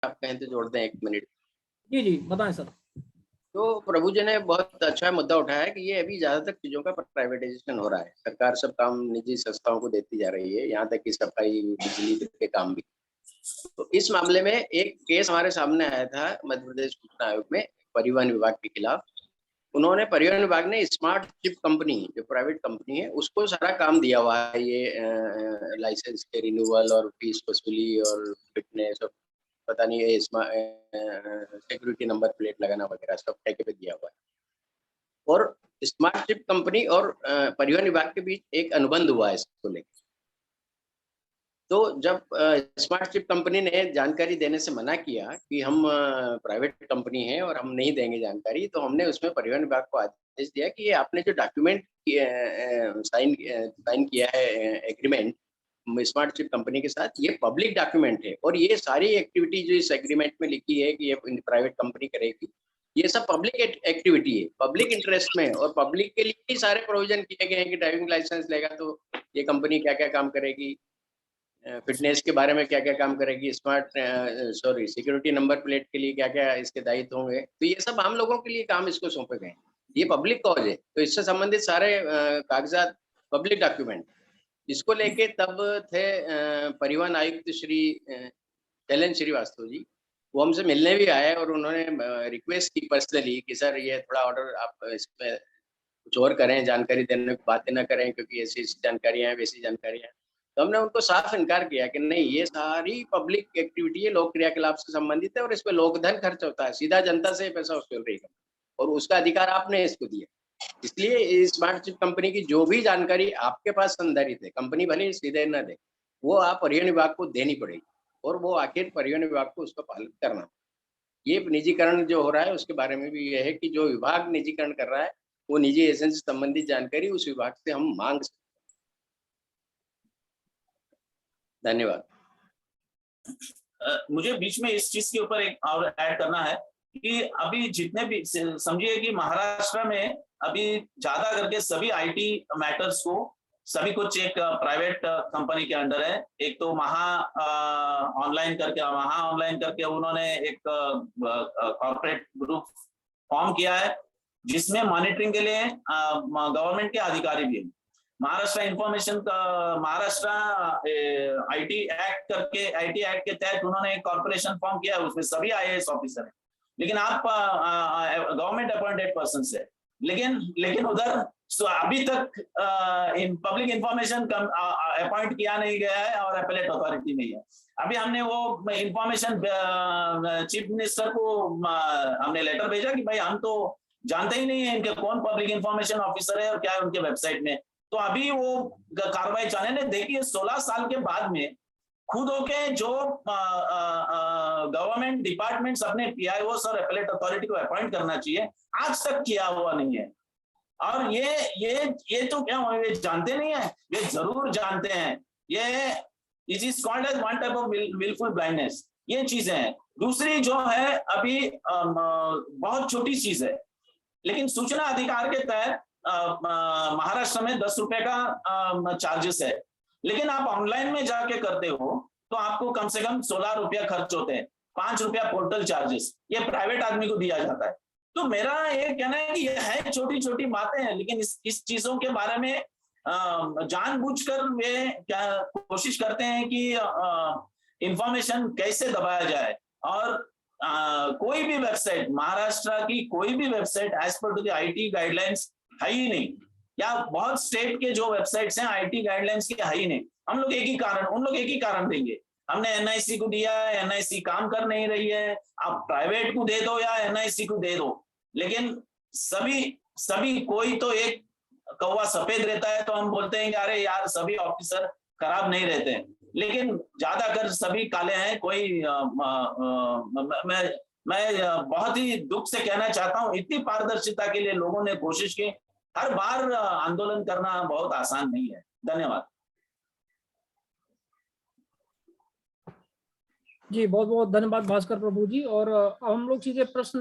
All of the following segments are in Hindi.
आप कहें तो जोड़ दें 1 मिनट। जी जी बताएं सर। तो प्रभु जी ने बहुत अच्छा मुद्दा उठाया कि ये अभी ज़्यादातर चीज़ों का प्राइवेटाइजेशन हो रहा है। सरकार सब काम निजी संस्थाओं को देती जा रही है, यहाँ तक कि सफाई, बिजली के काम भी। तो इस मामले में एक केस हमारे सामने आया था मध्य प्रदेश सूचना आयोग में, परिवहन विभाग के खिलाफ। उन्होंने परिवहन विभाग ने स्मार्ट शिप कंपनी, जो प्राइवेट कंपनी है, उसको सारा काम दिया हुआ है, ये लाइसेंस के रिन्यूअल और फीस वसूली और फिटनेस और पता नहीं ये सिक्योरिटी नंबर प्लेट लगाना वगैरह सब ठेके पे दिया हुआ है। और स्मार्ट शिप कंपनी और परिवहन विभाग के बीच एक अनुबंध हुआ है इसको लेकर। तो जब स्मार्ट शिप कंपनी ने जानकारी देने से मना किया कि हम प्राइवेट कंपनी है और हम नहीं देंगे जानकारी, तो हमने उसमें परिवहन विभाग को आदेश दिया कि ये आपने जो डॉक्यूमेंट साइन किया है एग्रीमेंट स्मार्ट शिप कंपनी के साथ, ये पब्लिक डॉक्यूमेंट है और ये सारी एक्टिविटी जो इस एग्रीमेंट में लिखी है कि ये प्राइवेट कंपनी करेगी, ये सब पब्लिक एक्टिविटी है, पब्लिक इंटरेस्ट में, और पब्लिक के लिए ही सारे प्रोविजन किए गए हैं कि ड्राइविंग लाइसेंस लेगा तो ये कंपनी क्या क्या काम करेगी, फिटनेस के बारे में क्या-क्या काम करेगी, सिक्योरिटी नंबर प्लेट के लिए क्या-क्या इसके दायित्व होंगे। तो ये सब आम लोगों के लिए काम इसको सौंपे गए हैं। ये पब्लिक कॉज है, तो इससे संबंधित सारे कागज़ात पब्लिक डॉक्यूमेंट। इसको लेके तब थे परिवहन आयुक्त श्री शैलेंद्र श्रीवास्तव जी, वो हमसे मिलने भी आए और उन्होंने रिक्वेस्ट की पर्सनली कि सर ये थोड़ा ऑर्डर आप इसमें कुछ और करें, जानकारी देने की बातें ना करें क्योंकि ऐसी-ऐसी जानकारियाँ हैं, वैसी जानकारियाँ हैं। तो हमने उनको साफ इनकार किया कि नहीं, ये सारी पब्लिक एक्टिविटी है, लोक क्रियाकलाप से संबंधित है और इसमें लोकधन खर्च होता है, सीधा जनता से पैसा वसूल रही है और उसका अधिकार आपने इसको दिया। इसलिए स्मार्ट शिप कंपनी की जो भी जानकारी आपके पास संधारित है, कंपनी भले ही सीधे न दे, वो आप परिवहन विभाग को देनी पड़ेगी और वो आखिर परिवहन विभाग को उसका पालन करना। ये निजीकरण जो हो रहा है उसके बारे में भी ये है कि जो विभाग निजीकरण कर रहा है, वो निजी एजेंसी से संबंधित जानकारी उस विभाग से हम मांग सकते हैं। धन्यवाद। मुझे बीच में इस चीज के ऊपर एक और ऐड करना है कि अभी जितने भी समझिए कि महाराष्ट्र में अभी ज्यादा करके सभी आईटी मैटर्स को सभी कुछ एक प्राइवेट कंपनी के अंडर है। एक तो महा ऑनलाइन करके उन्होंने एक कॉर्पोरेट ग्रुप फॉर्म किया है जिसमें मॉनिटरिंग के लिए गवर्नमेंट के अधिकारी भी हैं। महाराष्ट्र आईटी एक्ट के तहत उन्होंने एक कॉर्पोरेशन फॉर्म किया है, उसमें सभी आईएएस ऑफिसर हैं, लेकिन आप गवर्नमेंट अपॉइंटेड पर्सन है, लेकिन उधर अभी तक पब्लिक इंफॉर्मेशन अपॉइंट किया नहीं गया है और एपेलेट अथॉरिटी नहीं है। अभी हमने वो इंफॉर्मेशन चीफ मिनिस्टर को हमने लेटर भेजा कि भाई हम तो जानते ही नहीं है इनके कौन पब्लिक इंफॉर्मेशन ऑफिसर है और क्या है उनके वेबसाइट में। तो अभी वो कार्रवाई चाहे ने देखिए 16 साल के बाद में खुद होके जो गवर्नमेंट डिपार्टमेंट्स अपने पीआईओस और एपेलेट अथॉरिटी को अपॉइंट करना चाहिए, आज तक किया हुआ नहीं है। और ये तो क्या ये जानते नहीं है, ये जरूर जानते हैं। ये it is called as one type of wilful blindness. ये चीजें हैं। दूसरी जो है अभी बहुत छोटी चीज है, लेकिन सूचना अधिकार के तहत महाराष्ट्र में 10 रुपए का चार्जेस है, लेकिन आप ऑनलाइन में जाके करते हो तो आपको कम से कम 16 रुपया खर्च होते हैं। 5 रुपया पोर्टल चार्जेस ये प्राइवेट आदमी को दिया जाता है। तो मेरा ये कहना है कि ये है छोटी छोटी बातें हैं, लेकिन इस चीजों के बारे में जानबूझकर वे क्या कोशिश करते हैं कि इंफॉर्मेशन कैसे दबाया जाए। और कोई भी वेबसाइट महाराष्ट्र की कोई भी website as per to the IT guidelines है ही नहीं, या बहुत स्टेट के जो वेबसाइट्स हैं आईटी गाइडलाइंस के है ही नहीं। उन लोग एक ही कारण देंगे, हमने एनआईसी को दिया है, एनआईसी काम कर नहीं रही है, आप प्राइवेट को दे दो या एनआईसी को दे दो। लेकिन सभी कोई तो एक कौवा सफेद रहता है तो हम बोलते हैं कि अरे यार सभी ऑफिसर खराब नहीं रहते हैं, लेकिन ज्यादातर सभी काले हैं। कोई मैं बहुत ही दुख से कहना चाहता हूं, इतनी पारदर्शिता के लिए लोगों ने कोशिश की, हर बार आंदोलन करना बहुत आसान नहीं है। धन्यवाद जी, बहुत बहुत धन्यवाद भास्कर प्रभु जी। और अब हम लोग सीधे प्रश्न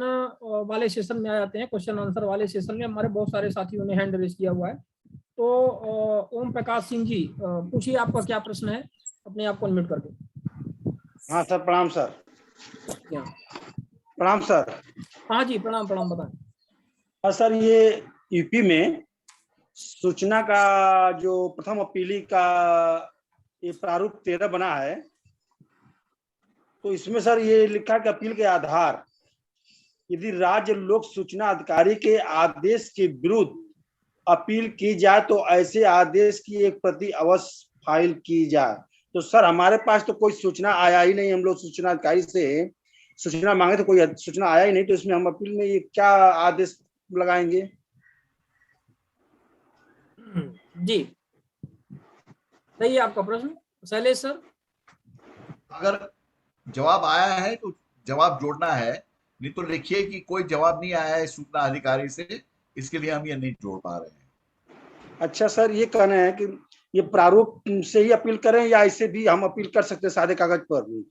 वाले सेशन में आ जाते हैं। क्वेश्चन आंसर वाले सेशन में हमारे बहुत सारे साथियों ने हैंड रेज किया हुआ है। तो ओम प्रकाश सिंह जी पूछिए, आपका क्या प्रश्न है, अपने आप को अनम्यूट करके। हाँ सर, प्रणाम सर। प्रणाम सर। हाँ जी, प्रणाम प्रणाम, बताएं। सर, ये यूपी में सूचना का जो प्रथम अपीली का ये प्रारूप 13 बना है, तो इसमें सर ये लिखा कि अपील के आधार यदि राज्य लोक सूचना अधिकारी के आदेश के विरुद्ध अपील की जाए तो ऐसे आदेश की एक प्रति अवश्य फाइल की जाए। तो सर हमारे पास तो कोई सूचना आया ही नहीं, हम लोग सूचना अधिकारी से सूचना मांगे तो कोई सूचना आया ही नहीं, तो इसमें हम अपील में ये क्या आदेश लगाएंगे? जी, सही है आपका प्रश्न शैलेश सर। अगर जवाब आया है तो जवाब जोड़ना है, नहीं तो लिखिए कि कोई जवाब नहीं आया है सूचना अधिकारी से, इसके लिए हम ये नहीं जोड़ पा रहे हैं। अच्छा सर, ये कहना है कि ये प्रारूप से ही अपील करें या ऐसे भी हम अपील कर सकते हैं सादे कागज पर भी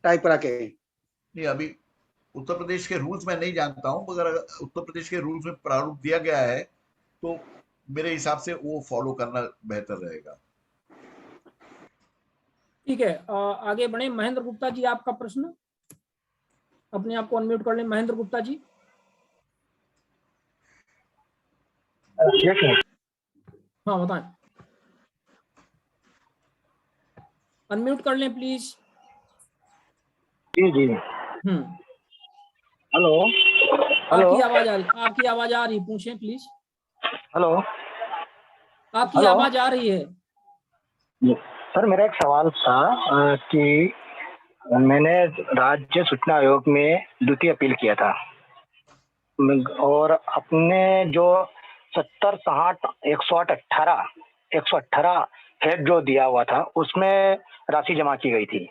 टाइप करा के? नहीं, अभी उत्तर प्रदेश के रूल्स में नहीं जानता हूं, मगर उत्तर प्रदेश के रूल्स में प्रारूप दिया गया है तो मेरे हिसाब से वो फॉलो करना बेहतर रहेगा। ठीक है, आगे बढ़े। महेंद्र गुप्ता जी, आपका प्रश्न, अपने आप को अनम्यूट कर लें महेंद्र गुप्ता जी। हाँ बताएं, अनम्यूट कर लें प्लीज। जी जी। हेलो हेलो, आपकी आवाज आ रही, पूछें प्लीज। हेलो, आपकी हेलो? आवाज आ रही है। सर मेरा एक सवाल था कि मैंने राज्य सूचना आयोग में द्वितीय अपील किया था और अपने जो 70, 60, 108, 118 हेड जो दिया हुआ था उसमें राशि जमा की गई थी।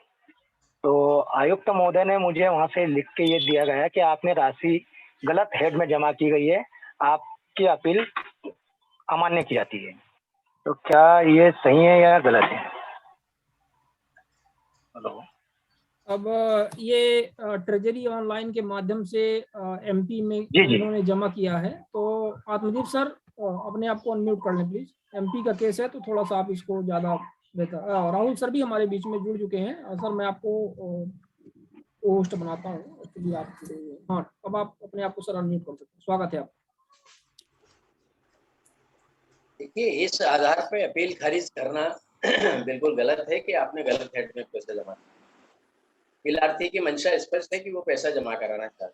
तो आयुक्त महोदय ने मुझे वहां से लिख के ये दिया गया कि आपने राशि गलत हेड में जमा की गई है, आपकी अपील अमान्य की जाती है। तो क्या ये सही है या गलत है? हेलो। अब ये ट्रेजरी ऑनलाइन के माध्यम से एमपी में जी जी। इन्होंने जमा किया है। तो आत्मदीप सर अपने आप को अनम्यूट कर लें प्लीज। एमपी का केस है तो थोड़ा सा आप इसको ज्यादा बेहतर। राहुल सर भी हमारे बीच में जुड़ चुके हैं। सर मैं आपको होस्ट बनाता हूँ एक्चुअली आप। हाँ, अब आप अपने आप को सर अनम्यूट कर सकते हैं, स्वागत है आप। देखिए, इस आधार पे अपील खारिज करना बिल्कुल गलत है कि आपने गलत हेड में पैसा जमा किया। अपीलार्थी की मंशा स्पष्ट है कि वो पैसा जमा कराना चाहता है।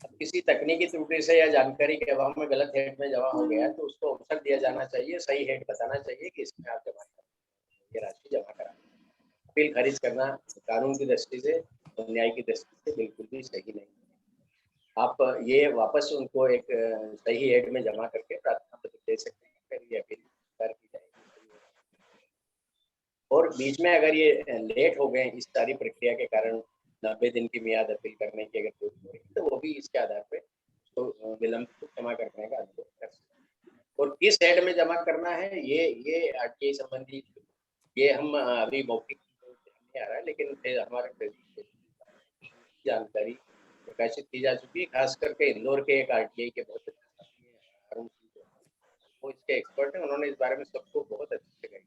अब किसी तकनीकी त्रुटि से या जानकारी के अभाव में गलत हेड में जमा हो गया तो उसको अवसर दिया जाना चाहिए, सही हेड बताना चाहिए कि इसमें आप जमा करें, ये राशि जमा कराना। अपील खारिज करना कानून की दृष्टि से, न्याय की दृष्टि से बिल्कुल भी सही नहीं। आप ये वापस उनको एक सही हेड में जमा करके प्रार्थना पत्र दे सकते हैं, फिर ये अपील स्वीकार की जाएगी। और बीच में अगर ये लेट हो गए इस सारी प्रक्रिया के कारण, 90 दिन की मियाद अपील करने की अगर पूरी हो रही तो वो भी इसके आधार पे तो विलंब जमा करने का अनुरोध कर सकते हैं। और किस हेड में जमा करना है ये आरटीआई संबंधी ये हम अभी मौखिक नहीं आ रहा है, लेकिन हमारे जानकारी प्रकाशित की जा चुकी है। खास करके इंदौर के एक आरटीआई के बहुत अच्छे साथी हैं, अरुण सिंह जो हैं, वो इसके एक्सपर्ट हैं, उन्होंने इस बारे में सबको बहुत अच्छे से गाइड।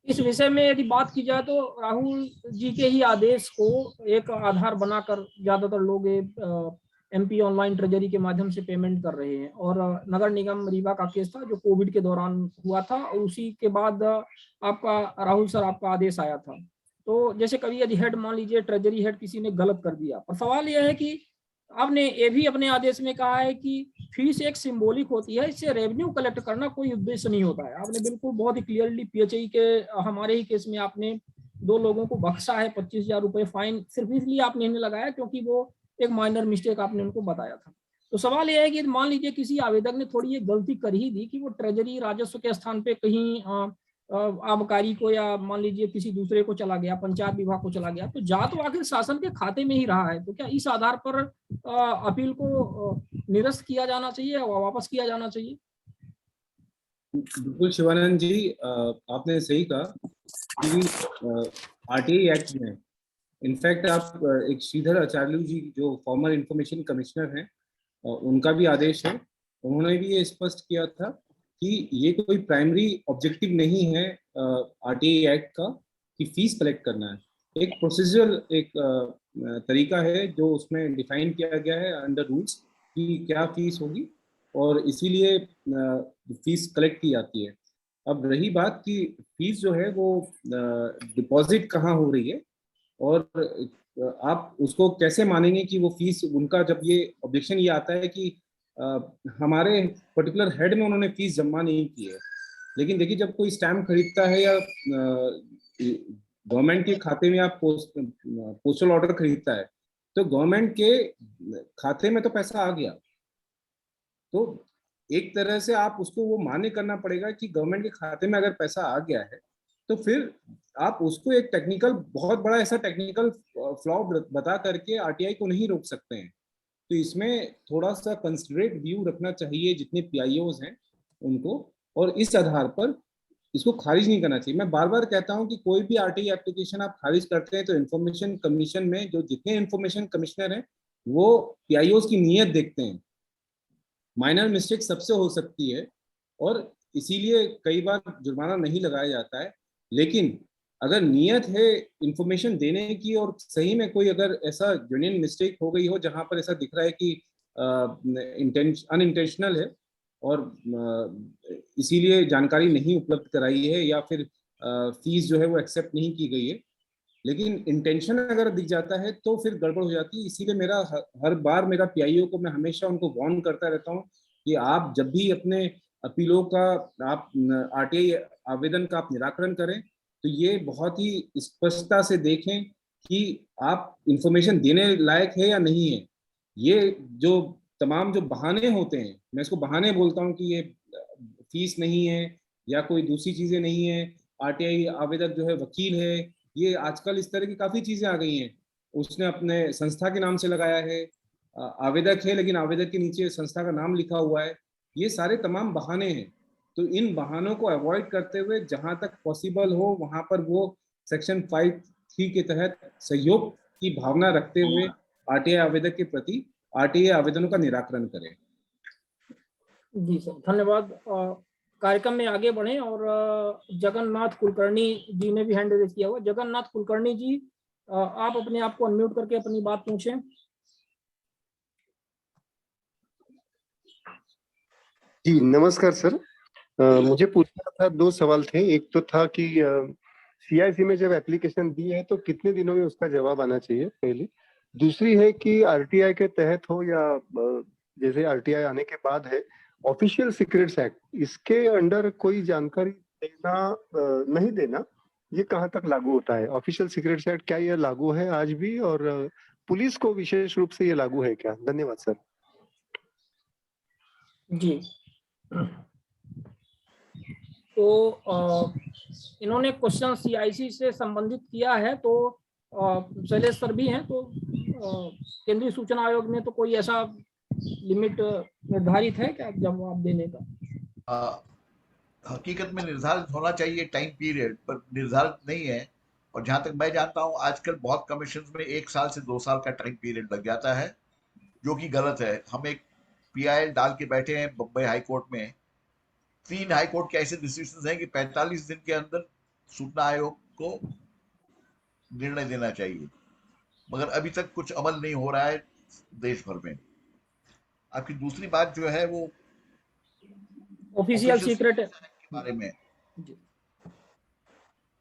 इस विषय में यदि बात की जाए तो राहुल जी के ही आदेश को एक आधार बनाकर ज्यादातर लोग एमपी ऑनलाइन ट्रेजरी के माध्यम से पेमेंट कर रहे हैं। और नगर निगम रीवा का केस था जो कोविड के दौरान हुआ था, और उसी के बाद आपका राहुल सर आपका आदेश आया था। तो जैसे कभी यदि हेड मान लीजिए ट्रेजरी हेड किसी ने गलत कर दिया, और सवाल यह है कि आपने ये भी अपने आदेश में कहा है कि फीस एक सिंबॉलिक होती है, इससे रेवेन्यू कलेक्ट करना कोई उद्देश्य नहीं होता है। आपने बिल्कुल बहुत ही क्लियरली पीएचई के हमारे ही केस में आपने 2 लोगों को बख्शा है 25,000 रुपए फाइन, सिर्फ इसलिए आपने इन्हें लगाया क्योंकि वो एक माइनर मिस्टेक आपने उनको बताया था। तो सवाल यह है कि मान लीजिए किसी आवेदक ने थोड़ी ये गलती कर ही दी कि वो ट्रेजरी राजस्व के स्थान पे कहीं आबकारी को या मान लीजिए किसी दूसरे को चला गया, पंचायत विभाग को चला गया, तो जा तो आखिर शासन के खाते में ही रहा है। तो क्या इस आधार पर अपील को निरस्त किया जाना चाहिए या वापस किया जाना चाहिए? बिल्कुल शिवानंद जी, आपने सही कहा कि आरटीआई एक्ट में इनफैक्ट आप एक श्रीधर आचार्य जी जो फॉर्मर इंफॉर्मेशन कमिश्नर हैं, उनका भी आदेश है, उन्होंने भी ये स्पष्ट किया था कि ये कोई प्राइमरी ऑब्जेक्टिव नहीं है आरटीआई एक्ट का कि फीस कलेक्ट करना है। एक प्रोसीजर एक तरीका है जो उसमें डिफाइन किया गया है अंडर रूल्स कि क्या फीस होगी और इसीलिए फीस कलेक्ट की जाती है। अब रही बात कि फीस जो है वो डिपॉजिट कहाँ हो रही है और आप उसको कैसे मानेंगे कि वो फीस उनका, जब ये ऑब्जेक्शन ये आता है कि हमारे पर्टिकुलर हेड में उन्होंने फीस जमा नहीं की है। लेकिन देखिए, जब कोई स्टैम्प खरीदता है या गवर्नमेंट के खाते में आप पोस्टल ऑर्डर खरीदता है तो गवर्नमेंट के खाते में तो पैसा आ गया, तो एक तरह से आप उसको वो मान्य करना पड़ेगा कि गवर्नमेंट के खाते में अगर पैसा आ गया है तो फिर आप उसको एक टेक्निकल, बहुत बड़ा ऐसा टेक्निकल फ्लॉ बता करके आरटीआई को नहीं रोक सकते हैं। तो इसमें थोड़ा सा कंसिडरेट व्यू रखना चाहिए जितने पीआईओज हैं उनको, और इस आधार पर इसको खारिज नहीं करना चाहिए। मैं बार बार कहता हूं कि कोई भी आरटीआई एप्लीकेशन आप खारिज करते हैं तो इंफॉर्मेशन कमीशन में जो जितने इंफॉर्मेशन कमिश्नर हैं वो पीआईओज की नीयत देखते हैं। माइनर मिस्टेक सबसे हो सकती है और इसीलिए कई बार जुर्माना नहीं लगाया जाता है, लेकिन अगर नीयत है इंफॉर्मेशन देने की और सही में कोई अगर ऐसा जेन्युइन मिस्टेक हो गई हो जहां पर ऐसा दिख रहा है कि अनइंटेंशनल है और इसीलिए जानकारी नहीं उपलब्ध कराई है या फिर फीस जो है वो एक्सेप्ट नहीं की गई है, लेकिन इंटेंशन अगर दिख जाता है तो फिर गड़बड़ हो जाती है। इसीलिए मेरा हर बार मेरा पीआईओ को मैं हमेशा उनको वार्न करता रहता हूँ कि आप जब भी अपने अपीलों का, आप आरटीआई आवेदन का आप निराकरण करें तो ये बहुत ही स्पष्टता से देखें कि आप इंफॉर्मेशन देने लायक है या नहीं है। ये जो तमाम जो बहाने होते हैं, मैं इसको बहाने बोलता हूँ कि ये फीस नहीं है या कोई दूसरी चीजें नहीं है, आरटीआई आवेदक जो है वकील है, ये आजकल इस तरह की काफी चीजें आ गई हैं। उसने अपने संस्था के नाम से लगाया है, आवेदक है लेकिन आवेदक के नीचे संस्था का नाम लिखा हुआ है। ये सारे तमाम बहाने हैं, तो इन बहानों को अवॉइड करते हुए जहां तक पॉसिबल हो वहां पर वो सेक्शन 5(3) के तहत सहयोग की भावना रखते हुए आरटीआई आवेदक के प्रति आरटीआई आवेदनों का निराकरण करें। जी सर, धन्यवाद। कार्यक्रम में आगे बढ़े और जगन्नाथ कुलकर्णी जी ने भी हैंड रेज किया हुआ। जगन्नाथ कुलकर्णी जी, आप अपने आप को अनम्यूट करके अपनी बात पूछें। जी नमस्कार सर, मुझे पूछना था, 2 सवाल थे। एक तो था कि सीआईसी में जब एप्लीकेशन दी है तो कितने दिनों में उसका जवाब आना चाहिए, पहली। दूसरी है कि आरटीआई के तहत हो या जैसे आरटीआई आने के बाद है, ऑफिशियल सीक्रेट्स एक्ट, इसके अंडर कोई जानकारी देना नहीं देना, ये कहाँ तक लागू होता है? ऑफिशियल सीक्रेट्स एक्ट क्या ये लागू है आज भी, और पुलिस को विशेष रूप से ये लागू है क्या? धन्यवाद सर। जी, तो इन्होंने क्वेश्चन सीआईसी से संबंधित किया है, तो शैलेश सर भी हैं, तो केंद्रीय सूचना आयोग में तो कोई ऐसा लिमिट निर्धारित है क्या जवाब देने का? हकीकत में निर्धारित होना चाहिए टाइम पीरियड, पर निर्धारित नहीं है। और जहां तक मैं जानता हूं आजकल बहुत कमीशन में 1 साल से 2 साल का टाइम पीरियड लग जाता है, जो कि गलत है। हम एक पीआईएल डाल के बैठे हैं बम्बई हाई कोर्ट में। 3 हाई कोर्ट के ऐसे डिसीजन हैं कि 45 दिन के अंदर सूचना आयोग को निर्णय देना चाहिए, मगर अभी तक कुछ अमल नहीं हो रहा है देश भर में। आपकी दूसरी बात जो है वो ऑफिशियल सीक्रेट के बारे में,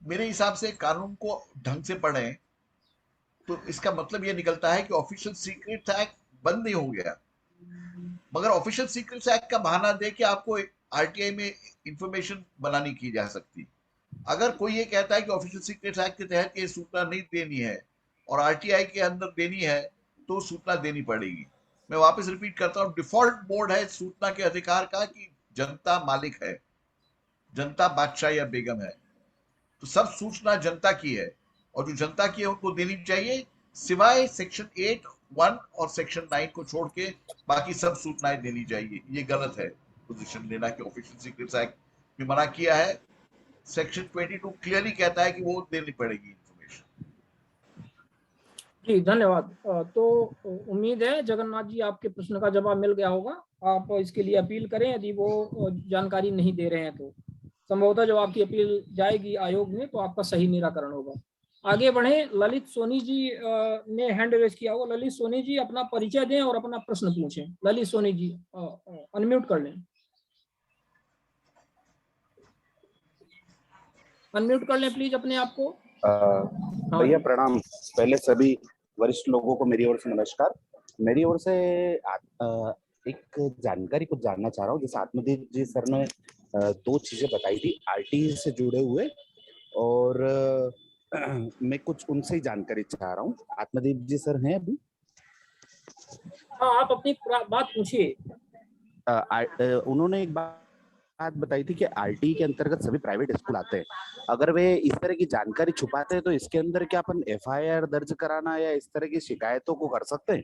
मेरे हिसाब से कानून को ढंग से पढ़ें तो इसका मतलब ये निकलता है कि ऑफिशियल सीक्रेट एक्ट बंद नहीं हो गया, मगर ऑफिशियल सीक्रेट्स एक्ट का बहाना दे के आपको आरटीआई में इंफॉर्मेशन बनानी की जा सकती। अगर कोई ये कहता है कि ऑफिशियल सीक्रेट्स एक्ट के तहत ये सूचना नहीं देनी है और आरटीआई के अंदर देनी है तो सूचना देनी पड़ेगी। मैं वापस रिपीट करता हूँ, डिफॉल्ट मोड है सूचना के अधिकार का कि जनता मालिक है, जनता बादशाह या बेगम है, तो सब सूचना जनता की है और जो जनता की है उनको देनी चाहिए, सिवाय सेक्शन 8(1) और सेक्शन 9 को छोड़ के बाकी सब सूचनाएं देनी चाहिए। ये गलत है पोजीशन लेना कि ऑफिशियल सीक्रेट्स एक्ट में मना किया है। सेक्शन 22 क्लियरली कहता है कि वो देनी पड़ेगी इंफॉर्मेशन। जी धन्यवाद। तो उम्मीद है जगन्नाथ जी आपके प्रश्न का जवाब मिल गया होगा। आप इसके लिए अपील करें, यदि वो जानकारी नहीं दे रहे हैं तो संभवतः जब आपकी अपील जाएगी आयोग में तो आपका सही निराकरण होगा। आगे बढ़े। ललित सोनी जी ने हैंड रेज किया हुआ। ललित सोनी जी अपना परिचय दें और अपना प्रश्न पूछें। ललित सोनी जी अनम्यूट कर लें, अनम्यूट कर लें प्लीज अपने आप को। भैया प्रणाम। पहले सभी वरिष्ठ लोगों को मेरी ओर से नमस्कार। मेरी ओर से एक जानकारी कुछ जानना चाह रहा हूँ। जैसे आत्मदीप जी सर ने दो चीजें बताई थी आरटीई से जुड़े हुए, और मैं कुछ उनसे ही जानकारी चाह रहा हूँ। आत्मदीप जी सर हैं अभी? हाँ, आप अपनी बात पूछिए। उन्होंने एक बात बताई थी कि आरटीई के अंतर्गत सभी प्राइवेट स्कूल आते हैं। अगर वे इस तरह की जानकारी छुपाते हैं तो इसके अंदर क्या अपन एफआईआर दर्ज कराना या इस तरह की शिकायतों को कर सकते हैं?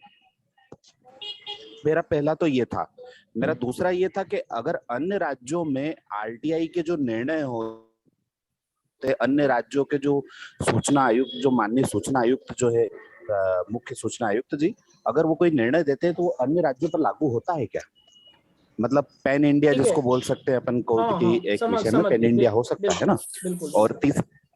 मेरा पहला तो ये था। मेरा दूसरा ये था कि अगर अन्य राज्यों में आरटीआई के जो निर्णय होते, अन्य राज्यों के जो सूचना आयुक्त, जो माननीय सूचना आयुक्त जो है मुख्य सूचना आयुक्त जी, अगर वो कोई निर्णय देते हैं तो वो अन्य राज्यों पर लागू होता है क्या? मतलब पैन इंडिया जिसको बोल सकते हैं अपन को, कि एक विषय में पैन इंडिया हो सकता है ना। और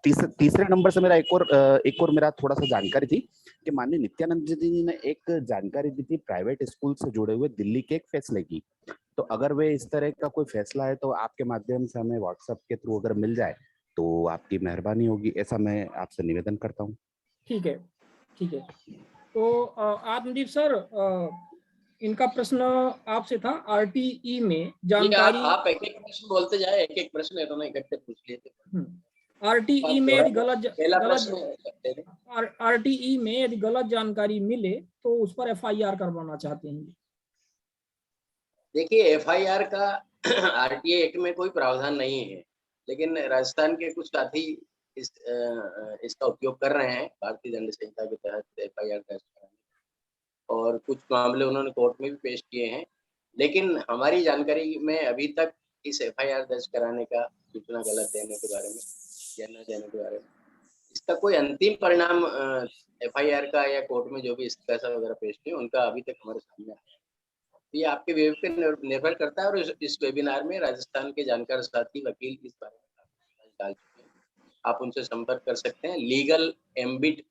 तीसरे नंबर से मेरा एक और मेरा थोड़ा सा जानकारी थी कि माननीय नित्यानंद जी ने एक जानकारी दी थी प्राइवेट स्कूल से जुड़े हुए दिल्ली के एक फैसले की। तो अगर वे इस तरह का कोई फैसला है तो आपके माध्यम से हमें व्हाट्सएप के थ्रू अगर मिल जाए तो आपकी मेहरबानी होगी, ऐसा मैं आपसे निवेदन करता हूँ। ठीक है, ठीक है। तो आत्मदीप सर, इनका प्रश्न आपसे था आरटीई में जानकारी। आप एक एक प्रश्न बोलते जाए, एक एक प्रश्न इन्होंने इकट्ठे पूछ लिए थे। आरटीई में यदि गलत जानकारी मिले तो उस पर एफआईआर करवाना चाहते हैं। देखिए, एफआईआर का आरटीए एक्ट में कोई प्रावधान नहीं है, लेकिन राजस्थान के कुछ साथी इसका उपयोग कर रहे हैं भारतीय दंड संहिता के तहत एफआईआर दर्ज कराने, और कुछ मामले उन्होंने कोर्ट में भी पेश किए हैं। लेकिन हमारी जानकारी में अभी तक इस एफआईआर दर्ज कराने का, सूचना गलत देने के बारे में या न देने के बारे में, इसका कोई अंतिम परिणाम एफआईआर का या कोर्ट में जो भी फैसला वगैरह पेश किए उनका अभी तक हमारे सामने आया। ये आपके वेब पे निर्भर करता है, और इस वेबिनार में राजस्थान के जानकार साथी वकील इस बारे में डाल चुके हैं। आप उनसे संपर्क कर सकते हैं। लीगल एम्बिट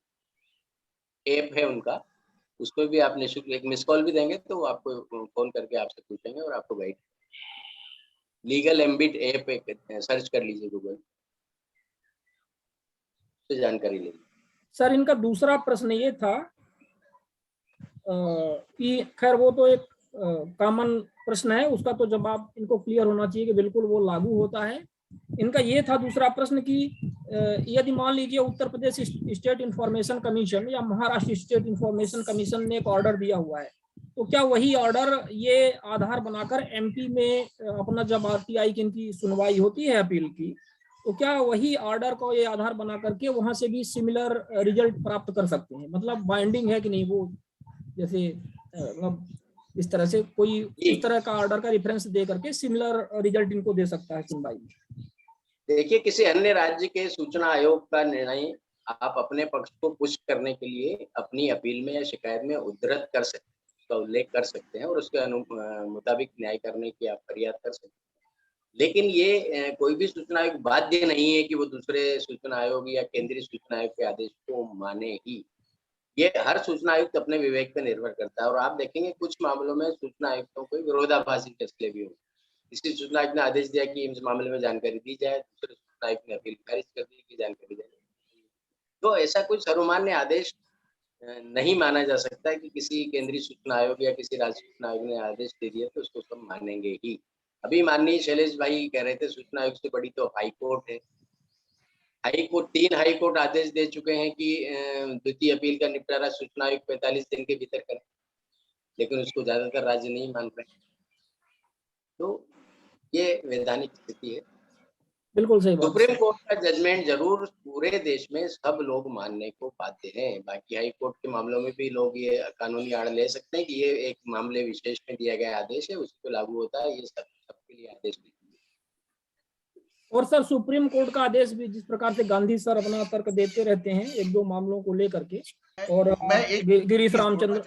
ऐप है उनका, उसको भी आप निःशुल्क एक मिस कॉल भी देंगे तो आपको फोन करके आपसे पूछेंगे और आपको guide. Legal ambit app search कर लीजिए गूगल से, जानकारी ले लीजिए। सर, इनका दूसरा प्रश्न ये था कि खैर वो तो एक कॉमन प्रश्न है, उसका तो जवाब इनको क्लियर होना चाहिए कि बिल्कुल वो लागू होता है। इनका ये था दूसरा प्रश्न कि यदि मान लीजिए Uttar Pradesh state information commission या महाराष्ट्र स्टेट इंफॉर्मेशन कमीशन ने एक ऑर्डर दिया हुआ है, तो क्या वही ऑर्डर ये आधार बनाकर एमपी में अपना जब आरटीआई की इनकी सुनवाई होती है अपील की, तो क्या वही ऑर्डर को ये आधार बना करके वहां से भी सिमिलर रिजल्ट प्राप्त कर सकते हैं? मतलब बाइंडिंग है कि नहीं वो, जैसे मतलब इस तरह से कोई इस तरह का ऑर्डर का रेफरेंस दे करके सिमिलर रिजल्ट इनको दे सकता है सुनवाई में? देखिए, किसी अन्य राज्य के सूचना आयोग का निर्णय आप अपने पक्ष को पुष्ट करने के लिए अपनी अपील में या शिकायत में उद्धृत कर सकते हैं, उसका उल्लेख कर सकते हैं और उसके मुताबिक न्याय करने की आप फरियाद कर सकते हैं। लेकिन ये कोई भी सूचना आयोग बाध्य नहीं है कि वो दूसरे सूचना आयोग या केंद्रीय सूचना आयोग के आदेश को माने ही। ये हर सूचना आयुक्त अपने विवेक पर निर्भर करता है, और आप देखेंगे कुछ मामलों में सूचना आयुक्तों को विरोधाभासी फैसले भी होंगे। किसी सूचना आयुक्त ने आदेश दिया कि इस मामले में जानकारी दी जाए, दूसरे सूचना आयुक्त ने अपील खारिज कर दी कि जानकारी दी जाए। तो ऐसा कोई सर्वमान्य आदेश नहीं माना जा सकता कि किसी केंद्रीय सूचना आयोग या किसी राज्य सूचना आयोग ने आदेश दे दिया तो उसको सब मानेंगे ही। अभी माननीय शैलेश भाई कह रहे थे सूचना आयोग से बड़ी तो हाई कोर्ट है। हाई कोर्ट 3 हाई कोर्ट आदेश दे चुके हैं कि द्वितीय अपील का निपटारा सूचना आयोग 45 दिन के भीतर करें, लेकिन उसको ज्यादातर राज्य नहीं मान रहे। तो ये वैधानिक स्थिति है। बिल्कुल सही बात। सुप्रीम कोर्ट का जजमेंट जरूर पूरे देश में सब लोग मानने को बाध्य हैं। बाकी हाई कोर्ट के मामलों में भी लोग ये कानूनी आड़ ले सकते हैं कि ये एक मामले विशेष में दिया गया आदेश है, उस पर लागू होता है। ये सबके लिए आदेश नहीं। और सर, सुप्रीम कोर्ट का आदेश भी जिस प्रकार से गांधी सर अपना तर्क देते रहते हैं एक दो मामलों को लेकर के, और मैं एक गिरीश रामचंद्र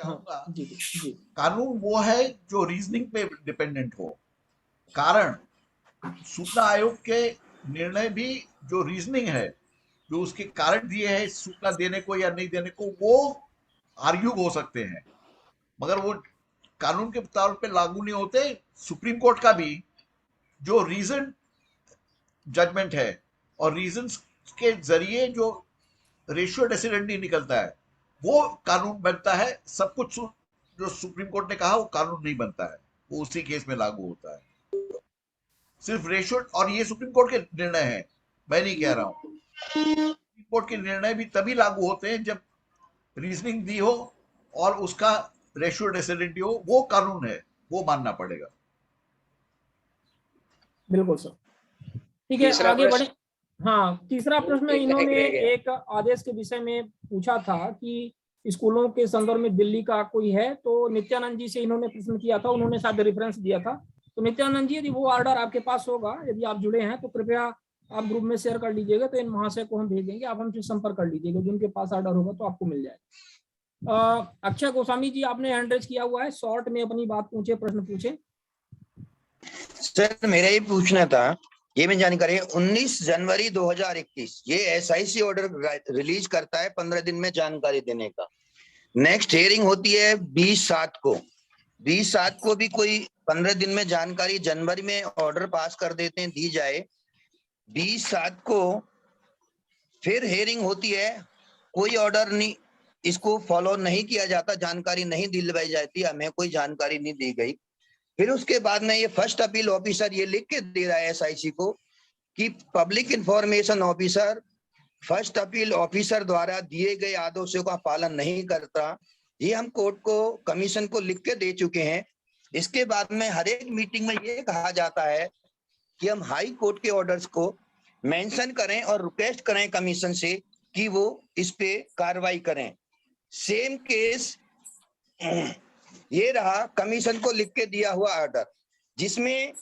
जी कानून वो है जो रीजनिंग पे डिपेंडेंट हो। कारण सूचना आयोग के निर्णय भी जो रीजनिंग है, जो उसके कारण दिए हैं सूचना देने को या नहीं देने को, वो आर्ग्यू हो सकते हैं, मगर वो कानून के तौर पे लागू नहीं होते। सुप्रीम कोर्ट का भी जो रीजन जजमेंट है और रीजंस के जरिए जो रेशियो डेसिडेंडी निकलता है वो कानून बनता है। सब कुछ जो सुप्रीम कोर्ट ने कहा वो कानून नहीं बनता है, वो उसी केस में लागू होता है। सिर्फ रेशियो, और ये सुप्रीम कोर्ट के निर्णय है, मैं नहीं कह रहा हूं। सुप्रीम कोर्ट के निर्णय भी तभी लागू होते हैं जब रीजनिंग दी हो और उसका रेशियो डेसिडेंटी हो, वो कानून है, वो मानना पड़ेगा। बिल्कुल सर, ठीक है, आगे बढ़े। हाँ, तीसरा प्रश्न इन्होंने एक आदेश के विषय में पूछा था कि स्कूलों के संदर्भ में दिल्ली का कोई है, तो नित्यानंद जी से इन्होंने प्रश्न किया था, उन्होंने शायद रेफरेंस दिया था। तो नित्यानंद जी, यदि वो ऑर्डर आपके पास होगा, यदि आप जुड़े हैं, तो कृपया आप ग्रुप में शेयर कर लीजिएगा, तो इन महाशय को हम भेज देंगे, आप हमसे संपर्क कर लीजिएगा, जिनके पास ऑर्डर होगा तो आपको मिल जाएगा। अक्षय गोस्वामी जी, आपने हैंड रेज किया हुआ है, शॉर्ट में अपनी बात पूछे, प्रश्न पूछे। सर मेरा ये पूछना था, ये मैं जानकारी है 19 जनवरी 2021 ये SIC ऑर्डर रिलीज करता है 15 दिन में जानकारी देने का। नेक्स्ट हियरिंग होती है 20/7 को। 20/7 को भी कोई 15 दिन में जानकारी, जनवरी में ऑर्डर पास कर देते हैं, दी जाए। 20/7 को फिर हियरिंग होती है, कोई ऑर्डर नहीं, इसको फॉलो नहीं किया जाता, जानकारी नहीं दिलवाई जाती, हमें कोई जानकारी नहीं दी गई। फिर उसके बाद में ये फर्स्ट अपील ऑफिसर ये लिख के दे रहा है SIC को कि public information officer first appeal officer द्वारा दिए गए आदेशों का पालन नहीं करता। ये हम कोर्ट को, कमीशन को लिख के दे चुके हैं। इसके बाद में हर एक मीटिंग में ये कहा जाता है कि हम हाई कोर्ट के ऑर्डर्स को मेंशन करें और रिक्वेस्ट करें कमीशन से कि वो इस पे कार्रवाई करें। सेम केस ये रहा कमीशन को लिख के दिया हुआ ऑर्डर, जिसमें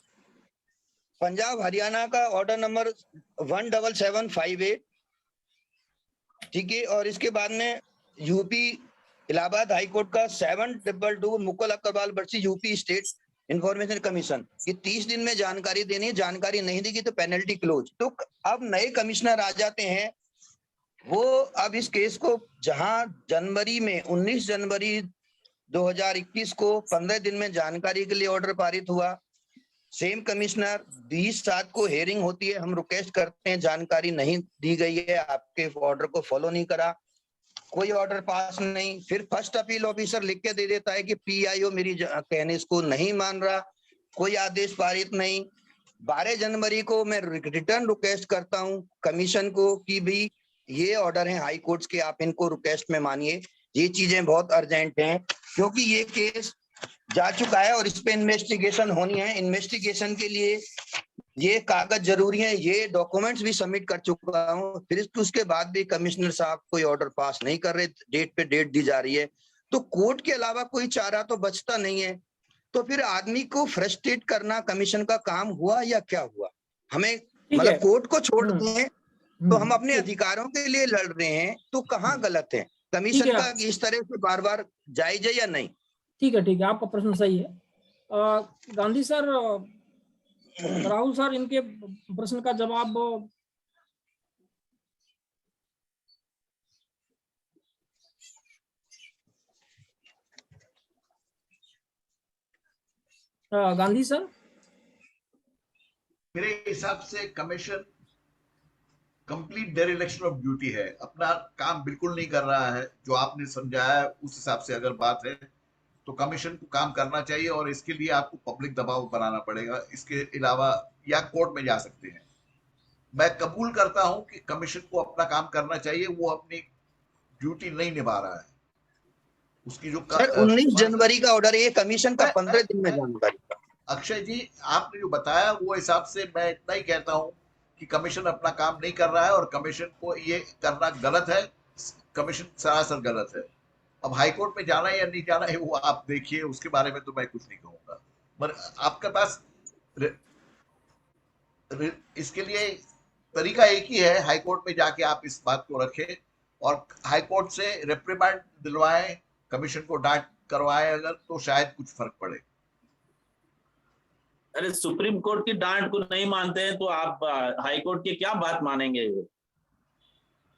पंजाब हरियाणा का ऑर्डर नंबर 17758, ठीक है, और इसके बाद में यूपी इलाहाबाद हाई कोर्ट का 7222 Mukul Agarwal versus UP state information commission, ये 30 दिन में जानकारी देनी है, जानकारी नहीं देगी तो पेनल्टी क्लोज। तो अब नए कमिश्नर आ जाते हैं, वो अब इस केस को जहां जनवरी में 19 जनवरी 2021 को 15 दिन में जानकारी के लिए ऑर्डर पारित हुआ, सेम कमिश्नर 20/7 को हियरिंग होती है, हम रिक्वेस्ट करते हैं, जानकारी नहीं दी गई है, आपके ऑर्डर को फॉलो नहीं करा, कोई ऑर्डर पास नहीं। फिर फर्स्ट अपील ऑफिसर लिख के दे देता है कि PIO मेरी कहने इसको नहीं मान रहा, कोई आदेश पारित नहीं। 12 जनवरी को मैं रिटर्न रिक्वेस्ट करता हूं कमीशन को कि भी ये ऑर्डर है हाई कोर्ट्स के, आप इनको रिक्वेस्ट में मानिए, ये चीजें बहुत अर्जेंट हैं, क्योंकि ये केस जा चुका है और इस पे इन्वेस्टिगेशन होनी है। इन्वेस्टिगेशन के लिए ये कागज जरूरी है, ये डॉक्यूमेंट्स भी सबमिट कर चुका हूँ। फिर उसके बाद भी कमिश्नर साहब कोई ऑर्डर पास नहीं कर रहे, डेट पे डेट दी जा रही है, तो कोर्ट के अलावा कोई चारा तो बचता नहीं है। तो फिर आदमी को फ्रस्ट्रेट करना कमीशन का काम हुआ या क्या हुआ? हमें मतलब कोर्ट को छोड़ दें तो हम अपने अधिकारों के लिए लड़ रहे हैं, तो कहाँ गलत है? कमीशन का इस तरह से बार बार जायज है या नहीं? ठीक है, आपका प्रश्न सही है। गांधी सर, राहुल सर, इनके प्रश्न का जवाब गांधी सर। मेरे हिसाब से कमीशन कंप्लीट डेरिलेक्शन ऑफ ड्यूटी है, अपना काम बिल्कुल नहीं कर रहा है। जो आपने समझाया है उस हिसाब से अगर बात है तो कमीशन को काम करना चाहिए, और इसके लिए आपको पब्लिक दबाव बनाना पड़ेगा। इसके अलावा या कोर्ट में जा सकते हैं। मैं कबूल करता हूं कि कमीशन को अपना काम करना चाहिए, वो अपनी ड्यूटी नहीं निभा रहा है। उसकी जो 19 जनवरी का ऑर्डर है, कमीशन का 15 दिन में जानकारी। अक्षय जी, आपने जो बताया वो हिसाब से मैं इतना ही कहता हूं कि कमीशन अपना काम नहीं कर रहा है और कमीशन को ये करना गलत है। कमीशन सरासर गलत है। अब हाई कोर्ट में जाना है या नहीं जाना है वो आप देखिए, उसके बारे में तो मैं कुछ नहीं कहूंगा। पर आपके पास इसके लिए तरीका एक ही है, हाई कोर्ट में जाके आप इस बात को रखें और हाई कोर्ट से रिप्रिमांड दिलवाएं, कमीशन को डांट करवाएं, अगर तो शायद कुछ फर्क पड़े। अरे सुप्रीम कोर्ट की डांट को नहीं मानते हैं तो आप हाई कोर्ट की क्या बात मानेंगे?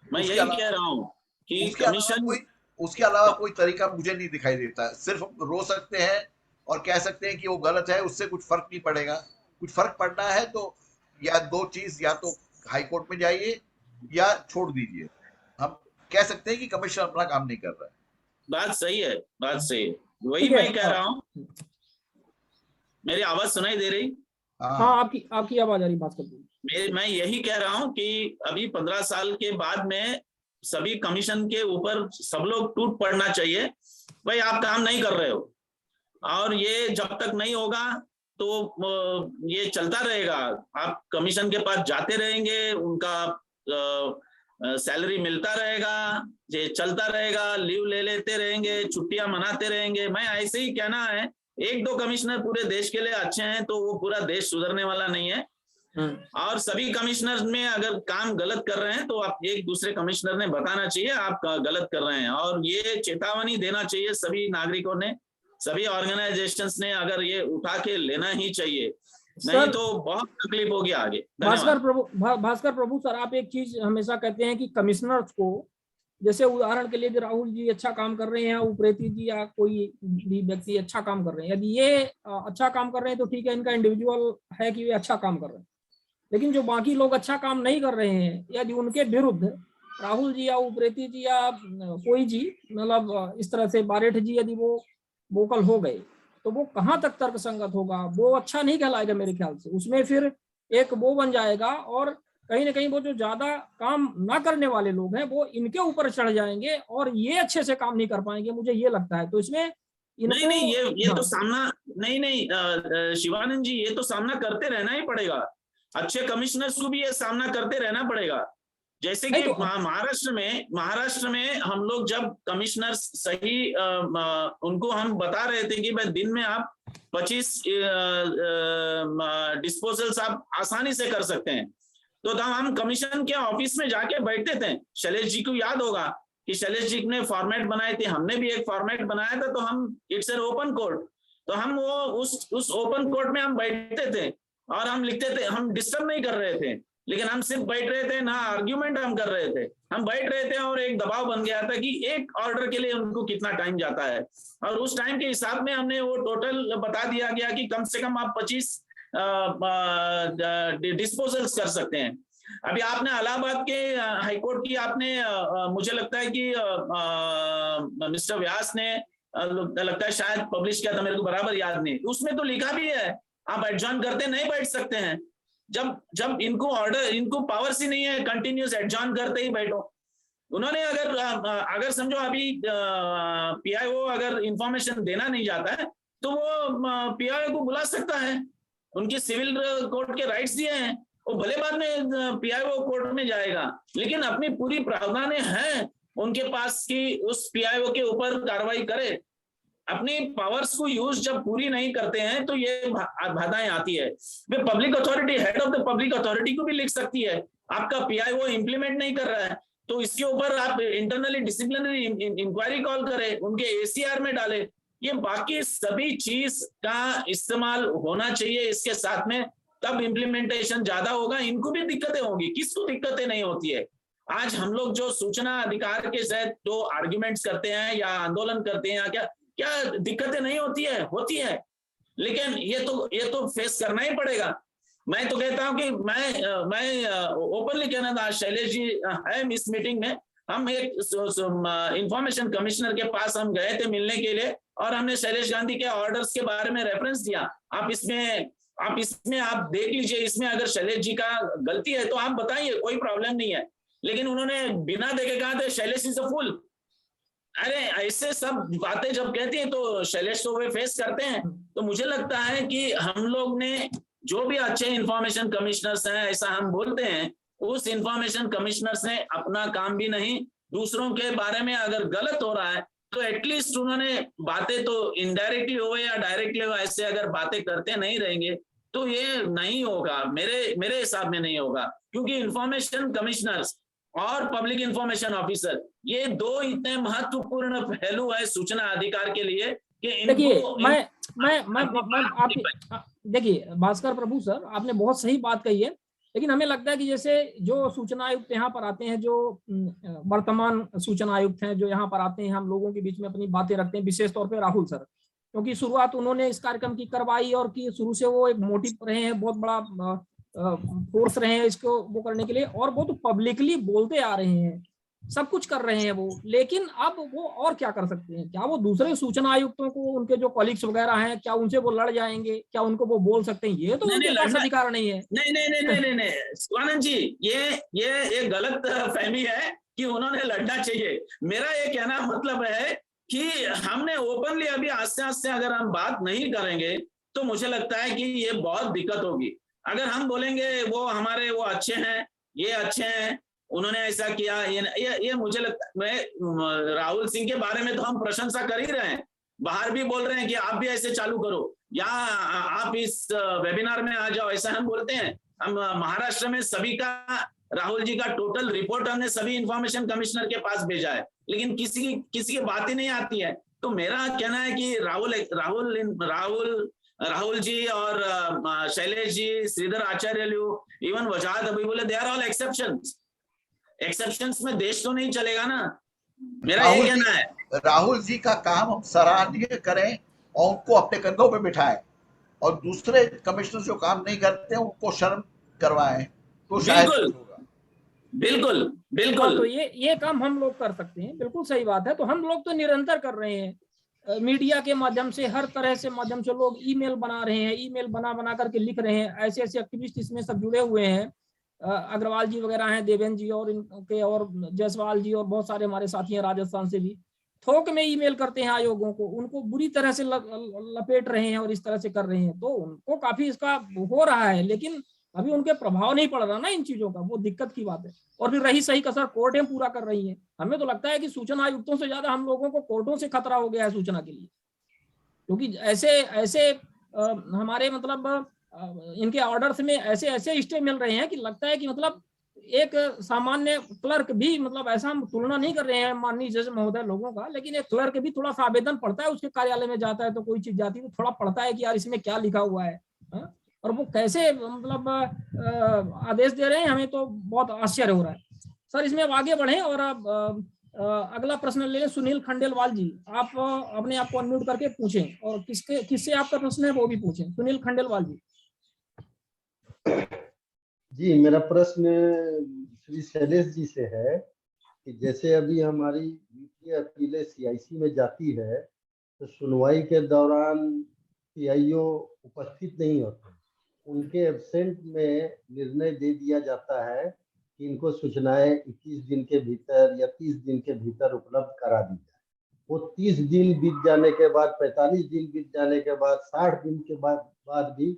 मैं उसके यही अलावा- कह रहा हूँ कि उसके अलावा कमीशन उसके अलावा कोई तरीका मुझे नहीं दिखाई देता। सिर्फ रो सकते हैं और कह सकते हैं कि वो गलत है, उससे कुछ फर्क नहीं पड़ेगा। कुछ फर्क पड़ना है तो या दो चीज, या तो हाई कोर्ट में जाइए या छोड़ दीजिए। हम कह सकते हैं कि कमीशन अपना काम नहीं कर रहा है। बात सही है, बात सही है, वही ठीक है, मैं कह रहा हूँ। मेरी आवाज सुनाई दे रही? हाँ, आपकी आवाज आ रही भास्कर जी। मैं यही कह रहा हूँ कि अभी 15 साल के बाद में सभी कमीशन के ऊपर सब लोग टूट पड़ना चाहिए। भाई आप काम नहीं कर रहे हो, और ये जब तक नहीं होगा तो ये चलता रहेगा। आप कमीशन के पास जाते रहेंगे, उनका सैलरी मिलता रहेगा, ये चलता रहेगा, लीव ले लेते रहेंगे, छुट्टियां मनाते रहेंगे। मैं ऐसे ही कहना है, एक दो कमिश्नर पूरे देश के लिए अच्छे हैं तो वो पूरा देश सुधरने वाला नहीं है। और सभी कमिश्नर में अगर काम गलत कर रहे हैं तो आप एक दूसरे कमिश्नर ने बताना चाहिए आप गलत कर रहे हैं, और ये चेतावनी देना चाहिए सभी नागरिकों ने, सभी ऑर्गेनाइजेशंस ने। अगर ये उठा के लेना ही चाहिए, नहीं तो बहुत तकलीफ होगी आगे। भास्कर प्रभु सर, आप एक चीज हमेशा कहते हैं कि कमिश्नर्स को, जैसे उदाहरण के लिए राहुल जी अच्छा काम कर रहे हैं, उप्रेती जी या कोई भी व्यक्ति अच्छा काम कर रहे हैं, यदि ये अच्छा काम कर रहे हैं तो ठीक है, इनका इंडिविजुअल है कि वे अच्छा काम कर रहे हैं। लेकिन जो बाकी लोग अच्छा काम नहीं कर रहे हैं, यदि उनके विरुद्ध राहुल जी या उप्रेती जी या कोई जी, मतलब इस तरह से बारेठ जी यदि वो वोकल हो गए, तो वो कहाँ तक तर्क संगत होगा? वो अच्छा नहीं कहलाएगा मेरे ख्याल से। उसमें फिर एक वो बन जाएगा, और कहीं ना कहीं वो जो ज्यादा काम ना करने वाले लोग हैं वो इनके ऊपर चढ़ जाएंगे और ये अच्छे से काम नहीं कर पाएंगे, मुझे ये लगता है। तो इसमें नहीं, ये तो सामना नहीं शिवानंद जी, ये तो सामना करते रहना ही पड़ेगा। अच्छे कमिश्नर्स को भी ये सामना करते रहना पड़ेगा। जैसे कि महाराष्ट्र में हम लोग जब कमिश्नर सही उनको हम बता रहे थे कि भाई दिन में आप 25 डिस्पोजल्स आप आसानी से कर सकते हैं, तो हम कमीशन के ऑफिस में जाके बैठते थे। शैलेश जी को याद होगा कि शैलेश जी ने फॉर्मेट बनाए थे, हमने भी एक फॉर्मेट बनाया था, तो हम इट्स एन ओपन कोर्ट, तो हम वो उस ओपन कोर्ट में हम बैठते थे और हम लिखते थे। हम डिस्टर्ब नहीं कर रहे थे, लेकिन हम सिर्फ बैठ रहे थे, ना आर्ग्यूमेंट हम कर रहे थे, हम बैठ रहे थे। और एक दबाव बन गया था कि एक ऑर्डर के लिए उनको कितना टाइम जाता है, और उस टाइम के हिसाब में हमने वो टोटल बता दिया गया कि कम से कम आप 25 डिस्पोजल्स कर सकते हैं। अभी आपने इलाहाबाद के हाईकोर्ट की आपने मुझे लगता है कि मिस्टर व्यास ने लगता है शायद पब्लिश किया था, मेरे को बराबर याद नहीं, उसमें तो लिखा भी है आप एडजॉर्न करते नहीं बैठ सकते हैं। जब इनको पावर्स ही नहीं है कंटिन्यूस एडजॉर्न करते ही बैठो। उन्होंने अगर समझो अभी पीआईओ अगर इंफॉर्मेशन देना नहीं जाता है तो वो पीआईओ को बुला सकता है, उनके सिविल कोर्ट के राइट्स दिए हैं, वो भले बाद में पीआईओ कोर्ट में जाएगा, लेकिन अपनी पूरी प्रावधानें हैं उनके पास कि उस पीआईओ के ऊपर कार्रवाई करे। अपनी पावर्स को यूज जब पूरी नहीं करते हैं तो ये बाधाएं आती है। वे public authority, head of the public authority को भी लिख सकती है, आपका पीआईओ इंप्लीमेंट नहीं कर रहा है तो इसके ऊपर आप इंटरनली डिसिप्लिनरी इंक्वायरी कॉल करें, उनके एसीआर में डाले। ये बाकी सभी चीज का इस्तेमाल होना चाहिए इसके साथ में, तब इम्प्लीमेंटेशन ज्यादा होगा। इनको भी दिक्कतें होंगी, किसको दिक्कतें नहीं होती है? आज हम लोग जो सूचना अधिकार के तहत जो आर्ग्यूमेंट्स करते हैं या आंदोलन करते हैं, क्या दिक्कतें नहीं होती है, लेकिन ये तो फेस करना ही पड़ेगा। मैं तो कहता हूं कि मैं ओपनली कहना था, शैलेश जी है इस मीटिंग में, हम एक इंफॉर्मेशन कमिश्नर के पास हम गए थे मिलने के लिए और हमने शैलेश गांधी के ऑर्डर्स के बारे में रेफरेंस दिया। आप इसमें आप देख लीजिए, इसमें अगर शैलेश जी का गलती है तो आप बताइए, कोई प्रॉब्लम नहीं है। लेकिन उन्होंने बिना देखे कहा था शैलेश इज अ फूल। अरे ऐसे सब बातें जब कहती हैं तो शैलेश तो वे फेस करते हैं। तो मुझे लगता है कि हम लोग ने जो भी अच्छे इंफॉर्मेशन कमिश्नर्स हैं, ऐसा हम बोलते हैं, उस इंफॉर्मेशन कमिश्नर्स ने अपना काम भी नहीं, दूसरों के बारे में अगर गलत हो रहा है तो एटलीस्ट उन्होंने बातें तो इनडायरेक्टली हो या डायरेक्टली हो, ऐसे अगर बातें करते नहीं रहेंगे तो ये नहीं होगा, मेरे हिसाब में नहीं होगा। क्योंकि इंफॉर्मेशन कमिश्नर्स और पब्लिक इंफॉर्मेशन ऑफिसर, ये दो इतने महत्वपूर्ण पहलू है सूचना अधिकार के लिए कि इनको देखिए भास्कर प्रभु सर, आपने बहुत सही बात कही है। लेकिन हमें लगता है कि जैसे जो सूचना आयुक्त यहाँ पर आते हैं, जो वर्तमान सूचना आयुक्त हैं जो यहाँ पर आते हैं, हम लोगों के बीच में अपनी बातें रखते हैं, विशेष तौर पे राहुल सर, क्योंकि शुरुआत उन्होंने इस कार्यक्रम की करवाई और कि शुरू से वो एक मोटिव रहे हैं, बहुत बड़ा फोर्स रहे हैं इसको वो करने के लिए, और वो तो पब्लिकली बोलते आ रहे हैं, सब कुछ कर रहे हैं वो। लेकिन अब वो और क्या कर सकते हैं? क्या वो दूसरे सूचना आयुक्तों को, उनके जो कॉलीग्स वगैरह हैं, क्या उनसे वो लड़ जाएंगे? क्या उनको वो बोल सकते हैं? ये तो उनके पास अधिकार नहीं है। नहीं शिवानंद जी, ये एक गलत फहमी है कि उन्होंने लड़ना चाहिए। मेरा ये कहना मतलब है कि हमने ओपनली अभी आस्ते अगर हम बात नहीं करेंगे तो मुझे लगता है कि ये बहुत दिक्कत होगी। अगर हम बोलेंगे वो हमारे वो अच्छे हैं, ये अच्छे हैं, उन्होंने ऐसा किया, ये मुझे लगता है, राहुल सिंह के बारे में तो हम प्रशंसा कर ही रहे हैं, बाहर भी बोल रहे हैं कि आप भी ऐसे चालू करो या आप इस वेबिनार में आ जाओ, ऐसा हम बोलते हैं। हम महाराष्ट्र में सभी का, राहुल जी का टोटल राहुल हमने सभी इंफॉर्मेशन कमिश्नर के पास भेजा है, लेकिन किसी की बात ही नहीं आती है। तो मेरा कहना है कि राहुल जी और शैलेश जी, श्रीधर आचार्य, even Wajahat अबीबुल्ला, they are all exceptions में देश तो नहीं चलेगा ना, मेरा ये कहना है। राहुल जी का काम हम सराहनीय करें और उनको अपने कंधों पे बिठाएं, और दूसरे कमिश्नर जो काम नहीं करते हैं उनको शर्म करवाएं, तो शायद बिल्कुल। तो ये काम हम लोग कर सकते हैं, बिल्कुल सही बात है। तो हम लोग तो निरंतर कर रहे हैं, मीडिया के माध्यम से, हर तरह से माध्यम से लोग ईमेल बना रहे हैं, ईमेल बना करके लिख रहे हैं, ऐसे एक्टिविस्ट इसमें सब जुड़े हुए हैं। अग्रवाल जी वगैरह हैं, देवेंद्र जी और इनके, और जायसवाल जी और बहुत सारे हमारे साथी हैं राजस्थान से भी, थोक में ईमेल करते हैं आयोगों को, उनको बुरी तरह से लपेट रहे हैं और इस तरह से कर रहे हैं। तो उनको काफी इसका हो रहा है, लेकिन अभी उनके प्रभाव नहीं पड़ रहा ना इन चीजों का, वो दिक्कत की बात है। और फिर रही सही कसर कोर्टें पूरा कर रही हैं। हमें तो लगता है कि सूचना आयुक्तों से ज्यादा हम लोगों को कोर्टों से खतरा हो गया है सूचना के लिए, क्योंकि ऐसे हमारे मतलब इनके ऑर्डर्स में ऐसे स्टे मिल रहे हैं कि लगता है कि मतलब एक सामान्य क्लर्क भी, मतलब ऐसा हम तुलना नहीं कर रहे हैं माननीय जज महोदय लोगों का, लेकिन एक क्लर्क भी थोड़ा सा आवेदन पढ़ता है, उसके कार्यालय में जाता है तो कोई चीज जाती है तो थोड़ा पढ़ता है कि यार इसमें क्या लिखा हुआ है, और वो कैसे मतलब आदेश दे रहे हैं, हमें तो बहुत आश्चर्य हो रहा है। सर इसमें अब आगे बढ़े और अब अगला प्रश्न ले लें। सुनील खंडेलवाल जी, आप अपने आप को अनम्यूट करके पूछें और किससे आपका प्रश्न है वो भी पूछें। सुनील खंडेलवाल जी। जी, मेरा प्रश्न श्री शैलेश जी से है कि जैसे अभी हमारी वित्तीय अपीलें CIC में जाती है तो सुनवाई के दौरान PIO उपस्थित नहीं होते, उनके एब्सेंट में निर्णय दे दिया जाता है कि इनको सूचनाएं 21 दिन के भीतर या 30 दिन के भीतर उपलब्ध करा दी जाए। वो 30 दिन बीत जाने के बाद, 45 दिन बीत जाने के बाद, 60 दिन के बाद भी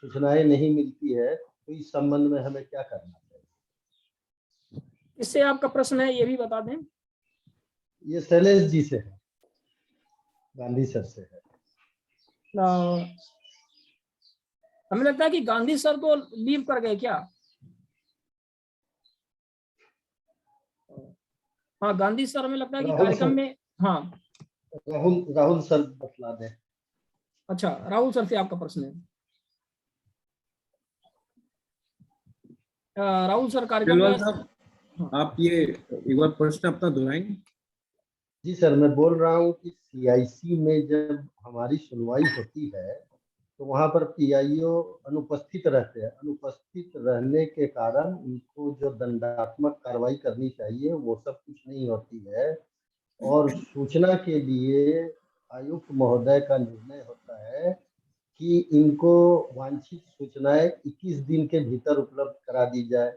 सूचनाएं नहीं मिलती है, तो इस संबंध में हमें क्या करना चाहिए? इससे आपका प्रश्न है ये भी बता दें। ये शैलेश जी से है, गांधी सर से है। हमें लगता है कि गांधी सर तो लीव कर गए क्या? हाँ, गांधी सर हमें लगता है कि कार्यक्रम में, हाँ राहुल सर बतला दें। अच्छा, राहुल सर से आपका प्रश्न है। राहुल सर कार्यक्रम में आप ये एक बार प्रश्न अपना दोहराएंगे? जी सर, मैं बोल रहा हूँ कि CIC में जब हमारी सुनवाई होती है तो वहाँ पर PIO अनुपस्थित रहते हैं। अनुपस्थित रहने के कारण उनको जो दंडात्मक कार्रवाई करनी चाहिए वो सब कुछ नहीं होती है, और सूचना के लिए आयुक्त महोदय का निर्णय होता है कि इनको वांछित सूचनाएं 21 दिन के भीतर उपलब्ध करा दी जाए,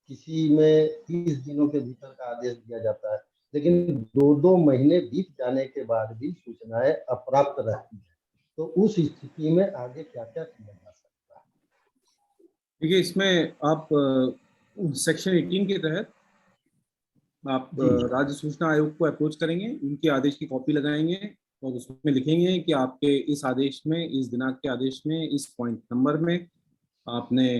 किसी में 30 दिनों के भीतर का आदेश दिया जाता है, लेकिन 2-2 महीने बीत जाने के बाद भी सूचनाएं अप्राप्त रहती है। तो उस स्थिति में आगे क्या क्या किया जा सकता है? देखिए, इसमें आप सेक्शन 18 के तहत आप राज्य सूचना आयोग को अप्रोच करेंगे, उनके आदेश की कॉपी लगाएंगे और उसमें लिखेंगे कि आपके इस आदेश में, इस दिनांक के आदेश में, इस पॉइंट नंबर में आपने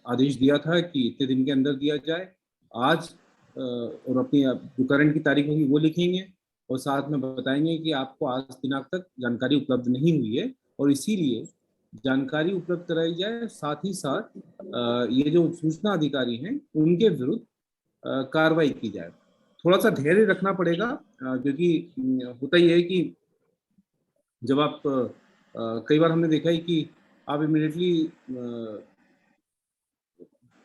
आदेश दिया था कि इतने दिन के अंदर दिया जाए। आज और अपनी जो करंट की तारीख होगी वो लिखेंगे और साथ में बताएंगे कि आपको आज दिनांक तक जानकारी उपलब्ध नहीं हुई है और इसीलिए जानकारी उपलब्ध कराई जाए, साथ ही साथ ये जो सूचना अधिकारी हैं उनके विरुद्ध कार्रवाई की जाए। थोड़ा सा धैर्य रखना पड़ेगा, क्योंकि होता ही है कि जब आप कई बार हमने देखा है कि आप इमीडिएटली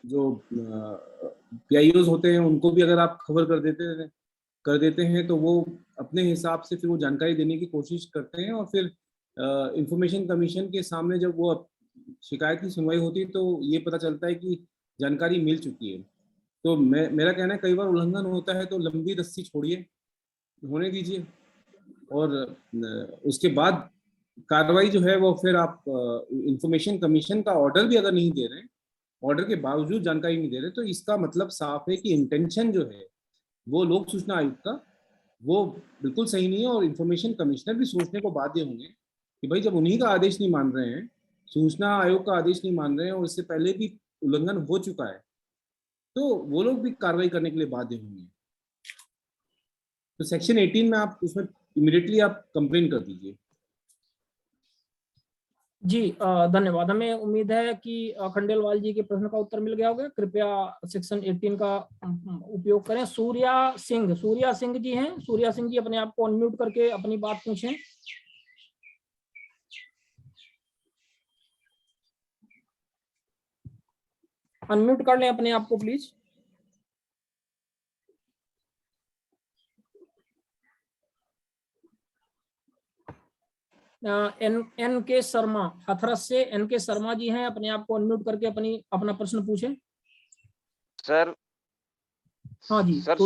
जो पीआईओज होते हैं उनको भी अगर आप खबर कर देते हैं तो वो अपने हिसाब से फिर वो जानकारी देने की कोशिश करते हैं, और फिर इंफॉर्मेशन कमीशन के सामने जब वो शिकायत की सुनवाई होती है तो ये पता चलता है कि जानकारी मिल चुकी है। तो मेरा कहना है कई बार उल्लंघन होता है तो लंबी रस्सी छोड़िए, होने दीजिए, और उसके बाद कार्रवाई जो है वो फिर आप इंफॉर्मेशन कमीशन का ऑर्डर भी अगर नहीं दे रहे हैं, ऑर्डर के बावजूद जानकारी नहीं दे रहे, तो इसका मतलब साफ है कि इंटेंशन जो है वो लोक सूचना आयुक्त का वो बिल्कुल सही नहीं है। और इंफॉर्मेशन कमिश्नर भी सोचने को बाध्य होंगे कि भाई जब उन्हीं का आदेश नहीं मान रहे हैं, सूचना आयोग का आदेश नहीं मान रहे हैं, और इससे पहले भी उल्लंघन हो चुका है, तो वो लोग भी कार्रवाई करने के लिए बाध्य होंगे। तो सेक्शन 18 में आप उसमें इमीडिएटली आप कंप्लेन कर दीजिए। जी धन्यवाद। हमें उम्मीद है कि खंडेलवाल जी के प्रश्न का उत्तर मिल गया होगा। कृपया सेक्शन 18 का उपयोग करें। सूर्या सिंह जी हैं। सूर्या सिंह जी अपने आप को अनम्यूट करके अपनी बात पूछें। अनम्यूट कर लें अपने आप को प्लीज। एन के शर्मा हाथरस से एन के शर्मा जी हैं, अपने आप को अनम्यूट करके अपना प्रश्न पूछें। सर हाँ जी सर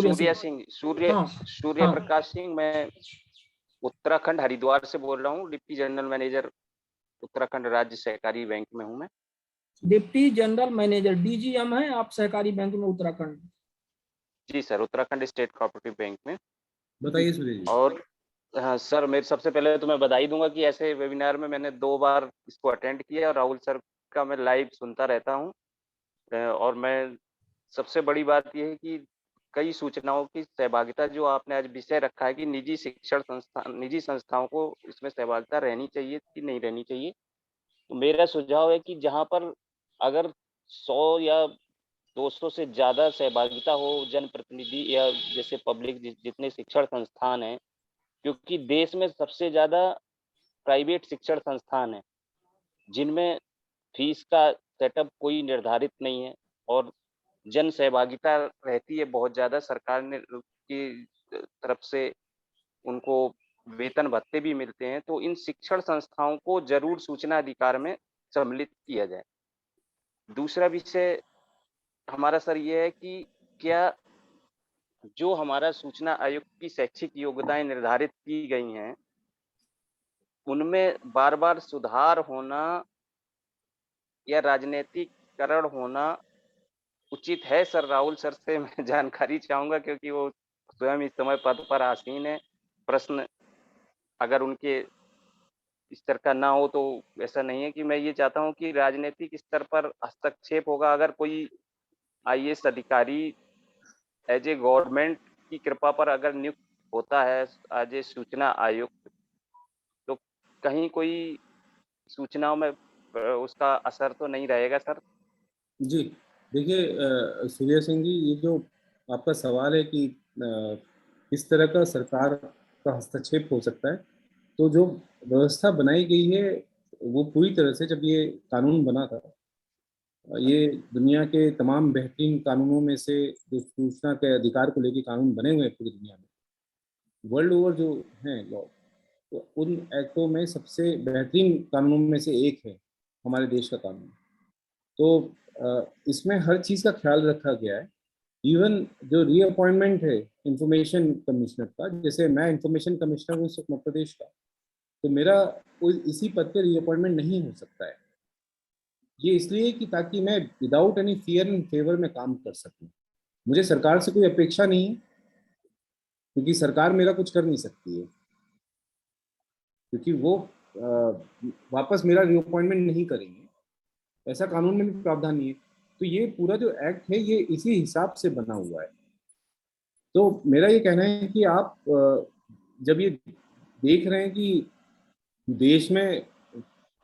सूर्य हाँ। प्रकाश सिंह, मैं उत्तराखंड हरिद्वार से बोल रहा हूँ। डिप्टी जनरल मैनेजर उत्तराखंड राज्य सहकारी बैंक में हूँ मैं। डिप्टी जनरल मैनेजर डीजीएम है आप सहकारी बैंक में उत्तराखंड? जी sir, Uttarakhand state cooperative bank में। बताइए सूर्य जी। और हाँ सर, मेरे सबसे पहले तो मैं बधाई दूंगा कि ऐसे वेबिनार में मैंने 2 बार इसको अटेंड किया और राहुल सर का मैं लाइव सुनता रहता हूँ। और मैं सबसे बड़ी बात यह है कि कई सूचनाओं की सहभागिता जो आपने आज विषय रखा है कि निजी संस्थाओं को इसमें सहभागिता रहनी चाहिए कि नहीं रहनी चाहिए। तो मेरा सुझाव है कि जहाँ पर अगर 100 या 200 से ज़्यादा सहभागिता हो, जनप्रतिनिधि या जैसे पब्लिक जितने शिक्षण संस्थान हैं, क्योंकि देश में सबसे ज़्यादा प्राइवेट शिक्षण संस्थान हैं जिनमें फीस का सेटअप कोई निर्धारित नहीं है और जन सहभागिता रहती है बहुत ज़्यादा। सरकार ने की तरफ से उनको वेतन भत्ते भी मिलते हैं। तो इन शिक्षण संस्थाओं को जरूर सूचना अधिकार में सम्मिलित किया जाए। दूसरा विषय हमारा सर ये है कि क्या जो हमारा सूचना आयोग की शैक्षिक योग्यताएं निर्धारित की गई हैं उनमें बार बार सुधार होना या राजनीतिकरण होना उचित है? सर राहुल सर से मैं जानकारी चाहूंगा, क्योंकि वो स्वयं इस समय पद पर आसीन है। प्रश्न अगर उनके स्तर का ना हो तो ऐसा नहीं है कि मैं ये चाहता हूं कि राजनीतिक स्तर पर हस्तक्षेप होगा। अगर कोई आईएएस अधिकारी एज ए गवर्नमेंट की कृपा पर अगर नियुक्त होता है एज ए सूचना आयुक्त, तो कहीं कोई सूचनाओं में उसका असर तो नहीं रहेगा सर? जी देखिए सूर्य सिंह जी, ये जो आपका सवाल है कि किस तरह का सरकार का हस्तक्षेप हो सकता है, तो जो व्यवस्था बनाई गई है वो पूरी तरह से, जब ये कानून बना था, ये दुनिया के तमाम बेहतरीन कानूनों में से, जो सूचना के अधिकार को लेकर कानून बने हुए हैं पूरी दुनिया में, वर्ल्ड ओवर जो हैं लॉ, तो उन एक्टों में सबसे बेहतरीन कानूनों में से एक है हमारे देश का कानून। तो इसमें हर चीज़ का ख्याल रखा गया है। इवन जो रीअपॉइंटमेंट है इंफॉर्मेशन कमिश्नर का, जैसे मैं इंफॉर्मेशन कमिश्नर हूँ मध्य प्रदेश का, तो मेरा कोई इसी पद पर रीअपॉइंटमेंट नहीं हो सकता है। ये इसलिए कि ताकि मैं without any fear and favour में काम कर सकूं। मुझे सरकार से कोई अपेक्षा नहीं है, क्योंकि सरकार मेरा कुछ कर नहीं सकती है, क्योंकि वो वापस मेरा रीअपॉइंटमेंट नहीं करेंगे, ऐसा कानून में भी प्रावधान नहीं है। तो ये पूरा जो एक्ट है ये इसी हिसाब से बना हुआ है। तो मेरा ये कहना है कि आप जब ये देख रहे हैं कि देश में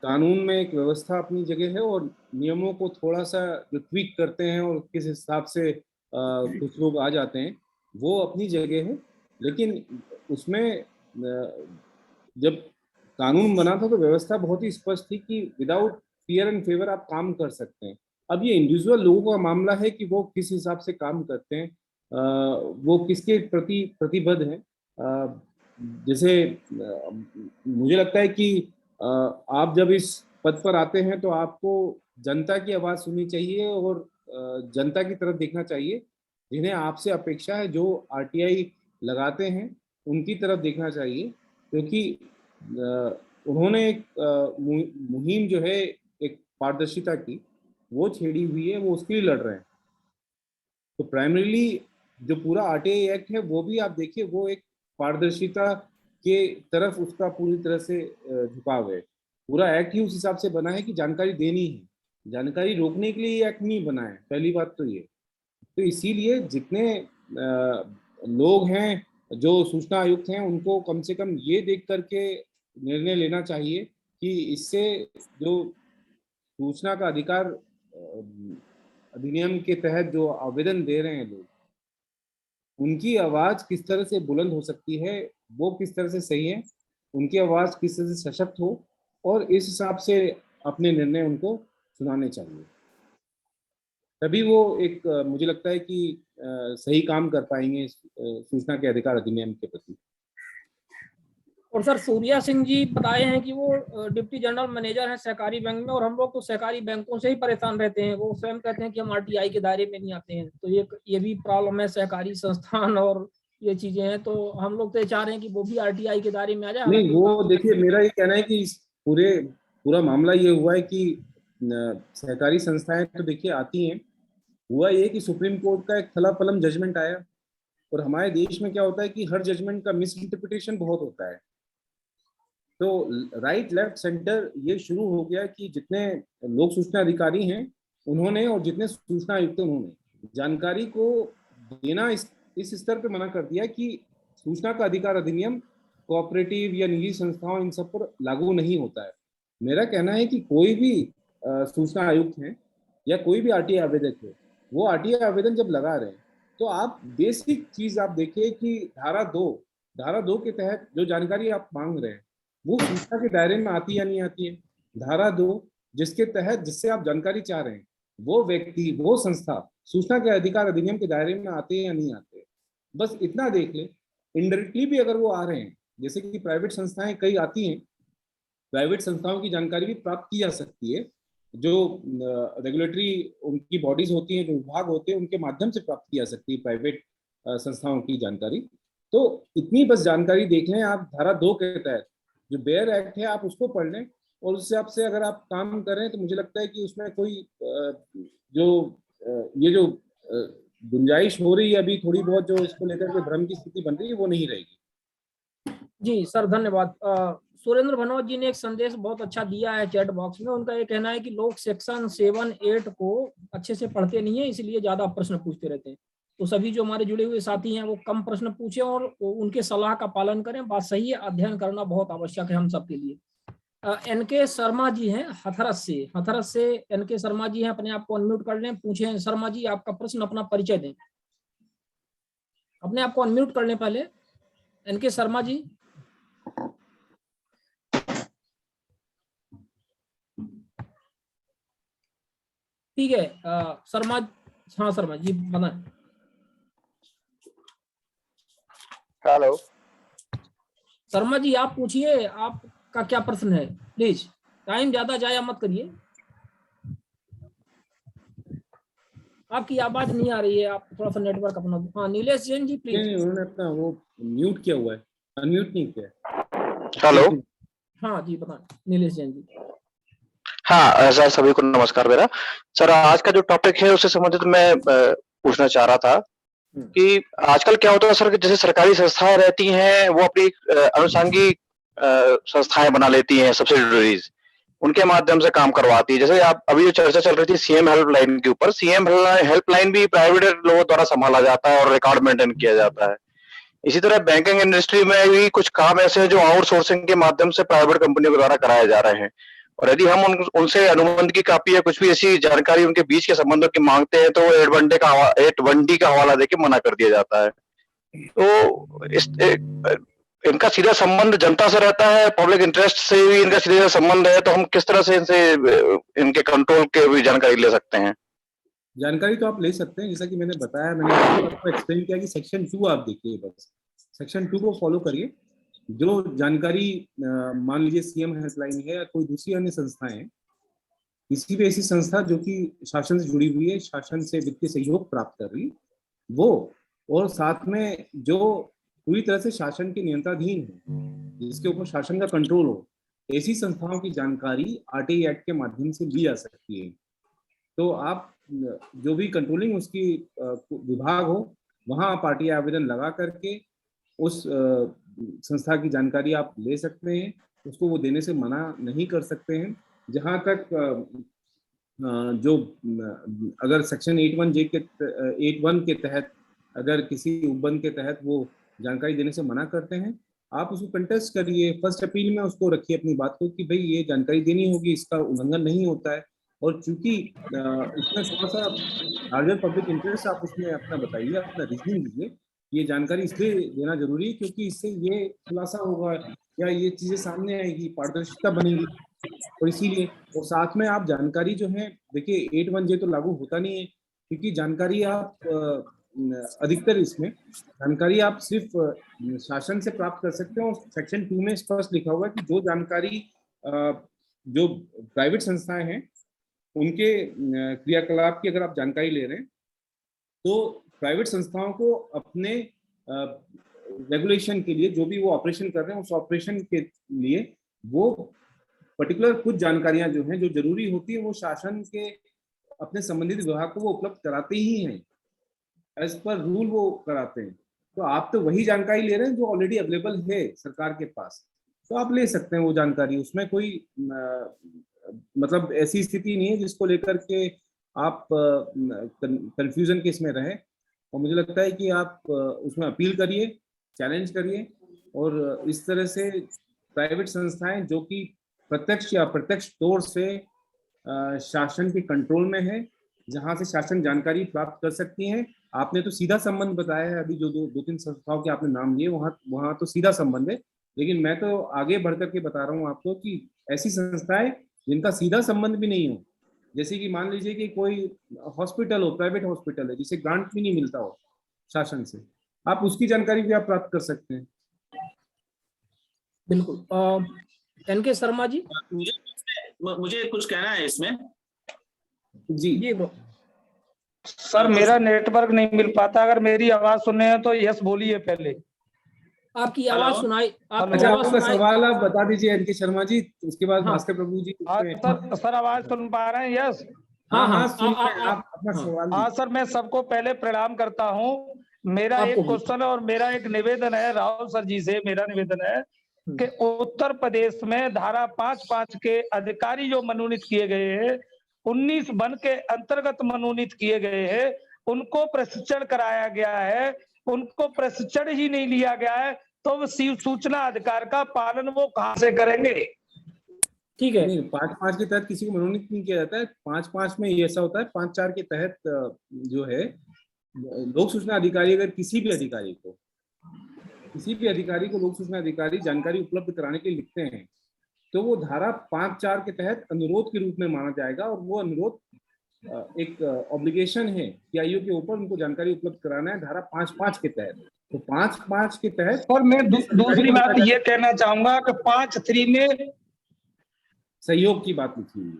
कानून में एक व्यवस्था अपनी जगह है और नियमों को थोड़ा सा जो ट्वीक करते हैं और किस हिसाब से कुछ लोग आ जाते हैं वो अपनी जगह है। लेकिन उसमें जब कानून बना था तो व्यवस्था बहुत ही स्पष्ट थी कि विदाउट फियर एंड फेवर आप काम कर सकते हैं। अब ये इंडिविजुअल लोगों का मामला है कि वो किस हिसाब से काम करते हैं, वो किसके प्रति प्रतिबद्ध हैं। जैसे मुझे लगता है कि आप जब इस पद पर आते हैं तो आपको जनता की आवाज़ सुननी चाहिए और जनता की तरफ देखना चाहिए। जिन्हें आपसे अपेक्षा है, जो आरटीआई लगाते हैं उनकी तरफ देखना चाहिए, क्योंकि उन्होंने एक मुहिम जो है एक पारदर्शिता की वो छेड़ी हुई है, वो उसके लिए लड़ रहे हैं। तो प्राइमरीली जो पूरा आरटीआई एक्ट है वो भी आप देखिए वो एक पारदर्शिता के तरफ उसका पूरी तरह से झुकाव है। पूरा एक्ट ही उस हिसाब से बना है कि जानकारी देनी है, जानकारी रोकने के लिए ये एक्ट नहीं बना है, पहली बात तो ये। तो इसीलिए जितने लोग हैं जो सूचना आयुक्त हैं उनको कम से कम ये देख करके निर्णय लेना चाहिए कि इससे जो सूचना का अधिकार अधिनियम के तहत जो आवेदन दे रहे हैं लोग, उनकी आवाज किस तरह से बुलंद हो सकती है, वो किस तरह से सही है, उनकी आवाज किस तरह से सशक्त हो और इस हिसाब से अपने निर्णय उनको सुनाने चाहिए। तभी वो एक मुझे लगता है कि सही काम कर पाएंगे सूचना के अधिकार अधिनियम के प्रति। और सर सूर्या सिंह जी बताए हैं कि वो डिप्टी जनरल मैनेजर हैं सहकारी बैंक में, और हम लोग तो सहकारी बैंकों से ही परेशान रहते हैं। वो स्वयं कहते हैं कि हम आरटीआई के दायरे में नहीं आते हैं। तो ये भी प्रॉब्लम है सहकारी संस्थान और ये चीजें हैं। तो हम लोग तो चाह रहे हैं कि वो भी आरटीआई के दायरे में आ जाए। नहीं, वो देखिए मेरा ये कहना है कि इस पूरा मामला ये हुआ है कि सहकारी संस्थाएं तो देखिए आती हैं, हुआ ये कि सुप्रीम कोर्ट का एक थलापलम जजमेंट आया और हमारे देश में क्या होता है कि हर जजमेंट का मिस इंटरप्रिटेशन बहुत होता है। तो राइट लेफ्ट सेंटर ये शुरू हो गया कि जितने लोक सूचना अधिकारी हैं उन्होंने और जितने सूचना आयुक्त उन्होंने जानकारी को देना इस स्तर पे मना कर दिया कि सूचना का अधिकार अधिनियम कोऑपरेटिव या निजी संस्थाओं इन सब पर लागू नहीं होता है। मेरा कहना है कि कोई भी सूचना आयुक्त है या कोई भी आरटीआई आवेदक है, वो आरटीआई आवेदन जब लगा रहे हैं तो आप बेसिक चीज आप देखिए कि धारा 2 के तहत जो जानकारी आप मांग रहे हैं वो सूचना के दायरे में आती या नहीं आती है। धारा 2 जिसके तहत जिससे आप जानकारी चाह रहे हैं वो व्यक्ति वो संस्था सूचना के अधिकार अधिनियम के दायरे में आते हैं या नहीं आते, बस इतना देख ले। इनडायरेक्टली भी अगर वो आ रहे हैं, जैसे कि प्राइवेट संस्थाएं कई आती हैं, प्राइवेट संस्थाओं की जानकारी भी प्राप्त की जा सकती है। जो रेगुलेटरी उनकी बॉडीज होती हैं, जो विभाग होते हैं, उनके माध्यम से प्राप्त की जा सकती है प्राइवेट संस्थाओं की जानकारी। तो इतनी बस जानकारी देख लें आप, धारा 2 के तहत जो बेयर एक्ट है आप उसको पढ़ लें और उस हिसाब से अगर आप काम कर रहे हैं तो मुझे लगता है कि उसमें कोई ये जो गुंजाइश हो रही है अभी थोड़ी बहुत जो इसको लेकर के भ्रम की स्थिति बन रही है वो नहीं रहेगी। जी सर धन्यवाद। सुरेंद्र भनोत जी ने एक संदेश बहुत अच्छा दिया है चैट बॉक्स में। उनका ये कहना है कि लोग सेक्शन 7-8 को अच्छे से पढ़ते नहीं है, इसलिए ज्यादा प्रश्न पूछते रहते हैं। तो सभी जो हमारे जुड़े हुए साथी हैं वो कम प्रश्न पूछें और उनके सलाह का पालन करें। बात सही है, अध्ययन करना बहुत आवश्यक है हम सबके लिए। एनके शर्मा जी हैं हथरस से एनके शर्मा जी हैं, अपने आप को अनम्यूट कर लें, पूछें शर्मा जी आपका प्रश्न, अपना परिचय दें। अपने आप को अनम्यूट कर लें पहले एनके शर्मा जी। ठीक है शर्मा, हाँ शर्मा जी बताएं। हेलो शर्मा जी आप पूछिए, आपका क्या प्रश्न है, प्लीज टाइम ज्यादा जाया मत करिए। आपकी आवाज नहीं आ रही है, आप थोड़ा सा नेटवर्क अपना। हाँ नीलेश जैन जी प्लीज। नहीं, उन्होंने अपना वो म्यूट किया हुआ है, अनम्यूट नहीं किया। हेलो हाँ जी बताएं नीलेश जैन जी। हाँ सर, सभी को नमस्कार। मेरा सर आज का जो टॉपिक है उससे संबंधित मैं पूछना चाह रहा था कि आजकल क्या होता है सर कि जैसे सरकारी संस्थाएं रहती हैं वो अपनी अनुषंगिक संस्थाएं बना लेती हैं, सब्सिडरीज, उनके माध्यम से काम करवाती है। जैसे आप अभी जो चर्चा चल रही थी सीएम हेल्पलाइन के ऊपर, सीएम हेल्पलाइन भी प्राइवेट लोगों द्वारा संभाला जाता है और रिकॉर्ड मेंटेन किया जाता है। इसी तरह बैंकिंग इंडस्ट्री में भी कुछ काम ऐसे हैं जो आउटसोर्सिंग के माध्यम से प्राइवेट कंपनियों के द्वारा कराए जा रहे हैं। और यदि हम उनसे अनुबंध की कॉपी या कुछ भी ऐसी जानकारी उनके बीच के संबंधों की मांगते हैं तो वो 8-1D का हवाला देके मना कर दिया जाता है। तो इनका सीधा संबंध जनता से रहता है, पब्लिक इंटरेस्ट से भी इनका सीधा संबंध है, तो हम किस तरह से इनसे इनके कंट्रोल के भी जानकारी ले सकते हैं? जानकारी तो आप ले सकते हैं, जैसा कि मैंने बताया, मैंने आपको एक्सप्लेन किया कि सेक्शन 2 आप देखिए, बस सेक्शन 2 को फॉलो करिए। जो जानकारी मान लीजिए सीएम हेल्पलाइन है या कोई दूसरी अन्य संस्थाएं हैं, किसी भी ऐसी संस्था जो कि शासन से जुड़ी हुई है, शासन से वित्तीय सहयोग प्राप्त कर रही, वो और साथ में जो पूरी तरह से शासन के नियंत्रणाधीन है, जिसके ऊपर शासन का कंट्रोल हो, ऐसी संस्थाओं की जानकारी आरटीआई एक्ट के माध्यम से ली जा सकती है। तो आप जो भी कंट्रोलिंग उसकी विभाग हो, वहां आप आरटीआई आवेदन लगा करके उस संस्था की जानकारी आप ले सकते हैं, उसको वो देने से मना नहीं कर सकते हैं। जहां तक जो अगर सेक्शन 81 के तहत अगर किसी उपबंध के तहत वो जानकारी देने से मना करते हैं, आप उसको कंटेस्ट करिए, फर्स्ट अपील में उसको रखिए अपनी बात को कि भाई ये जानकारी देनी होगी, इसका उल्लंघन नहीं होता है। और चूंकि उसमें थोड़ा सा लार्जर पब्लिक इंटरेस्ट आप उसमें अपना बताइए, अपना रीजनिंग दीजिए। ये जानकारी इसलिए देना जरूरी है क्योंकि इससे ये खुलासा होगा या ये चीजें सामने आएगी, पारदर्शिता बनेगी, और इसीलिए। और साथ में आप जानकारी जो है, देखिए 81J तो लागू होता नहीं है, क्योंकि जानकारी आप अधिकतर इसमें जानकारी आप सिर्फ शासन से प्राप्त कर सकते हैं। और सेक्शन 2 में स्पष्ट लिखा हुआ है कि जो जानकारी जो प्राइवेट संस्थाएं हैं उनके क्रियाकलाप की अगर आप जानकारी ले रहे हैं, तो प्राइवेट संस्थाओं को अपने रेगुलेशन के लिए जो भी वो ऑपरेशन कर रहे हैं, उस ऑपरेशन के लिए वो पर्टिकुलर कुछ जानकारियां जो हैं, जो जरूरी होती है, वो शासन के अपने संबंधित विभाग को वो उपलब्ध कराते ही हैं, एज पर रूल वो कराते हैं। तो आप तो वही जानकारी ले रहे हैं जो ऑलरेडी अवेलेबल है सरकार के पास, तो आप ले सकते हैं वो जानकारी। उसमें कोई मतलब ऐसी स्थिति नहीं है जिसको लेकर के आप कंफ्यूजन के इसमें रहे। और मुझे लगता है कि आप उसमें अपील करिए, चैलेंज करिए, और इस तरह से प्राइवेट संस्थाएं जो कि प्रत्यक्ष या अप्रत्यक्ष तौर से शासन के कंट्रोल में है, जहां से शासन जानकारी प्राप्त कर सकती हैं। आपने तो सीधा संबंध बताया है, अभी जो दो तीन संस्थाओं के आपने नाम लिए, वहां तो सीधा संबंध है, लेकिन मैं तो आगे बढ़ करके बता रहा हूँ आपको कि ऐसी संस्थाएं जिनका सीधा संबंध भी नहीं हो, जैसे कि मान लीजिए कि कोई हॉस्पिटल हो, प्राइवेट हॉस्पिटल है, जिसे ग्रांट भी नहीं मिलता हो शासन से, आप उसकी जानकारी भी आप प्राप्त कर सकते हैं। बिल्कुल। एनके शर्मा जी, मुझे कुछ कहना है इसमें। जी सर, मेरा नेटवर्क नहीं मिल पाता, अगर मेरी आवाज सुनने हैं तो यस बोलिए पहले। आपकी आवाज सुनाई, अच्छा, आपका सवाल आप बता दीजिए एनके शर्मा जी, उसके बाद भास्कर प्रभु जी। सर आवाज सुन पा रहे हैं? यस, हाँ, आप अपना सवाल। हाँ सर, मैं सबको पहले प्रणाम करता हूँ। मेरा एक क्वेश्चन और मेरा एक निवेदन है राहुल सर जी से। मेरा निवेदन है कि उत्तर प्रदेश में धारा 5(5) के अधिकारी जो मनोनीत किए गए हैं, 19 वन के अंतर्गत मनोनीत किए गए हैं, उनको प्रशिक्षण कराया गया है। उनको प्रशिक्षण ही नहीं लिया गया है तो सूचना अधिकार का पालन वो कहां से करेंगे? ठीक है, 5(5) के तहत किसी को मनोनीत नहीं किया जाता है। 5(5) में ऐसा होता है, 5(4) के तहत जो है लोक सूचना अधिकारी अगर किसी भी अधिकारी को लोक सूचना अधिकारी जानकारी उपलब्ध कराने के लिए लिखते हैं, तो वो धारा 5(4) के तहत अनुरोध के रूप में माना जाएगा, और वो अनुरोध एक ऑब्लिगेशन है पीआईओ के ऊपर, उनको जानकारी उपलब्ध कराना है धारा 5(5) के तहत। तो 5(5) के तहत। और मैं दूसरी बात ये कहना चाहूंगा कि 5(3) में सहयोग की बात लिखी हुई है।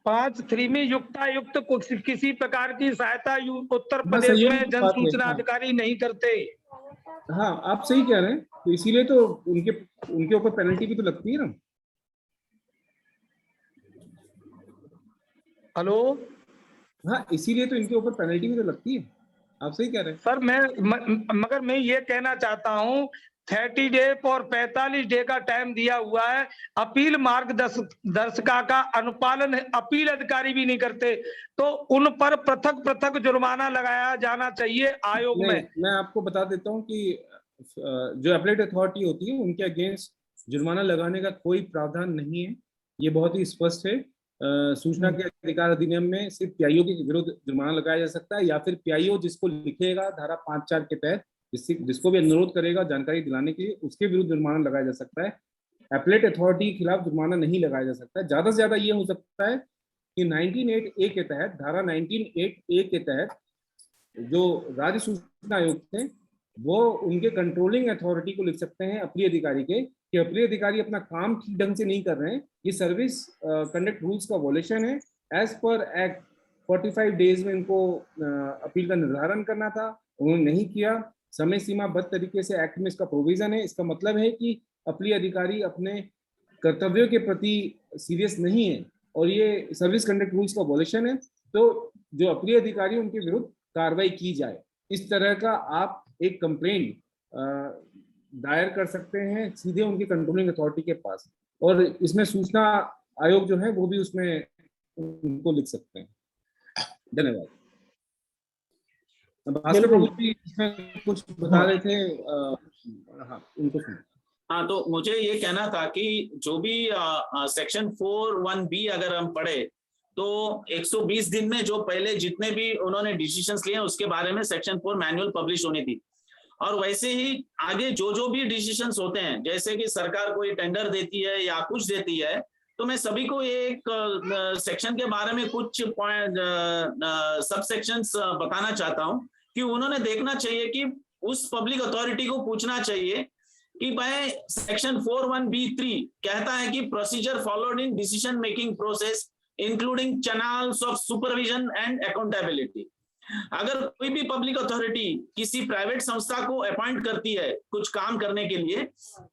5(3) में युक्तायुक्त किसी प्रकार की सहायता उत्तर प्रदेश में जन सूचना अधिकारी नहीं करते। हाँ, आप सही कह रहे हैं, तो इसीलिए तो उनके ऊपर पेनल्टी भी तो लगती है ना। हेलो, हाँ, इसीलिए तो इनके ऊपर पेनल्टी भी तो लगती है। आप सही कह रहे हैं सर। मगर मैं ये कहना चाहता हूँ, 30 डे और 45 डे का टाइम दिया हुआ है, अपील मार्गदर्शिका का अनुपालन अपील अधिकारी भी नहीं करते, तो उन पर पृथक जुर्माना लगाया जाना चाहिए आयोग में। मैं आपको बता देता हूँ कि जो एपलेट अथॉरिटी होती है, उनके अगेंस्ट जुर्माना लगाने का कोई प्रावधान नहीं है, ये बहुत ही स्पष्ट है। सूचना के अधिकार अधिनियम में सिर्फ पीआईओ के विरुद्ध जुर्माना लगाया जा सकता है, या फिर पीआईओ जिसको लिखेगा धारा 5(4) के तहत, जिसको भी अनुरोध करेगा जानकारी दिलाने के लिए, उसके विरुद्ध जुर्माना लगाया जा सकता है। एपलेट अथॉरिटी के खिलाफ जुर्माना नहीं लगाया जा सकता है। ज्यादा से ज्यादा ये हो सकता है कि 19(8)A के तहत, धारा 19(8)A के तहत जो राज्य सूचना आयोग थे वो उनके कंट्रोलिंग अथॉरिटी को लिख सकते हैं अप्रिय अधिकारी के, कि अप्रिय अधिकारी अपना काम ठीक ढंग से नहीं कर रहे हैं, ये सर्विस कंडक्ट रूल्स का वॉलेशन है। एज पर एक्ट 45 डेज में इनको अपील का निर्धारण करना था, उन्होंने नहीं किया। समय सीमाबद्ध तरीके से एक्ट में इसका प्रोविजन है। इसका मतलब है कि अप्रिय अधिकारी अपने कर्तव्यों के प्रति सीरियस नहीं है और ये सर्विस कंडक्ट रूल्स का वॉलेशन है, तो जो अप्रिय अधिकारी उनके विरुद्ध कार्रवाई की जाए। इस तरह का आप एक कंप्लेंट दायर कर सकते हैं सीधे उनकी कंट्रोलिंग अथॉरिटी के पास, और इसमें सूचना आयोग जो है वो भी उसमें उनको लिख सकते हैं। धन्यवाद। भास्कर प्रभु जी इसमें कुछ बता रहे थे, हाँ उनको सुनिए। हाँ, तो मुझे ये कहना था कि जो भी सेक्शन 4(1)B अगर हम पढ़े तो 120 दिन में जो पहले जितने भी उन्होंने डिसीजंस लिए उसके बारे में सेक्शन 4 मैनुअल पब्लिश होनी थी। और वैसे ही आगे जो भी डिसीजंस होते हैं, जैसे कि सरकार कोई टेंडर देती है या कुछ देती है, तो मैं सभी को एक सेक्शन के बारे में कुछ पॉइंट सब सेक्शंस बताना चाहता हूं कि उन्होंने देखना चाहिए कि उस पब्लिक अथॉरिटी को पूछना चाहिए कि भाई सेक्शन 4(1)B(3) कहता है कि procedure followed in decision making process including channels of supervision and accountability. अगर कोई भी पब्लिक अथॉरिटी किसी प्राइवेट संस्था को अपॉइंट करती है कुछ काम करने के लिए,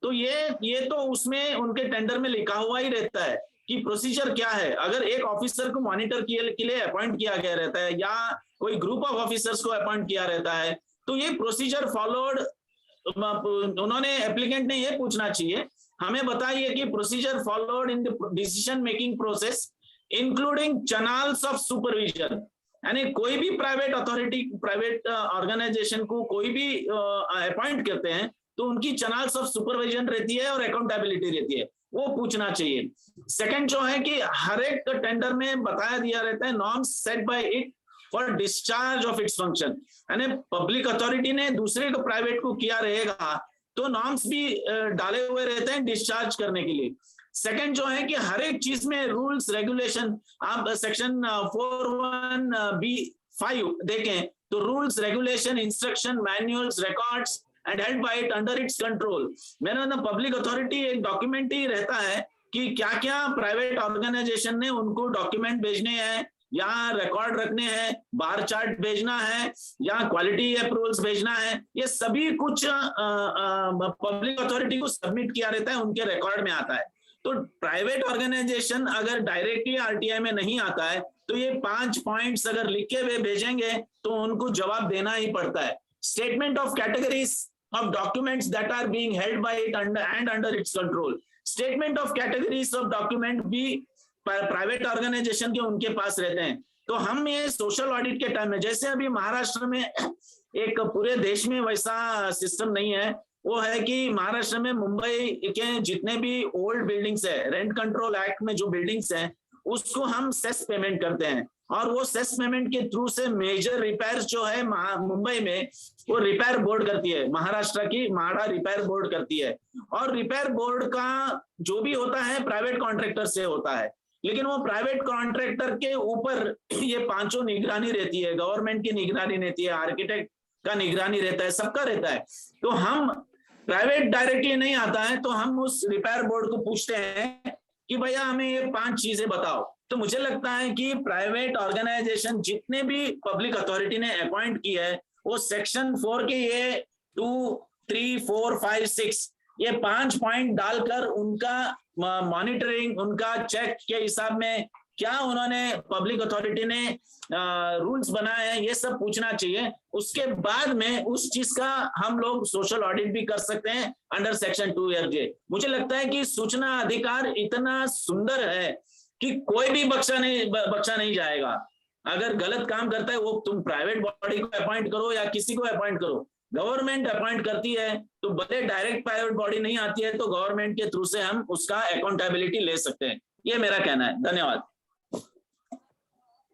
तो ये तो उसमें उनके टेंडर में लिखा हुआ ही रहता है कि प्रोसीजर क्या है। अगर एक ऑफिसर को मॉनिटर के लिए अपॉइंट किया गया रहता है या कोई ग्रुप ऑफ ऑफिसर्स को अपॉइंट किया रहता है, तो ये प्रोसीजर फॉलोड उन्होंने एप्लीकेंट ने ये पूछना चाहिए, हमें बताइए कि procedure followed in the decision making process including channels of supervision. यानी कोई भी प्राइवेट अथॉरिटी, प्राइवेट ऑर्गेनाइजेशन को कोई भी अपॉइंट करते हैं तो उनकी चैनल्स ऑफ सुपरविजन रहती है और अकाउंटेबिलिटी रहती है, वो पूछना चाहिए। सेकंड जो है कि हर एक टेंडर में बताया दिया रहता है norms set by it for discharge of its function. यानी पब्लिक अथॉरिटी ने दूसरे को प्राइवेट को किया रहेगा तो नॉर्म्स भी डाले हुए रहते हैं डिस्चार्ज करने के लिए। सेकंड जो है कि हर एक चीज में रूल्स रेगुलेशन, आप सेक्शन 4(1)B(5) देखें तो rules regulation instruction manuals records and held by it under its control. मैंने ना पब्लिक अथॉरिटी एक डॉक्यूमेंट ही रहता है कि क्या क्या प्राइवेट ऑर्गेनाइजेशन ने उनको डॉक्यूमेंट भेजने हैं या रिकॉर्ड रखने हैं, बार चार्ट भेजना है या क्वालिटी अप्रूवल्स भेजना है, ये सभी कुछ पब्लिक अथॉरिटी को सबमिट किया रहता है, उनके रिकॉर्ड में आता है। तो प्राइवेट ऑर्गेनाइजेशन अगर डायरेक्टली आरटीआई में नहीं आता है तो ये 5 पॉइंट्स अगर लिखे हुए भेजेंगे तो उनको जवाब देना ही पड़ता है। Statement of categories of documents that are being held by it under its control. Statement of categories of document भी प्राइवेट ऑर्गेनाइजेशन के उनके पास रहते हैं। तो हम ये सोशल ऑडिट के टाइम में, जैसे अभी महाराष्ट्र में एक पूरे देश में वैसा सिस्टम नहीं है, वो है कि महाराष्ट्र में मुंबई के जितने भी ओल्ड बिल्डिंग्स है, रेंट कंट्रोल एक्ट में जो बिल्डिंग्स हैं उसको हम सेस पेमेंट करते हैं और वो सेस पेमेंट के थ्रू से मेजर रिपेयर्स जो है मुंबई में वो रिपेयर बोर्ड करती है, महाराष्ट्र की माड़ा रिपेयर बोर्ड करती है। और रिपेयर बोर्ड का जो भी होता है प्राइवेट कॉन्ट्रैक्टर से होता है, लेकिन वो प्राइवेट कॉन्ट्रैक्टर के ऊपर ये पांचों निगरानी रहती है, गवर्नमेंट की निगरानी रहती है, आर्किटेक्ट का निगरानी रहता है, सबका रहता है। तो हम प्राइवेट डायरेक्टली नहीं आता है तो हम उस रिपेयर बोर्ड को पूछते हैं कि भैया हमें ये 5 चीजें बताओ। तो मुझे लगता है कि प्राइवेट ऑर्गेनाइजेशन जितने भी पब्लिक अथॉरिटी ने अपॉइंट की है वो सेक्शन 4 के ये 2, 3, 4, 5, 6 ये 5 पॉइंट डालकर उनका मॉनिटरिंग, उनका चेक के हिसाब में क्या उन्होंने पब्लिक अथॉरिटी ने रूल्स बनाए हैं ये सब पूछना चाहिए। उसके बाद में उस चीज का हम लोग सोशल ऑडिट भी कर सकते हैं अंडर सेक्शन 2(FJ)। मुझे लगता है कि सूचना अधिकार इतना सुंदर है कि कोई भी बख्शा नहीं जाएगा। अगर गलत काम करता है वो तुम प्राइवेट बॉडी को अपॉइंट करो या किसी को अपॉइंट करो, गवर्नमेंट अपॉइंट करती है तो भले डायरेक्ट प्राइवेट बॉडी नहीं आती है तो गवर्नमेंट के थ्रू से हम उसका अकाउंटेबिलिटी ले सकते हैं। ये मेरा कहना है। धन्यवाद।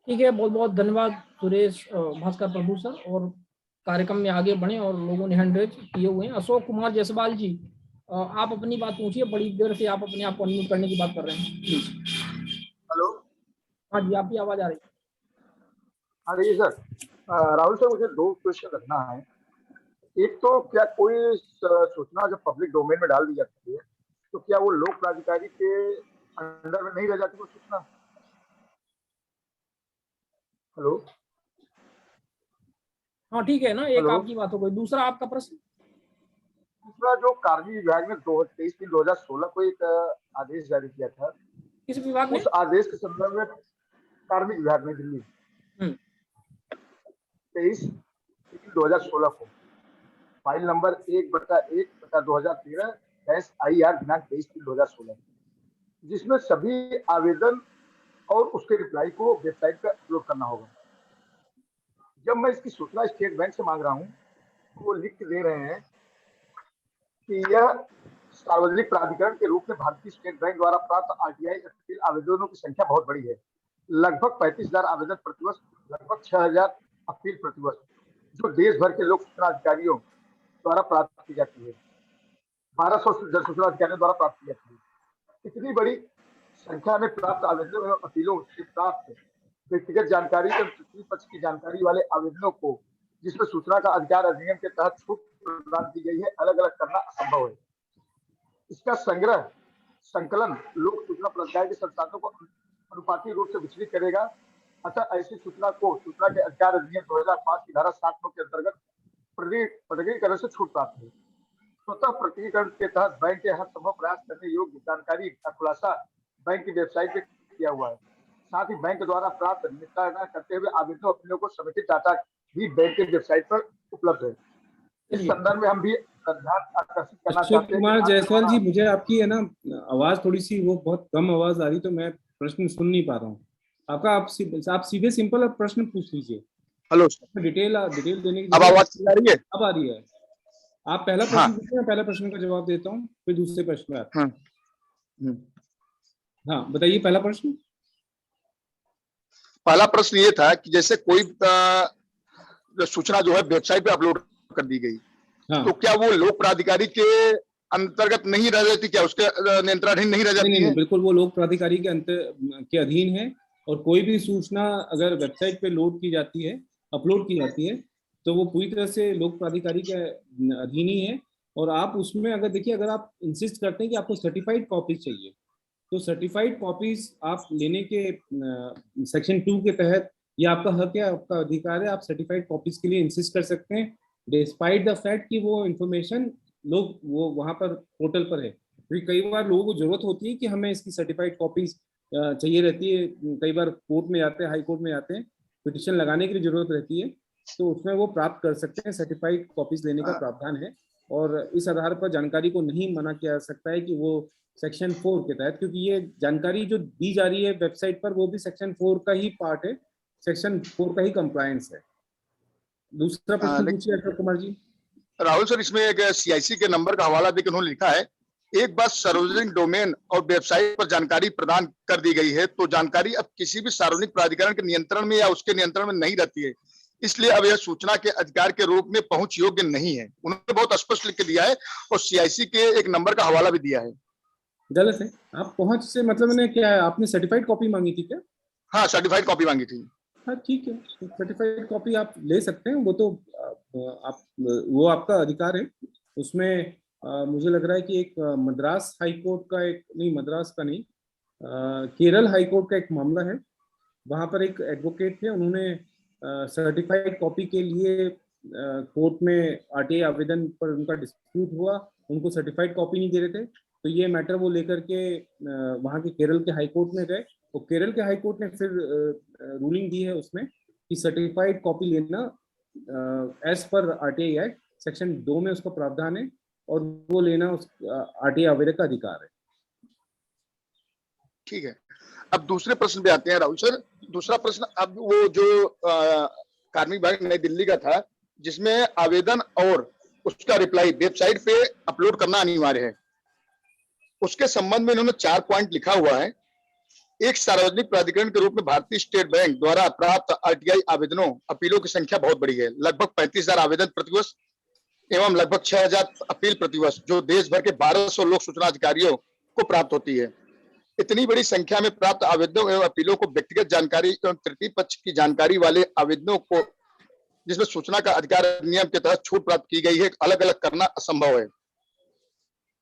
ठीक है, बहुत बहुत धन्यवाद सुरेश भास्कर प्रभु सर। और कार्यक्रम में आगे बढ़े और लोगों ने हैंड रेज किए हुए हैं। अशोक कुमार जायसवाल जी, आप अपनी बात पूछिए। बड़ी देर से आप अपने आप को अनम्यूट करने की बात कर रहे हैं, प्लीज। हेलो। हाँ जी, आपकी आवाज आ रही है। हाँ जी सर। राहुल सर, मुझे 2 क्वेश्चन रखना है। एक तो क्या कोई सूचना जब पब्लिक डोमेन में डाल दी जाती है तो क्या वो लोक प्राधिकारी के अंडर में नहीं रह जाती वो सूचना? हेलो। हाँ ठीक है ना, एक आपकी बात हो गई। दूसरा आपका प्रश्न? दूसरा, जो कार्मिक विभाग ने 23/3/2016 को एक आदेश जारी किया था, किस विभाग ने? उस आदेश के संदर्भ में कार्मिक विभाग में दिल्ली 23/3/2016 को फाइल नंबर 1/1/2013-IR दिनांक 23/3/2016, जिसमें सभी आवेदन और उसके रिप्लाई को वेबसाइट पर अपलोड करना होगा। जब मैं इसकी सूचना स्टेट बैंक से मांग रहा हूं तो वो लिख के दे रहे हैं कि यह सार्वजनिक प्राधिकरण के रूप में भारतीय स्टेट बैंक द्वारा प्राप्त RTI अपील आवेदनों की संख्या बहुत बड़ी है। लगभग 35,000 आवेदन प्रतिवर्ष, लगभग 6,000 अपील प्रतिवर्ष, जो देश भर के लोक सूचना अधिकारियों द्वारा प्राप्त की जाती है। 1200 जन सूचना अधिकारियों द्वारा प्राप्त की जाती है। इतनी बड़ी संख्या में प्राप्त आवेदनों एवं अपीलों से प्राप्त व्यक्तिगत जानकारी एवं तृतीय पक्ष की जानकारी वाले आवेदनों को, जिसमें सूचना का अधिकार अधिनियम के तहत छूट प्रदान की गई है, अलग अलग करना असंभव है। इसका संकलन लोक सूचना प्राधिकारी के संसाधनों को अनुपातिक रूप से विचलित करेगा। अतः ऐसी सूचना को सूचना के अधिकार अधिनियम 2005 की धारा 7 के अंतर्गत प्रकटीकरण से छूट प्राप्त है। स्वतः प्रकटीकरण के तहत बैंक के हर संभव प्रयास करने योग्य जानकारी का खुलासा बैंक की वेबसाइट पे किया हुआ है। साथ ही बैंक द्वारा प्राप्त निपटारा करते हुए आवेदनों अपीलों को समेकित डाटा भी बैंक की वेबसाइट पर उपलब्ध है। इस संदर्भ में हम भी ध्यान आकर्षित करना चाहते हैं। अशोक कुमार जायसवाल जी, मुझे आपकी है ना आवाज थोड़ी सी वो बहुत कम आवाज आ रही, तो मैं प्रश्न सुन नहीं पा रहा हूँ आपका। आप सीधे सिंपल प्रश्न पूछ लीजिए। हेलो। डिटेल देने की अब आवाज आ रही है? अब आ रही है। आप पहला प्रश्न पूछिए, मैं पहला प्रश्न का जवाब देता हूँ, फिर दूसरे प्रश्न में आता हूँ। हाँ बताइए, पहला प्रश्न। पहला प्रश्न ये था कि जैसे कोई सूचना जो है वेबसाइट पे अपलोड कर दी गई, तो क्या वो लोक प्राधिकारी के अंतर्गत नहीं रह जाती? क्या उसके नियंत्रणाधीन नहीं रह जाती? नहीं, बिल्कुल वो लोक प्राधिकारी के अधीन है। और कोई भी सूचना अगर वेबसाइट पे लोड की जाती है, अपलोड की जाती है, तो वो पूरी तरह से लोक प्राधिकारी के अधीन ही है। और आप उसमें अगर देखिए, अगर आप इंसिस्ट करते हैं कि आपको सर्टिफाइड कॉपीज चाहिए, तो सर्टिफाइड कॉपीज आप लेने के सेक्शन 2 के तहत ये आपका हक है, आपका अधिकार है। आप सर्टिफाइड कॉपीज के लिए इंसिस्ट कर सकते हैं, डिस्पाइट द फैक्ट कि वो इन्फॉर्मेशन लोग वो वहाँ पर पोर्टल पर है। क्योंकि कई बार लोगों को जरूरत होती है कि हमें इसकी सर्टिफाइड कॉपीज चाहिए रहती है। कई बार कोर्ट में जाते हैं, हाई कोर्ट में जाते हैं, पिटिशन लगाने के लिए जरूरत रहती है, तो उसमें वो प्राप्त कर सकते हैं। सर्टिफाइड कॉपीज लेने का प्रावधान है और इस आधार पर जानकारी को नहीं मना किया जा सकता है कि वो सेक्शन 4 के तहत, क्योंकि ये जानकारी जो दी जा रही है वेबसाइट पर वो भी सेक्शन 4 का ही पार्ट है, सेक्शन 4 का ही कंप्लायंस है। दूसरा प्रश्न पूछिए अशोक कुमार जी। राहुल सर, इसमें एक CIC के नंबर का हवाला देकर उन्होंने लिखा है, एक बार सार्वजनिक डोमेन और वेबसाइट पर जानकारी प्रदान कर दी गई है तो जानकारी अब किसी भी सार्वजनिक प्राधिकरण के नियंत्रण में या उसके नियंत्रण में नहीं रहती है, इसलिए अब यह सूचना के अधिकार के रूप में पहुंच योग्य नहीं है। उन्होंने बहुत स्पष्ट लिख के दिया है और CIC के एक नंबर का हवाला भी दिया है। गलत है। आप पहुंच से मतलब ने क्या है, आपने सर्टिफाइड कॉपी मांगी थी क्या? हाँ, सर्टिफाइड कॉपी मांगी थी। हाँ ठीक है, सर्टिफाइड कॉपी आप ले सकते हैं, वो तो आप वो आपका अधिकार है। उसमें मुझे लग रहा है कि एक मद्रास हाई कोर्ट का एक नहीं, मद्रास का नहीं, केरल हाई कोर्ट का एक मामला है। वहाँ पर एक एडवोकेट थे, उन्होंने सर्टिफाइड कॉपी के लिए कोर्ट में RTI आवेदन पर उनका डिस्प्यूट हुआ, उनको सर्टिफाइड कॉपी नहीं दे रहे थे, तो ये मैटर वो लेकर के वहाँ के केरल के हाई कोर्ट में गए। तो केरल के हाई कोर्ट ने फिर रूलिंग दी है उसमें कि सर्टिफाइड कॉपी लेना as per RTI act section 2 में उसका प्रावधान है और वो लेना उस RTI आवेदक का अधिकार है। ठीक है, अब दूसरे प्रश्न पे आते हैं राहुल सर। दूसरा प्रश्न, अब वो जो कार्मिक विभाग नई दिल्ली का था, जिसमें आवेदन और उसका रिप्लाई वेबसाइट पे अपलोड करना अनिवार्य है। उसके संबंध में इन्होंने 4 पॉइंट लिखा हुआ है। एक सार्वजनिक प्राधिकरण के रूप में भारतीय स्टेट बैंक द्वारा प्राप्त आरटीआई आवेदनों अपीलों की संख्या बहुत बड़ी है, लगभग 35,000 आवेदन प्रतिवर्ष एवं लगभग 6,000 अपील प्रतिवर्ष, जो देश भर के 1200 लोक सूचना अधिकारियों को प्राप्त होती है। इतनी बड़ी संख्या में प्राप्त आवेदनों एवं अपीलों को व्यक्तिगत जानकारी एवं तृतीय पक्ष की जानकारी वाले आवेदनों को, जिसमें सूचना का अधिकार अधिनियम के तहत छूट प्राप्त की गई है, अलग अलग करना असंभव है।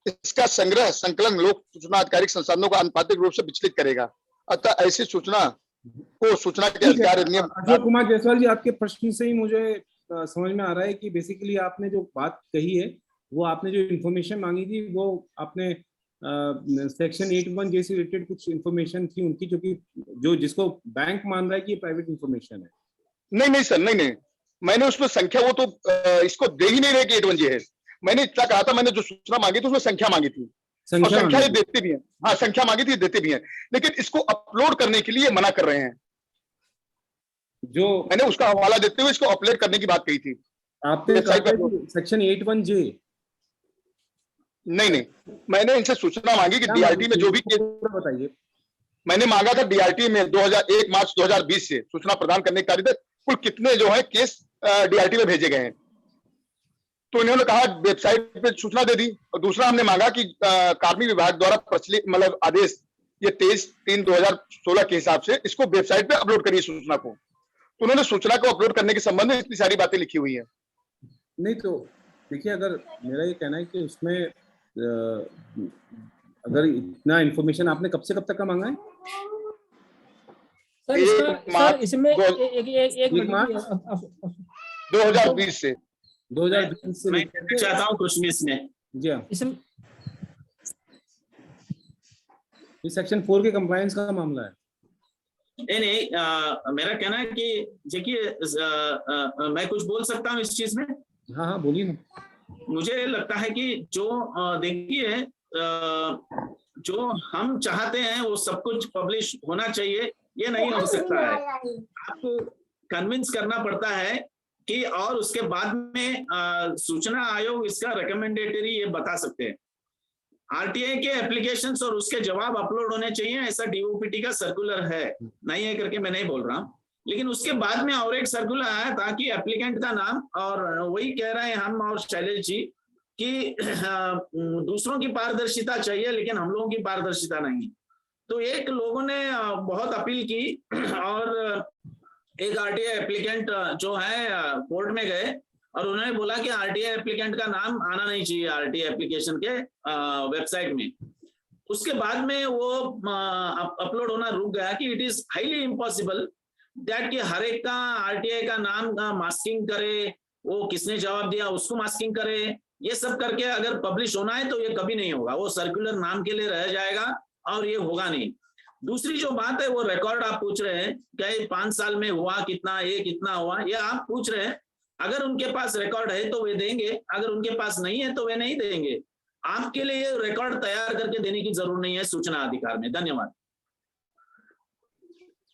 इसका संग्रह संकलन लोक सूचना आधिकारिक संसाधनों को आनुपातिक रूप से विचलित करेगा, अतः ऐसी सूचना को सूचना के अधिकार अधिनियम। अजय कुमार जायसवाल जी, आपके प्रश्न से ही मुझे समझ में आ रहा है कि बेसिकली आपने जो बात कही है, वो आपने जो इन्फॉर्मेशन मांगी थी, वो आपने सेक्शन 81 जैसे रिलेटेड कुछ इन्फॉर्मेशन थी उनकी, जो कि जिसको बैंक मान रहा है कि ये प्राइवेट इन्फॉर्मेशन है। नहीं सर, नहीं, मैंने उसमें संख्या, वो तो इसको दे ही नहीं रहे कि 81J है। मैंने इतना कहा था, मैंने जो सूचना मांगी थी उसमें संख्या मांगी थी, और संख्या ये देते भी हैं। हाँ, संख्या मांगी थी, देते भी हैं, लेकिन इसको अपलोड करने के लिए मना कर रहे हैं। जो मैंने उसका हवाला देते हुए इसको अपलोड करने की बात कही थी। आपने सेक्शन 81J नहीं, मैंने इनसे सूचना मांगी कि डीआरटी में जो भी बताइए। मैंने मांगा था डीआरटी में 1 मार्च 2020 से सूचना प्रदान करने के कार्य कुल कितने जो है केस डीआरटी में भेजे गए हैं, तो इन्होंने कहा वेबसाइट पे सूचना दे दी। और दूसरा हमने मांगा कि कार्मिक विभाग द्वारा प्रचलित मतलब आदेश ये 23/3/2016 के हिसाब से इसको वेबसाइट पे अपलोड करिए सूचना को, तो उन्होंने सूचना को अपलोड करने के संबंध में इतनी सारी बातें लिखी हुई है। नहीं तो देखिए, अगर मेरा ये कहना है कि उसमें अगर इतना इन्फॉर्मेशन आपने कब से कब तक का मांगा है? सर इसमें एक मिनट, 2020 से 2020 से मैं चाहता हूँ कुछ भी इसमें। जी हाँ, इसमें सेक्शन 4 के कंप्लायंस का मामला है। नहीं, मेरा कहना है कि देखिए, मैं कुछ बोल सकता हूँ इस चीज में। हाँ, बोलिए ना। मुझे लगता है कि जो देखिए, जो हम चाहते हैं वो सब कुछ पब्लिश होना चाहिए, ये नहीं हो सकता है। आपको कन्विंस करना पड़ता है कि, और उसके बाद में सूचना आयोग इसका रिकमेंडेटरी ये बता सकते हैं। आरटीआई के एप्लीकेशंस और उसके जवाब अपलोड होने चाहिए, ऐसा डीओपीटी का सर्कुलर है, नहीं है करके मैं नहीं बोल रहा हूँ। लेकिन उसके बाद में और एक सर्कुलर आया ताकि एप्लीकेंट का नाम, और वही कह रहे हैं हम और शैलेश जी कि दूसरों की पारदर्शिता चाहिए, लेकिन हम लोगों की पारदर्शिता नहीं। तो एक लोगों ने बहुत अपील की, और एक आरटीआई एप्लीकेंट जो है कोर्ट में गए और उन्होंने बोला कि आरटीआई एप्लीकेंट का नाम आना नहीं चाहिए आरटीआई एप्लीकेशन के वेबसाइट में। उसके बाद में वो अपलोड होना रुक गया कि it is highly impossible that कि हर एक का आरटीआई का नाम मास्किंग करे, वो किसने जवाब दिया उसको मास्किंग करे, ये सब करके अगर पब्लिश होना है तो ये कभी नहीं होगा, वो सर्कुलर नाम के लिए रह जाएगा और ये होगा नहीं। दूसरी जो बात है वो रिकॉर्ड आप पूछ रहे हैं, क्या ये 5 साल में हुआ कितना, ये कितना हुआ, ये आप पूछ रहे हैं। अगर उनके पास रिकॉर्ड है तो वे देंगे, अगर उनके पास नहीं है तो वे नहीं देंगे। आपके लिए रिकॉर्ड तैयार करके देने की जरूरत नहीं है सूचना अधिकार में। धन्यवाद।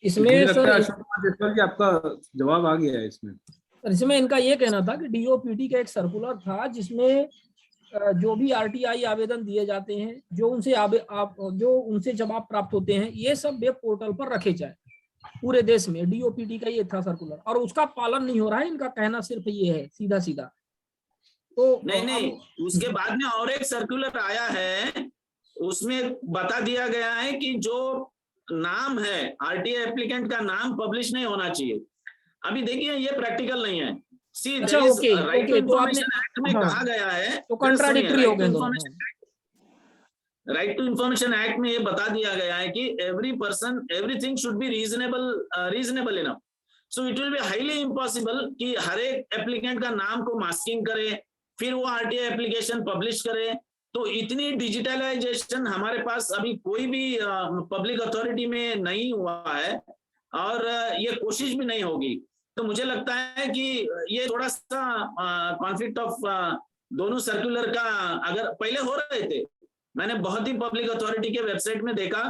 इसमें सर आपका जवाब आ गया है इसमें इनका ये कहना था कि डीओपीटी का एक सर्कुलर था जिसमें जो भी आरटीआई आवेदन दिए जाते हैं, जो उनसे जवाब प्राप्त होते हैं, ये सब वेब पोर्टल पर रखे जाए पूरे देश में। डीओपीटी का ये था सर्कुलर, और उसका पालन नहीं हो रहा है। इनका कहना सिर्फ ये है, सीधा सीधा। तो नहीं, उसके बाद में और एक सर्कुलर आया है, उसमें बता दिया गया है कि जो नाम है आरटीआई एप्लीकेंट का नाम पब्लिश नहीं होना चाहिए। अभी देखिए ये प्रैक्टिकल नहीं है। अच्छा, ओके, तो आपने में कहा गया है, तो कॉन्ट्राडिक्टरी हो गया। राइट टू इंफॉर्मेशन एक्ट में ये बता दिया गया है कि every person everything should be reasonable enough. So it will be highly impossible कि हर एक एप्लीकेंट का नाम को मास्किंग करे, फिर वो आरटीआई एप्लीकेशन पब्लिश करे। तो इतनी डिजिटलाइजेशन हमारे पास अभी कोई भी पब्लिक अथॉरिटी में नहीं हुआ है, और ये कोशिश भी नहीं होगी। तो मुझे लगता है कि ये थोड़ा सा कॉन्फ्लिक्ट ऑफ दोनों सर्कुलर का, अगर पहले हो रहे थे, मैंने बहुत ही पब्लिक अथॉरिटी के वेबसाइट में देखा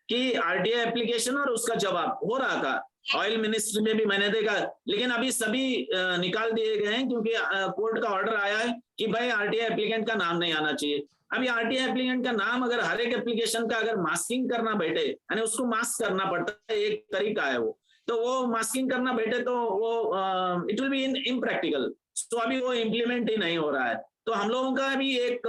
कि आरटीआई एप्लीकेशन और उसका जवाब हो रहा था। ऑयल मिनिस्ट्री में भी मैंने देखा, लेकिन अभी सभी निकाल दिए गए हैं क्योंकि कोर्ट का ऑर्डर आया है कि भाई आरटीआई एप्लीकेंट का नाम नहीं आना चाहिए। अभी आरटीआई एप्लीकेंट का नाम अगर हर एक एप्लीकेशन का अगर मास्किंग करना बैठे, यानी उसको मास्क करना पड़ता है, एक तरीका है वो, तो वो मास्किंग करना बैठे तो वो इट विल बी इम्प्रैक्टिकल। तो अभी वो इम्प्लीमेंट ही नहीं हो रहा है। तो हम लोगों का भी एक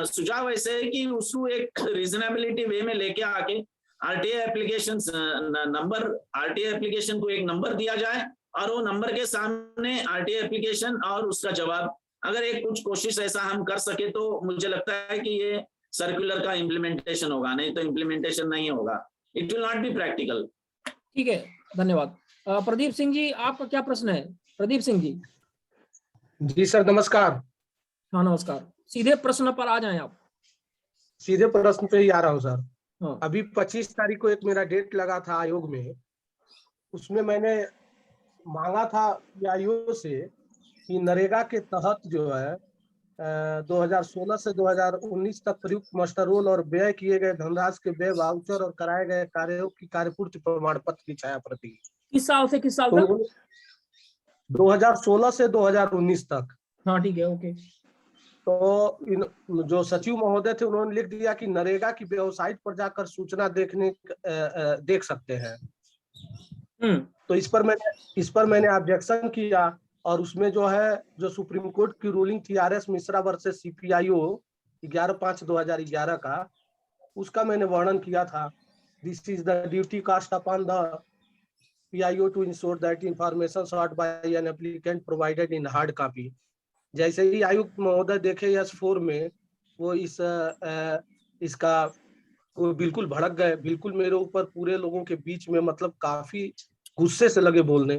सुझाव ऐसे है कि उसको एक रीजनेबिलिटी वे में लेके आके RTI application number, RTI application को एक नंबर दिया जाए और वो नंबर के सामने आरटीआई एप्लीकेशन और उसका जवाब, अगर एक कुछ कोशिश ऐसा हम कर सके तो मुझे लगता है कि ये सर्कुलर का इम्प्लीमेंटेशन होगा, नहीं तो इम्प्लीमेंटेशन नहीं होगा, it will not be practical. ठीक है, धन्यवाद। प्रदीप सिंह जी, आपका क्या प्रश्न है? प्रदीप सिंह जी। जी सर, नमस्कार। हाँ नमस्कार, सीधे प्रश्न पर आ जाएं आप। सीधे प्रश्न पे ही आ रहा हूँ सर। हाँ। अभी 25 तारीख को एक मेरा डेट लगा था आयोग में, उसमें मैंने मांगा था आयोग से कि नरेगा के तहत जो है 2016 से 2019 तक प्रयुक्त मास्टर रोल और व्यय किए गए धनराशि के व्यय वाउचर और कराए गए कार्यों की कार्यपूर्ति प्रमाण पत्र की छाया प्रति। किस साल से किस साल तक? 2016 से 2019 तक। हाँ ठीक है, ओके। तो इन जो सचिव महोदय थे उन्होंने लिख दिया कि नरेगा की वेबसाइट पर जाकर सूचना देख सकते हैं। तो इस पर मैंने ऑब्जेक्शन किया और उसमें जो है जो सुप्रीम कोर्ट की रूलिंग थी RS मिश्रा वर्सेस CPIO 11/5/2011 का, उसका मैंने वर्णन किया था। This is the duty cast upon the PIO to ensure that information sought by an applicant provided in hard copy। जैसे ही आयुक्त महोदय देखे S4 में, वो इसका वो बिल्कुल भड़क गए, बिल्कुल मेरे ऊपर पूरे लोगों के बीच में, मतलब काफी गुस्से से लगे बोलने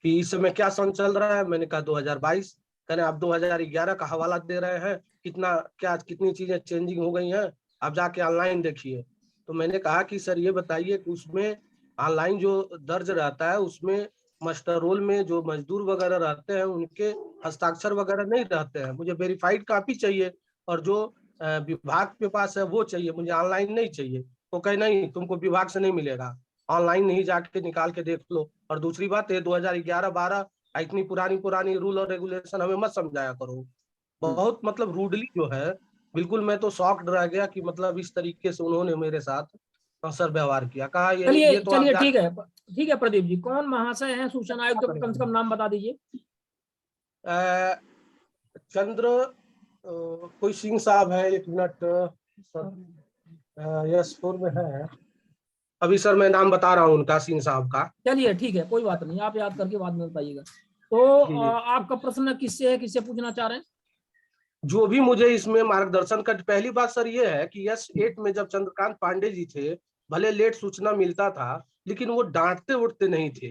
कि इस समय क्या सन चल रहा है। मैंने कहा 2022, कहने आप 2011 का हवाला दे रहे हैं, कितनी चीजें चेंजिंग हो गई हैं, आप जाके ऑनलाइन देखिए। तो मैंने कहा कि सर ये बताइए कि उसमें ऑनलाइन जो दर्ज रहता है उसमें मास्टर रोल में जो मजदूर वगैरह रहते हैं उनके हस्ताक्षर वगैरह नहीं रहते हैं, मुझे वेरीफाइड कॉपी चाहिए और जो विभाग के पास है वो चाहिए, मुझे ऑनलाइन नहीं चाहिए। वो कहे नहीं, तुमको विभाग से नहीं मिलेगा, ऑनलाइन नहीं जाके निकाल के देख लो। और दूसरी बात है 2011-12 इतनी पुरानी रूल और रेगुलेशन हमें मत समझाया करो। बहुत मतलब रूडली जो है, बिल्कुल मैं तो शॉक्ड रह गया कि मतलब इस तरीके से उन्होंने मेरे साथ सर व्यवहार किया। कहा चलिए ठीक है प्रदीप जी, कौन महाशय हैं सूचना आयुक्त का कम से कम नाम बता दीजिए। चंद्र कोई सिंह साहब है, एक मिनट S4 में है अभी सर, मैं नाम बता रहा हूँ उनका, सिंह साहब का। चलिए ठीक है, कोई बात नहीं, आप याद करके बाद में बताइएगा। तो आपका प्रश्न किससे है, किससे पूछना चाह रहे हैं? जो भी मुझे इसमें मार्गदर्शन कर, पहली बात सर ये है कि S8 में जब चंद्रकांत पांडे जी थे, भले लेट सूचना मिलता था लेकिन वो डांटते उठते नहीं थे।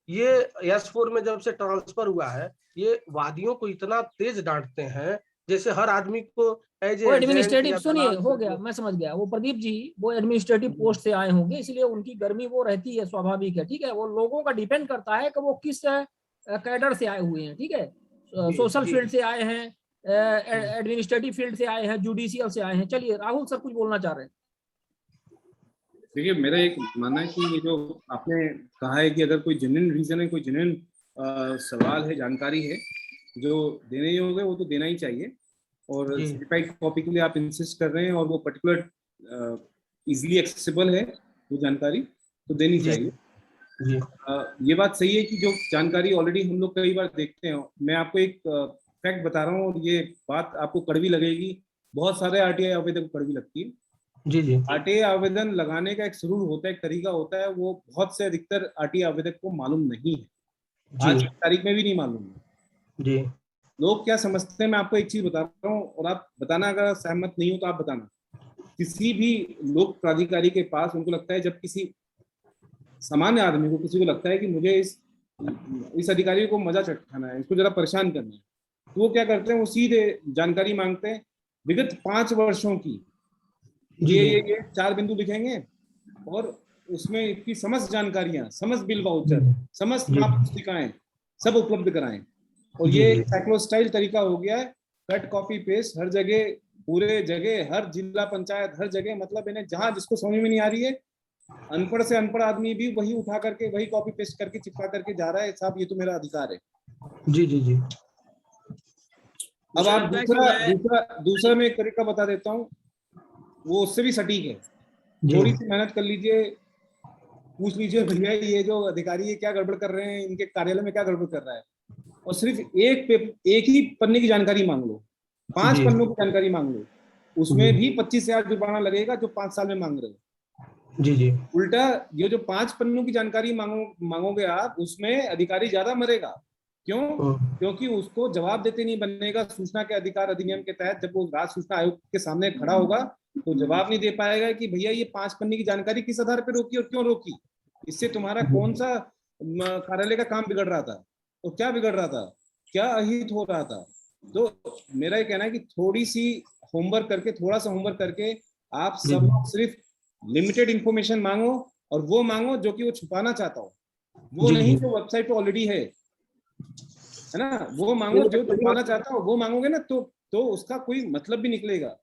ये S4 में जब से ट्रांसफर हुआ है, ये वादियों को इतना तेज डांटते हैं जैसे हर आदमी को वो एडमिनिस्ट्रेटिव, सुनिए हो गया, मैं समझ गया। वो प्रदीप जी वो एडमिनिस्ट्रेटिव पोस्ट से आए होंगे, इसलिए उनकी गर्मी वो रहती है, स्वाभाविक है। ठीक है, वो लोगों का डिपेंड करता है कि वो किस कैडर से आए हुए हैं। ठीक है, सोशल फील्ड से आए हैं, एडमिनिस्ट्रेटिव फील्ड से आए हैं, जुडिशियल से आए हैं। चलिए राहुल सर कुछ बोलना चाह रहे हैं। देखिए, मेरा एक मानना है कि ये जो आपने कहा है कि अगर कोई जेन्युइन रीजन है, कोई जेन्युइन सवाल है, जानकारी है जो देने ही होगा, वो तो देना ही चाहिए। और सर्टिफाइड कॉपी के लिए आप इंसिस्ट कर रहे हैं और वो पर्टिकुलर इजीली एक्सेसिबल है वो जानकारी, तो देनी चाहिए। ये बात सही है कि जो जानकारी ऑलरेडी हम लोग कई बार देखते हैं। मैं आपको एक फैक्ट बता रहा हूँ और ये बात आपको कड़वी लगेगी, बहुत सारे RTI आवेदन को कड़वी लगती है। जी RTI आवेदन लगाने का एक शुरू होता है, एक तरीका होता है, वो बहुत से अधिकतर RTI आवेदक को मालूम नहीं है, आज की तारीख में भी नहीं मालूम है। जी लोग क्या समझते हैं, मैं आपको एक चीज बता रहा हूँ और आप बताना, अगर सहमत नहीं हो तो आप बताना। किसी भी लोक प्राधिकारी के पास उनको लगता है, जब किसी सामान्य आदमी को, किसी को लगता है कि मुझे इस अधिकारी को मजा चखाना है, इसको जरा परेशान करना है, तो वो क्या करते हैं, वो सीधे जानकारी मांगते हैं विगत 5 वर्षों की। ये 4 बिंदु लिखेंगे और उसमें इसकी समस्त जानकारियां, समस्त बिल वाउचर, समस्त माप पुस्तिकाएं सब उपलब्ध कराएं। और ये साइक्लोस्टाइल तरीका हो गया है, कट कॉपी पेस्ट हर जगह, पूरे जगह, हर जिला पंचायत, हर जगह, मतलब इन्हें जहां जिसको समझ में नहीं आ रही है अनपढ़ से अनपढ़ आदमी भी वही उठा करके वही कॉपी पेस्ट करके चिपका करके जा रहा है, साहब ये तो मेरा अधिकार है। जी जी जी। अब आप दूसरा मैं एक तरीका बता देता हूँ, वो उससे भी सटीक है। थोड़ी सी मेहनत कर लीजिए, पूछ लीजिए भैया ये जो अधिकारी है क्या गड़बड़ कर रहे हैं, इनके कार्यालय में क्या गड़बड़ कर रहा है, और सिर्फ एक ही पन्ने की जानकारी मांग लो, 5 पन्नों की जानकारी मांग लो, उसमें भी 25,000 जुर्माना लगेगा जो 5 साल में मांग रहे हो। जी जी। उल्टा ये जो 5 पन्नों की जानकारी मांगोगे आप, उसमें अधिकारी ज्यादा मरेगा। क्यों? क्योंकि उसको जवाब देते नहीं बनेगा। सूचना के अधिकार अधिनियम के तहत जब वो राज्य सूचना आयोग के सामने खड़ा होगा तो जवाब नहीं दे पाएगा कि भैया ये 5 पन्ने की जानकारी किस आधार पर रोकी और क्यों रोकी, इससे तुम्हारा कौन सा कार्यालय का काम बिगड़ रहा था और क्या बिगड़ रहा था, क्या अहित हो रहा था। तो मेरा ये कहना है कि थोड़ा सा होमवर्क करके आप सब सिर्फ लिमिटेड इंफॉर्मेशन मांगो, और वो मांगो जो कि वो छुपाना चाहता हो, वो नहीं जो वेबसाइट पे ऑलरेडी है ना, वो मांगो जो छुपाना चाहता हो, वो मांगोगे ना तो उसका कोई मतलब भी निकलेगा।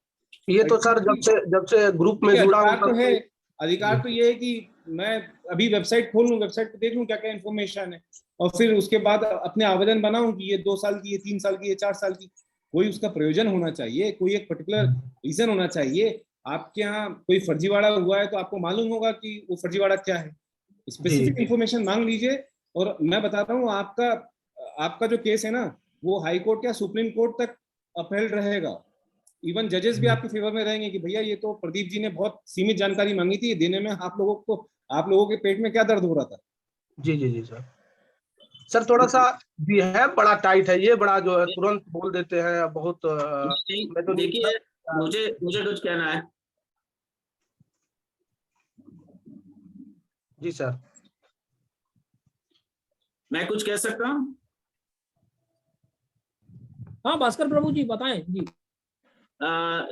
ये तो सर जब से ग्रुप में जुड़ा तो है, अधिकार तो ये है कि मैं अभी वेबसाइट खोल लूं, वेबसाइट पे देख लूं क्या क्या इन्फॉर्मेशन है, और फिर उसके बाद अपने आवेदन बनाऊं कि ये 2 साल की, ये 3 साल की, ये 4 साल की। कोई उसका प्रयोजन होना चाहिए, कोई एक पर्टिकुलर रीजन होना चाहिए। आपके यहाँ कोई फर्जीवाड़ा हुआ है तो आपको मालूम होगा कि वो फर्जीवाड़ा क्या है, स्पेसिफिक इन्फॉर्मेशन मांग लीजिए। और मैं बताता हूँ आपका जो केस है ना, वो हाई कोर्ट या सुप्रीम कोर्ट तक अपहेल्ड रहेगा। इवन जजेस भी आपके फेवर में रहेंगे कि भैया ये तो प्रदीप जी ने बहुत सीमित जानकारी मांगी थी, देने में आप लोगों के पेट में क्या दर्द हो रहा था। जी जी जी सर थोड़ा सा भी है, बड़ा टाइट है ये, बड़ा जो है तुरंत बोल देते हैं बहुत। तो देखिए मुझे कुछ कहना है। जी सर, मैं कुछ कह सकता हूँ? हाँ भास्कर प्रभु जी बताएं जी।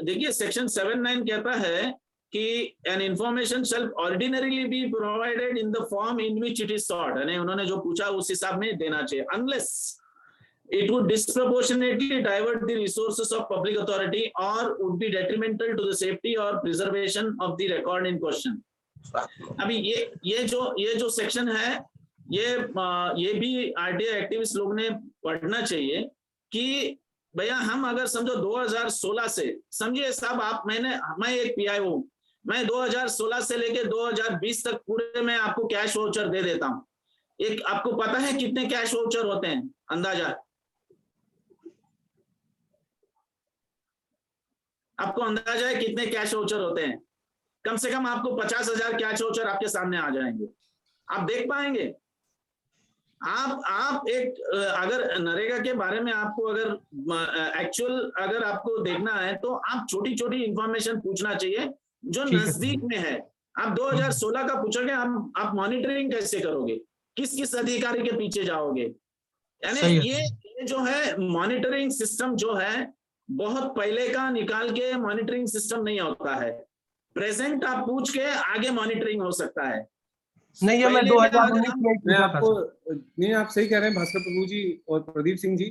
देखिए सेक्शन 7(9) कहता है कि an information shall ordinarily be provided in the form in which it is sought, यानी उन्होंने जो पूछा उस हिसाब में देना चाहिए, unless it would disproportionately divert the resources of public authority or would be detrimental to the safety or preservation of the record in question. अभी ये जो सेक्शन है ये भी आरटीआई एक्टिविस्ट लोग ने पढ़ना चाहिए कि भैया हम अगर समझो 2016 से, समझिए साहब मैं एक पीआई हूँ, मैं 2016 से लेके 2020 तक पूरे में आपको कैश वाउचर दे देता हूँ। एक आपको पता है कितने कैश वाउचर होते हैं अंदाजा? आपको अंदाजा है कितने कैश वाउचर होते हैं? कम से कम आपको 50,000 कैश वाउचर आपके सामने आ जाएंगे, आप देख पाएंगे। आप एक अगर नरेगा के बारे में आपको अगर एक्चुअल अगर आपको देखना है तो आप छोटी छोटी इंफॉर्मेशन पूछना चाहिए जो नजदीक में है। आप 2016 का पूछोगे, आप मॉनिटरिंग कैसे करोगे, किस अधिकारी के पीछे जाओगे? यानी ये जो है मॉनिटरिंग सिस्टम जो है बहुत पहले का निकाल के मॉनिटरिंग सिस्टम नहीं होता है। प्रेजेंट आप पूछ के आगे मॉनिटरिंग हो सकता है। नहीं, मैं 2019 में आप सही कह रहे हैं भास्कर प्रभु जी और प्रदीप सिंह जी।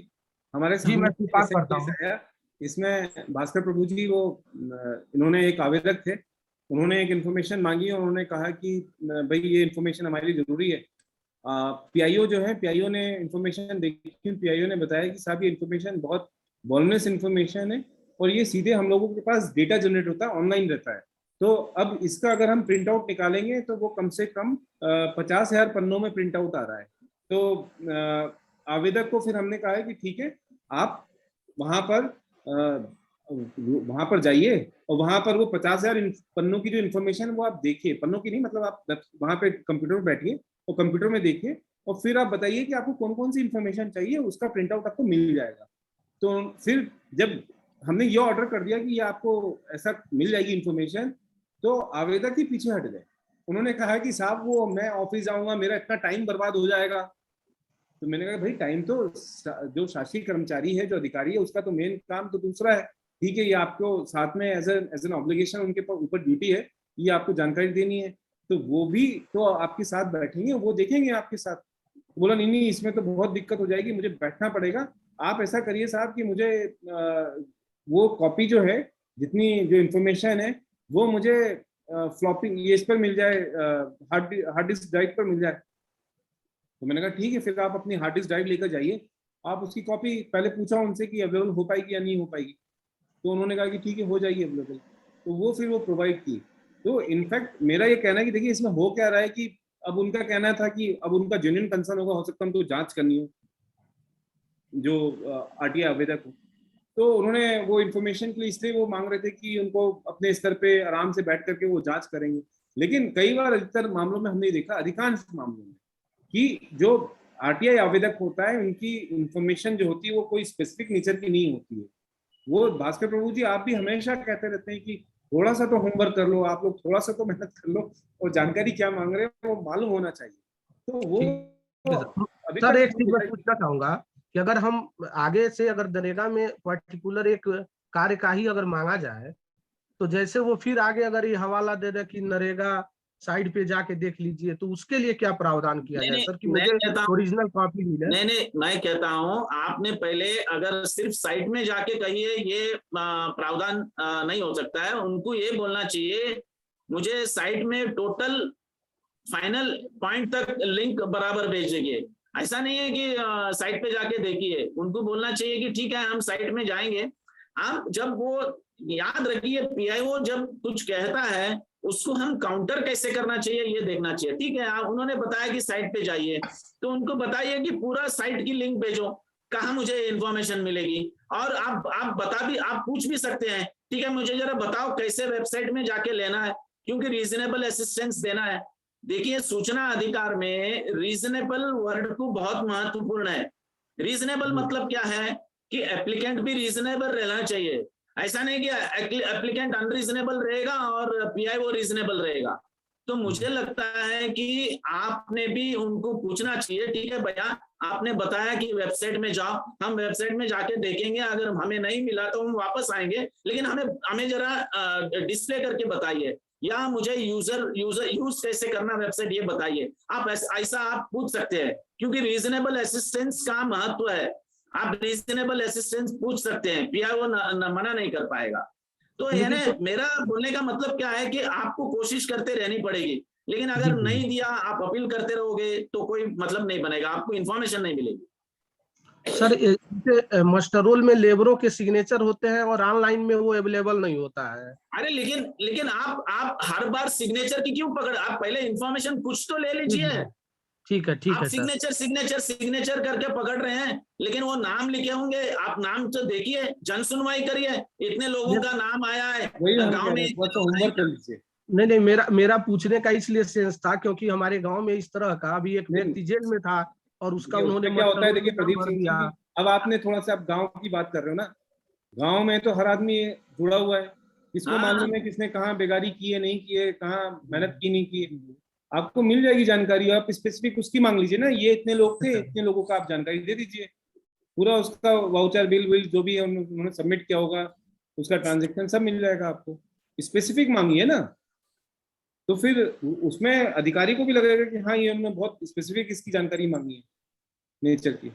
हमारे सामने इसमें भास्कर प्रभु जी इन्होंने एक आवेदक थे, उन्होंने एक इन्फॉर्मेशन मांगी और उन्होंने कहा कि भाई ये इन्फॉर्मेशन हमारे लिए जरूरी है। पीआईओ जो है, पीआईओ ने इन्फॉर्मेशन देखी, पीआईओ ने बताया कि साहब ये इन्फॉर्मेशन बहुत वॉलनरेस इन्फॉर्मेशन है और ये सीधे हम लोगों के पास डेटा जनरेट होता है, ऑनलाइन रहता है। तो अब इसका अगर हम प्रिंट आउट निकालेंगे तो वो कम से कम 50,000 पन्नों में प्रिंट आउट आ रहा है। तो आवेदक को फिर हमने कहा है कि ठीक है, आप वहां पर जाइए और वहां पर वो 50,000 पन्नों की जो इन्फॉर्मेशन वो आप देखिए, पन्नों की नहीं, मतलब आप वहां पे कंप्यूटर पर बैठिए और कंप्यूटर में देखिए और फिर आप बताइए कि आपको कौन कौन सी इन्फॉर्मेशन चाहिए, उसका प्रिंट आउट आपको मिल जाएगा। तो फिर जब हमने ये ऑर्डर कर दिया कि ये आपको ऐसा मिल जाएगी इन्फॉर्मेशन, तो आवेदक ही पीछे हट गए। उन्होंने कहा कि साहब वो मैं ऑफिस जाऊंगा, मेरा इतना टाइम बर्बाद हो जाएगा। तो मैंने कहा भाई टाइम तो जो शासकीय कर्मचारी है, जो अधिकारी है, उसका तो मेन काम तो दूसरा है। ठीक है, ये आपको साथ में एज एन ऑब्लिगेशन उनके ऊपर ड्यूटी है, ये आपको जानकारी देनी है, तो वो भी तो आपके साथ बैठेंगे, वो देखेंगे आपके साथ। बोला नहीं, इसमें तो बहुत दिक्कत हो जाएगी, मुझे बैठना पड़ेगा। आप ऐसा करिए साहब कि मुझे वो कॉपी जो है, जितनी जो इन्फॉर्मेशन है वो मुझे फ्लॉपिंग ये इस पर मिल जाए, हार्ड डिस्क ड्राइव पर मिल जाए। तो मैंने कहा ठीक है, फिर आप अपनी हार्ड डिस्क ड्राइव लेकर जाइए, आप उसकी कॉपी, पहले पूछा उनसे कि अवेलेबल हो पाएगी या नहीं हो पाएगी, तो उन्होंने कहा कि ठीक है हो जाएगी अवेलेबल, तो वो फिर वो प्रोवाइड की। तो इनफैक्ट मेरा ये कहना है कि देखिए इसमें हो क्या रहा है कि अब उनका कहना था कि अब उनका जेन्युइन कंसर्न होगा, हो सकता है उनको जांच करनी हो जो आरटीआई आवेदक हो, तो उन्होंने वो इन्फॉर्मेशन के लिए इसलिए वो मांग रहे थे कि उनको अपने स्तर पे आराम से बैठ करके वो जांच करेंगे। लेकिन कई बार अधिकतर मामलों में हमने देखा, अधिकांश मामलों में, कि जो आरटीआई आवेदक होता है उनकी इन्फॉर्मेशन जो होती है वो कोई स्पेसिफिक नेचर की नहीं होती है। वो भास्कर प्रभु जी आप भी हमेशा कहते रहते हैं कि थोड़ा सा तो होमवर्क कर लो, आप लोग थोड़ा सा तो मेहनत कर लो, और जानकारी क्या मांग रहे हैं वो मालूम होना चाहिए। तो वो सर एक चीज मैं पूछना चाहूंगा कि अगर हम आगे से अगर नरेगा में पर्टिकुलर एक कार्य का ही अगर मांगा जाए, तो जैसे वो फिर आगे अगर ये हवाला दे दे कि नरेगा साइड पे जाके देख लीजिए, तो उसके लिए क्या प्रावधान किया जाए सर कि मुझे ओरिजिनल कॉपी मिले? नहीं, मैं कहता हूँ आपने पहले अगर सिर्फ साइट में जाके कहिए ये प्रावधान नहीं हो सकता है, उनको ये बोलना चाहिए मुझे साइट में टोटल फाइनल पॉइंट तक लिंक बराबर भेजिए। ऐसा नहीं है कि साइट पे जाके देखिए, उनको बोलना चाहिए कि ठीक है हम साइट में जाएंगे। आप जब वो याद रखिए पीआईओ जब कुछ कहता है उसको हम काउंटर कैसे करना चाहिए ये देखना चाहिए। ठीक है आप उन्होंने बताया कि साइट पे जाइए, तो उनको बताइए कि पूरा साइट की लिंक भेजो, कहाँ मुझे इंफॉर्मेशन मिलेगी। और आप पूछ भी सकते हैं ठीक है मुझे जरा बताओ कैसे वेबसाइट में जाके लेना है, क्योंकि रीजनेबल असिस्टेंस देना है। देखिए सूचना अधिकार में रीजनेबल वर्ड को बहुत महत्वपूर्ण है। रीजनेबल मतलब क्या है कि एप्लीकेंट भी रीजनेबल रहना चाहिए। ऐसा नहीं कि एप्लीकेंट अनरीजनेबल रहेगा और पीआईओ रीजनेबल रहेगा। तो मुझे लगता है कि आपने भी उनको पूछना चाहिए ठीक है भैया आपने बताया कि वेबसाइट में जाओ, हम वेबसाइट में जाके देखेंगे, अगर हमें नहीं मिला तो हम वापस आएंगे, लेकिन हमें जरा डिस्प्ले करके बताइए, या मुझे यूज कैसे करना वेबसाइट ये बताइए। आप ऐसा आप पूछ सकते हैं, क्योंकि रीजनेबल असिस्टेंस का महत्व है। आप रीजनेबल असिस्टेंस पूछ सकते हैं, पीआईओ मना नहीं कर पाएगा। तो यानी मेरा बोलने का मतलब क्या है कि आपको कोशिश करते रहनी पड़ेगी, लेकिन अगर नहीं दिया आप अपील करते रहोगे तो कोई मतलब नहीं बनेगा, आपको इन्फॉर्मेशन नहीं मिलेगी। सर मास्टर रोल में लेबरों के सिग्नेचर होते हैं और ऑनलाइन में वो अवेलेबल नहीं होता है। अरे लेकिन आप हर बार सिग्नेचर की क्यों पकड़, आप पहले इन्फॉर्मेशन कुछ तो ले लीजिए। ठीक है आप सिग्नेचर करके पकड़ रहे हैं, लेकिन वो नाम लिखे होंगे, आप नाम तो देखिए, जन सुनवाई करिए, इतने लोगों का नाम आया है गाँव में। नहीं मेरा पूछने का इसलिए सेंस था क्योंकि हमारे गांव में इस तरह का अभी एक व्यक्ति जेल में था और उसका उन्होंने क्या होता है देखिए प्रदीप सिंह, अब आपने थोड़ा सा आप गांव की बात कर रहे हो ना, गांव में तो हर आदमी जुड़ा हुआ है, किसको मालूम है किसने कहाँ बेगारी की है नहीं की है, कहाँ मेहनत की नहीं की है। आपको मिल जाएगी जानकारी, आप स्पेसिफिक उसकी मांग लीजिए ना, ये इतने लोग थे, इतने लोगों का आप जानकारी दे दीजिए, पूरा उसका वाउचर बिल जो भी है उन्होंने सबमिट किया होगा उसका ट्रांजेक्शन सब मिल जाएगा आपको। स्पेसिफिक मांगिए ना, तो फिर उसमें अधिकारी को भी लगेगा कि हाँ ये उन्होंने बहुत स्पेसिफिक इसकी जानकारी मांगी है नेचर की।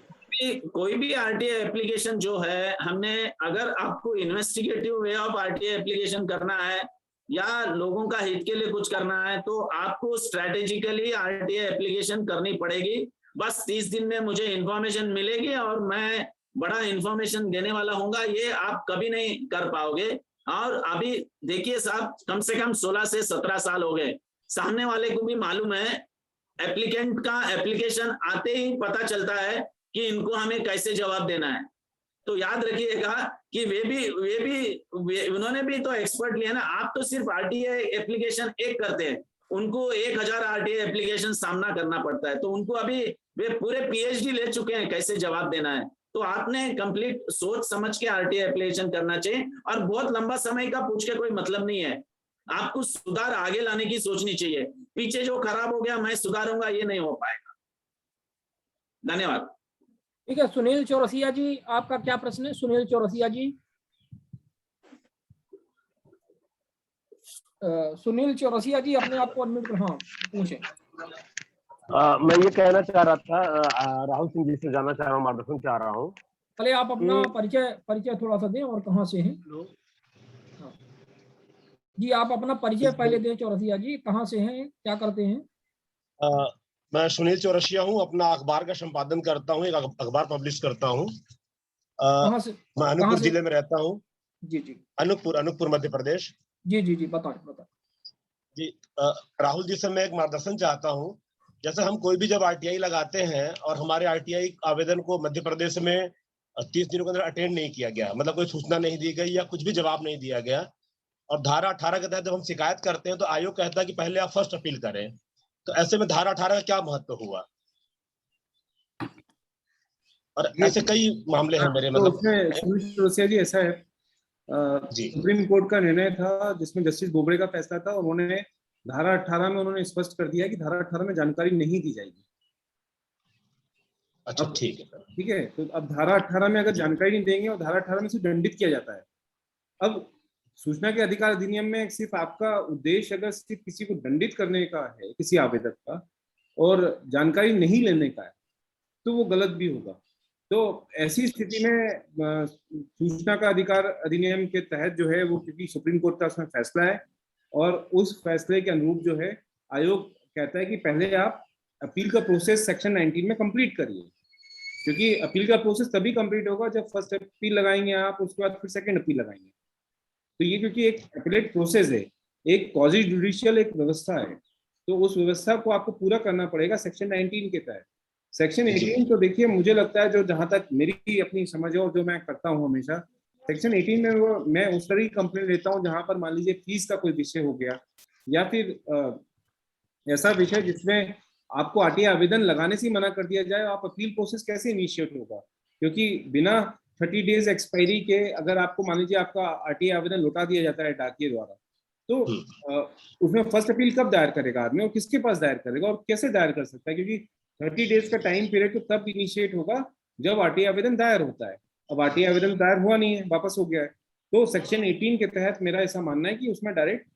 कोई भी आरटीआई एप्लीकेशन जो है, हमने अगर आपको investigative way of RTI application करना है या लोगों का हित के लिए कुछ करना है तो आपको स्ट्रेटेजिकली आरटीआई एप्लीकेशन करनी पड़ेगी। बस 30 दिन में मुझे इंफॉर्मेशन मिलेगी और मैं बड़ा इंफॉर्मेशन देने वाला हूँगा, ये आप कभी नहीं कर पाओगे। और अभी देखिए साहब, कम से कम 16 से 17 साल हो गए, सामने वाले को भी मालूम है, एप्लीकेंट का एप्लीकेशन आते ही पता चलता है कि इनको हमें कैसे जवाब देना है। तो याद रखिएगा कि उन्होंने भी तो एक्सपर्ट लिया ना, आप तो सिर्फ आरटीआई एप्लीकेशन एक करते हैं, उनको 1000 आरटीआई एप्लीकेशन सामना करना पड़ता है, तो उनको अभी वे पूरे पीएचडी ले चुके हैं कैसे जवाब देना है। तो आपने कंप्लीट सोच समझ के आरटीआई एप्लीकेशन करना चाहिए, और बहुत लंबा समय का पूछ के कोई मतलब नहीं है, आपको सुधार आगे लाने की सोचनी चाहिए। पीछे जो खराब हो गया मैं सुधारूंगा, ये नहीं हो पाएगा। धन्यवाद। ठीक है, सुनील चौरसिया जी आपका क्या प्रश्न है? सुनील चौरसिया जी। सुनील चौरसिया जी अपने आप को अनम्यूट कर, हाँ पूछे। मैं ये कहना चाह रहा था, राहुल सिंह जी से जानना चाह रहा हूँ, मार्गदर्शन चाह रहा हूँ। पहले आप अपना परिचय थोड़ा सा दें और कहाँ से हैं। जी आप अपना परिचय पहले दें चौरसिया जी, कहाँ से हैं, क्या करते हैं? मैं सुनील चौरसिया हूँ, अपना अखबार का संपादन करता हूँ, एक अखबार पब्लिश करता हूँ। कहाँ से? मैं अनूपपुर जिले में रहता हूँ। जी जी। अनूपपुर मध्य प्रदेश। जी जी जी बताएं। जी राहुल जी से मैं एक मार्गदर्शन चाहता हूँ। जैसे हम कोई भी जब आरटीआई लगाते हैं और हमारे आरटीआई आवेदन को मध्य प्रदेश में 30 दिनों के अंदर अटेंड नहीं किया गया, मतलब कोई सूचना नहीं दी गई या कुछ भी जवाब नहीं दिया गया, और धारा 18 के तहत जब हम शिकायत करते हैं तो आयोग कहता है कि पहले आप फर्स्ट अपील करें, तो ऐसे में धारा 18 का क्या महत्व हुआ? और ऐसे कई मामले हैं मेरे, तो मतलब उसमें सुनील चौरसिया जी ऐसा है, सुप्रीम कोर्ट का निर्णय था जिसमें जस्टिस बोबड़े का फैसला था, उन्होंने धारा 18 में उन्होंने स्पष्ट कर दिया कि धारा 18 में जानकारी नहीं दी जाएगी। अच्छा ठीक है, ठीक है, तो अब धारा 18 में अगर जानकारी नहीं देंगे और धारा 18 में से दंडित किया जाता है। अब सूचना के अधिकार अधिनियम में सिर्फ आपका उद्देश्य अगर सिर्फ किसी को दंडित करने का है, किसी आवेदक का, और जानकारी नहीं लेने का है, तो वो गलत भी होगा। तो ऐसी स्थिति में सूचना का अधिकार अधिनियम के तहत जो है वो, क्योंकि सुप्रीम कोर्ट का उसमें फैसला है और उस फैसले के अनुरूप जो है आयोग कहता है कि पहले आप अपील का प्रोसेस सेक्शन 19 में कंप्लीट करिए, क्योंकि अपील का प्रोसेस तभी कंप्लीट होगा जब फर्स्ट अपील लगाएंगे आप, उसके बाद फिर सेकंड अपील लगाएंगे। तो ये क्योंकि एक अपीलेट प्रोसेस है, एक क्वाजी जुडिशियल एक व्यवस्था है, तो उस व्यवस्था को आपको पूरा करना पड़ेगा सेक्शन 19 के तहत। सेक्शन 18 तो देखिए मुझे लगता है, जो जहां तक मेरी अपनी समझ और जो मैं करता हूं हमेशा, सेक्शन 18 में वो मैं उस तरह की कंप्लेंट लेता हूं जहां पर मान लीजिए फीस का कोई विषय हो गया, या फिर ऐसा विषय जिसमें आपको आरटीआई आवेदन लगाने से मना कर दिया जाए, आप अपील प्रोसेस कैसे इनिशिएट होगा? क्योंकि बिना 30 डेज एक्सपायरी के अगर आपको मान लीजिए आपका आरटीआई आवेदन लौटा दिया जाता है डाकिए द्वारा, तो उसमें फर्स्ट अपील कब दायर करेगा आदमी, और किसके पास दायर करेगा और कैसे दायर कर सकता है? क्योंकि 30 डेज का टाइम पीरियड तो तब इनिशिएट होगा जब आरटीआई आवेदन दायर होता है। अब आरटीआई आवेदन दायर हुआ नहीं है, वापस हो गया है, तो सेक्शन 18 के तहत मेरा ऐसा मानना है कि उसमें डायरेक्ट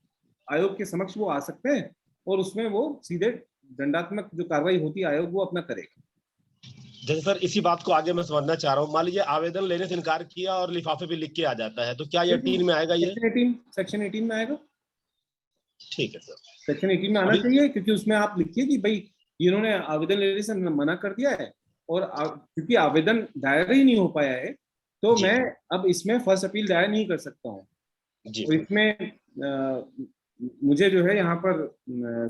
आयोग के समक्ष वो आ सकते हैं और उसमें वो सीधे दंडात्मक जो कार्रवाई होती है आयोग वो अपना करेगा। जैसे सर इसी बात को आगे मैं समझना चाह रहा हूँ, मान लीजिए आवेदन लेने से इनकार किया और लिफाफे पे लिख के आ जाता है, तो क्या ये 18 में आएगा? ये सेक्शन 18 में आएगा। ठीक है सर, सेक्शन 18 में आना चाहिए, क्योंकि उसमें आप लिखिए कि भाई इन्होंने आवेदन लेने से मना कर दिया है और क्योंकि आवेदन दायर ही नहीं हो पाया है, तो मैं अब इसमें फर्स्ट अपील दायर नहीं कर सकता हूँ। और इसमें मुझे जो है यहाँ पर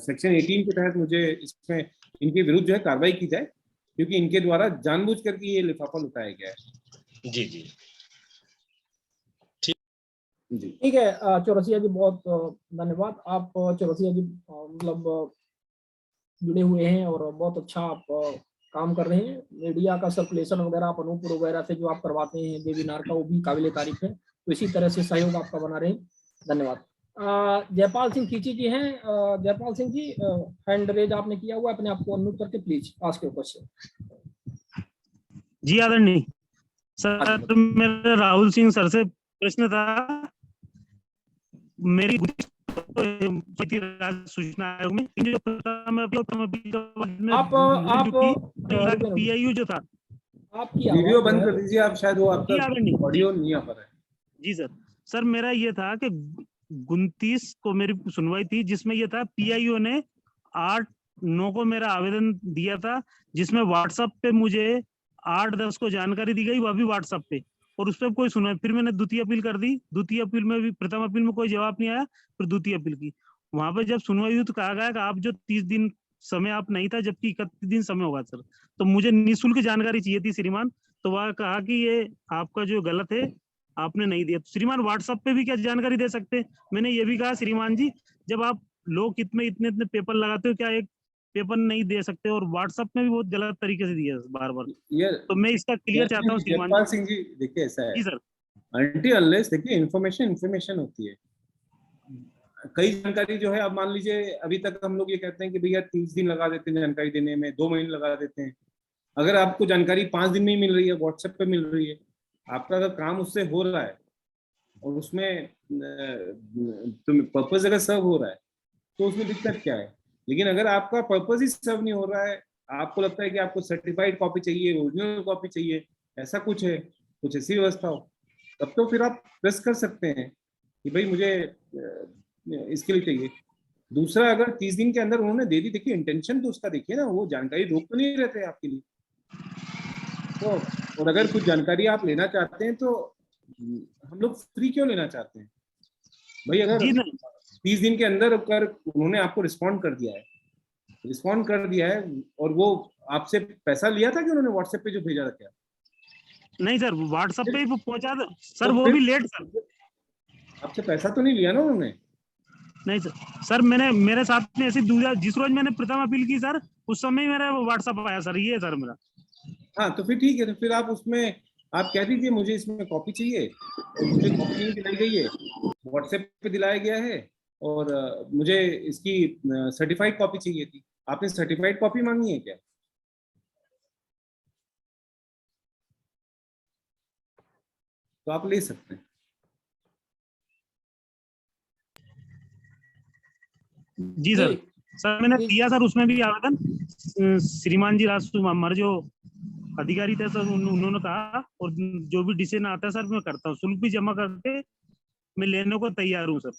सेक्शन 18 के तहत मुझे इसमें इनके विरुद्ध जो है कार्रवाई की जाए, क्योंकि इनके द्वारा जानबूझ करके ये लिफाफा लुटाया गया है। जी जी ठीक है चौरसिया जी, बहुत धन्यवाद। आप चौरसिया जी मतलब जुड़े हुए हैं और बहुत अच्छा आप काम कर रहे हैं। मीडिया का सर्कुलेशन वगैरह आप अनूपपुर वगैरह से जो आप करवाते हैं वेबिनार का, वो भी काबिल तारीफ है। तो इसी तरह से सहयोग आपका बना रहे। धन्यवाद। जयपाल सिंह खींची जी हैं। जयपाल सिंह जी, हैंड रेज आपने किया हुआ, अपने आप को अनम्यूट करके प्लीज आस्क योर क्वेश्चन। जी आदरणीय सर, मेरा राहुल सिंह सर से प्रश्न था। मेरी सूचना आयोग में PIU जो था, आपकी वीडियो बंद कर दीजिए आप, शायद वो आपका ऑडियो नहीं आ पा रहा है। जी सर मेरा ये था कि 29 को मेरी सुनवाई थी, जिसमें ये था PIO ने 8/9 को मेरा आवेदन दिया था, जिसमें व्हाट्सएप पे मुझे 8/10 को जानकारी दी गई, वह भी व्हाट्सएप पे, और उस पर कोई सुना। फिर मैंने द्वितीय अपील कर दी, द्वितीय अपील में भी, प्रथम अपील में कोई जवाब नहीं आया, फिर द्वितीय अपील की। वहां पर जब सुनवाई हुई तो कहा गया कि आप जो 30 दिन समय आप नहीं था, जबकि 31 दिन समय होगा सर। तो मुझे निःशुल्क जानकारी चाहिए थी श्रीमान, तो वह कहा कि ये आपका जो गलत है, आपने नहीं दिया। तो श्रीमान व्हाट्सएप पे भी क्या जानकारी दे सकते हैं? मैंने ये भी कहा श्रीमान जी, जब आप लोग इतने इतने पेपर लगाते हो, क्या एक पेपर नहीं दे सकते? और व्हाट्सएप में भी बहुत गलत तरीके से दिया बार बार। तो मैं इसका क्लियर चाहता हूँ श्रीमान जयपाल सिंह जी। देखिए ऐसा है जी सर, अनटिल अनलेस देखिए इन्फॉर्मेशन होती है, कई जानकारी जो है। अब मान लीजिए अभी तक हम लोग ये कहते हैं कि भैया 30 दिन लगा देते हैं जानकारी देने में, 2 महीने लगा देते हैं। अगर आपको जानकारी 5 दिन में ही मिल रही है, व्हाट्सएप पे मिल रही है, आपका अगर काम उससे हो रहा है और उसमें पर्पस अगर सर्व हो रहा है, तो उसमें दिक्कत क्या है? लेकिन अगर आपका पर्पस ही सर्व नहीं हो रहा है, आपको लगता है कि आपको सर्टिफाइड कॉपी चाहिए, ओरिजिनल कॉपी चाहिए, ऐसा कुछ है, कुछ ऐसी व्यवस्था हो, तब तो फिर आप प्रेस कर सकते हैं कि भाई मुझे इसके लिए चाहिए। दूसरा, अगर 30 दिन के अंदर उन्होंने दे दी, देखिए इंटेंशन तो उसका देखिए ना, वो जानकारी रोक तो नहीं रहते आपके लिए। तो और अगर कुछ जानकारी आप लेना चाहते हैं तो हम लोग फ्री क्यों लेना चाहते हैं भाई? अगर 30 दिन के अंदर अगर उन्होंने आपको रिस्पॉन्ड कर दिया है और वो आपसे पैसा लिया था कि उन्होंने व्हाट्सएप पे जो भेजा था क्या? नहीं सर, व्हाट्सएप पे ही पहुंचा था सर, वो भी लेट सर। आपसे पैसा तो नहीं लिया ना उन्होंने? नहीं सर, मैंने मेरे साथ में ऐसी जिस रोज मैंने प्रथम अपील की सर, उस समय मेरा व्हाट्सएप आया सर, ये सर मेरा। हाँ तो फिर ठीक है, तो फिर आप उसमें आप कह दीजिए मुझे इसमें कॉपी चाहिए, और मुझे कॉपी नहीं दिलाई गई है, व्हाट्सएप पे दिलाया गया है, और मुझे इसकी सर्टिफाइड कॉपी चाहिए थी। आपने सर्टिफाइड कॉपी मांगी है क्या? तो आप ले सकते हैं। जी सर, सर मैंने दिया सर, उसमें भी आवेदन श्रीमान जी राजू हमारे जो अधिकारी थे सर, उन्होंने कहा, और जो भी डिसीजन आता है सर मैं करता हूँ, शुल्क भी जमा करके मैं लेने को तैयार हूँ सर।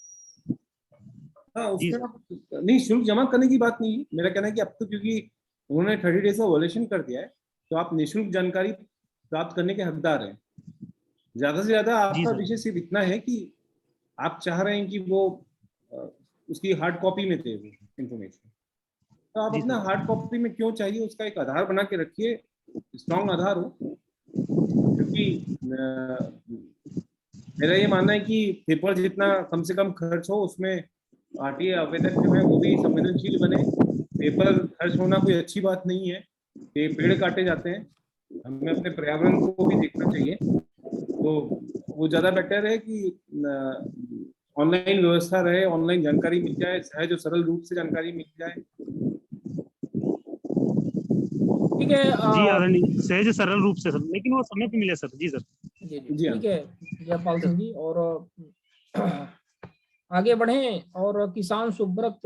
हाँ उसमें नहीं, शुल्क जमा करने की बात नहीं है, मेरा कहना है कि अब तो क्योंकि उन्होंने 30 डेज का वॉयलेशन कर दिया है, तो आप निःशुल्क जानकारी प्राप्त करने के हकदार हैं। ज्यादा से ज्यादा आपका विषय सिर्फ इतना है कि आप चाह रहे हैं कि वो उसकी हार्ड कॉपी में थे वो इंफॉर्मेशन, तो आप अपना हार्ड कॉपी में क्यों चाहिए, उसका एक आधार बना के रखिए, स्ट्रॉन्ग आधार हो। क्योंकि मेरा ये मानना है कि पेपर जितना कम से कम खर्च हो, उसमें आरटीआई आवेदन जो है वो भी संवेदनशील बने। पेपर खर्च होना कोई अच्छी बात नहीं है, पेड़ काटे जाते हैं, हमें अपने पर्यावरण को भी देखना चाहिए। तो वो ज्यादा बेटर है कि ऑनलाइन व्यवस्था रहे, ऑनलाइन जानकारी मिल जाए, सहज और सरल रूप से जानकारी मिल जाए। ठीक है जी आदरणीय, सहज सरल रूप से सर, लेकिन वो समय पे मिले सर। जी सर। जी ठीक है जयपाल सिंह जी, और आगे बढ़ें। और किसान सुब्रत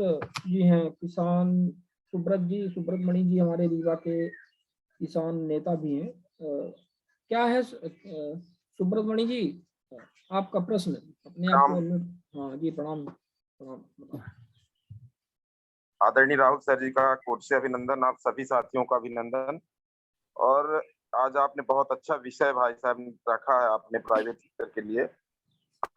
जी हैं, किसान सुब्रत मणि जी हमारे रीवा के किसान नेता भी हैं। क्या है सुब्रत मणि जी आपका प्रश्न? अपने आप को। हाँ जी, प्रणाम। आदरणीय राहुल सर जी का कोर्ट से अभिनंदन, आप सभी साथियों का अभिनंदन। और आज आपने बहुत अच्छा विषय भाई साहब रखा है आपने प्राइवेट सेक्टर के लिए।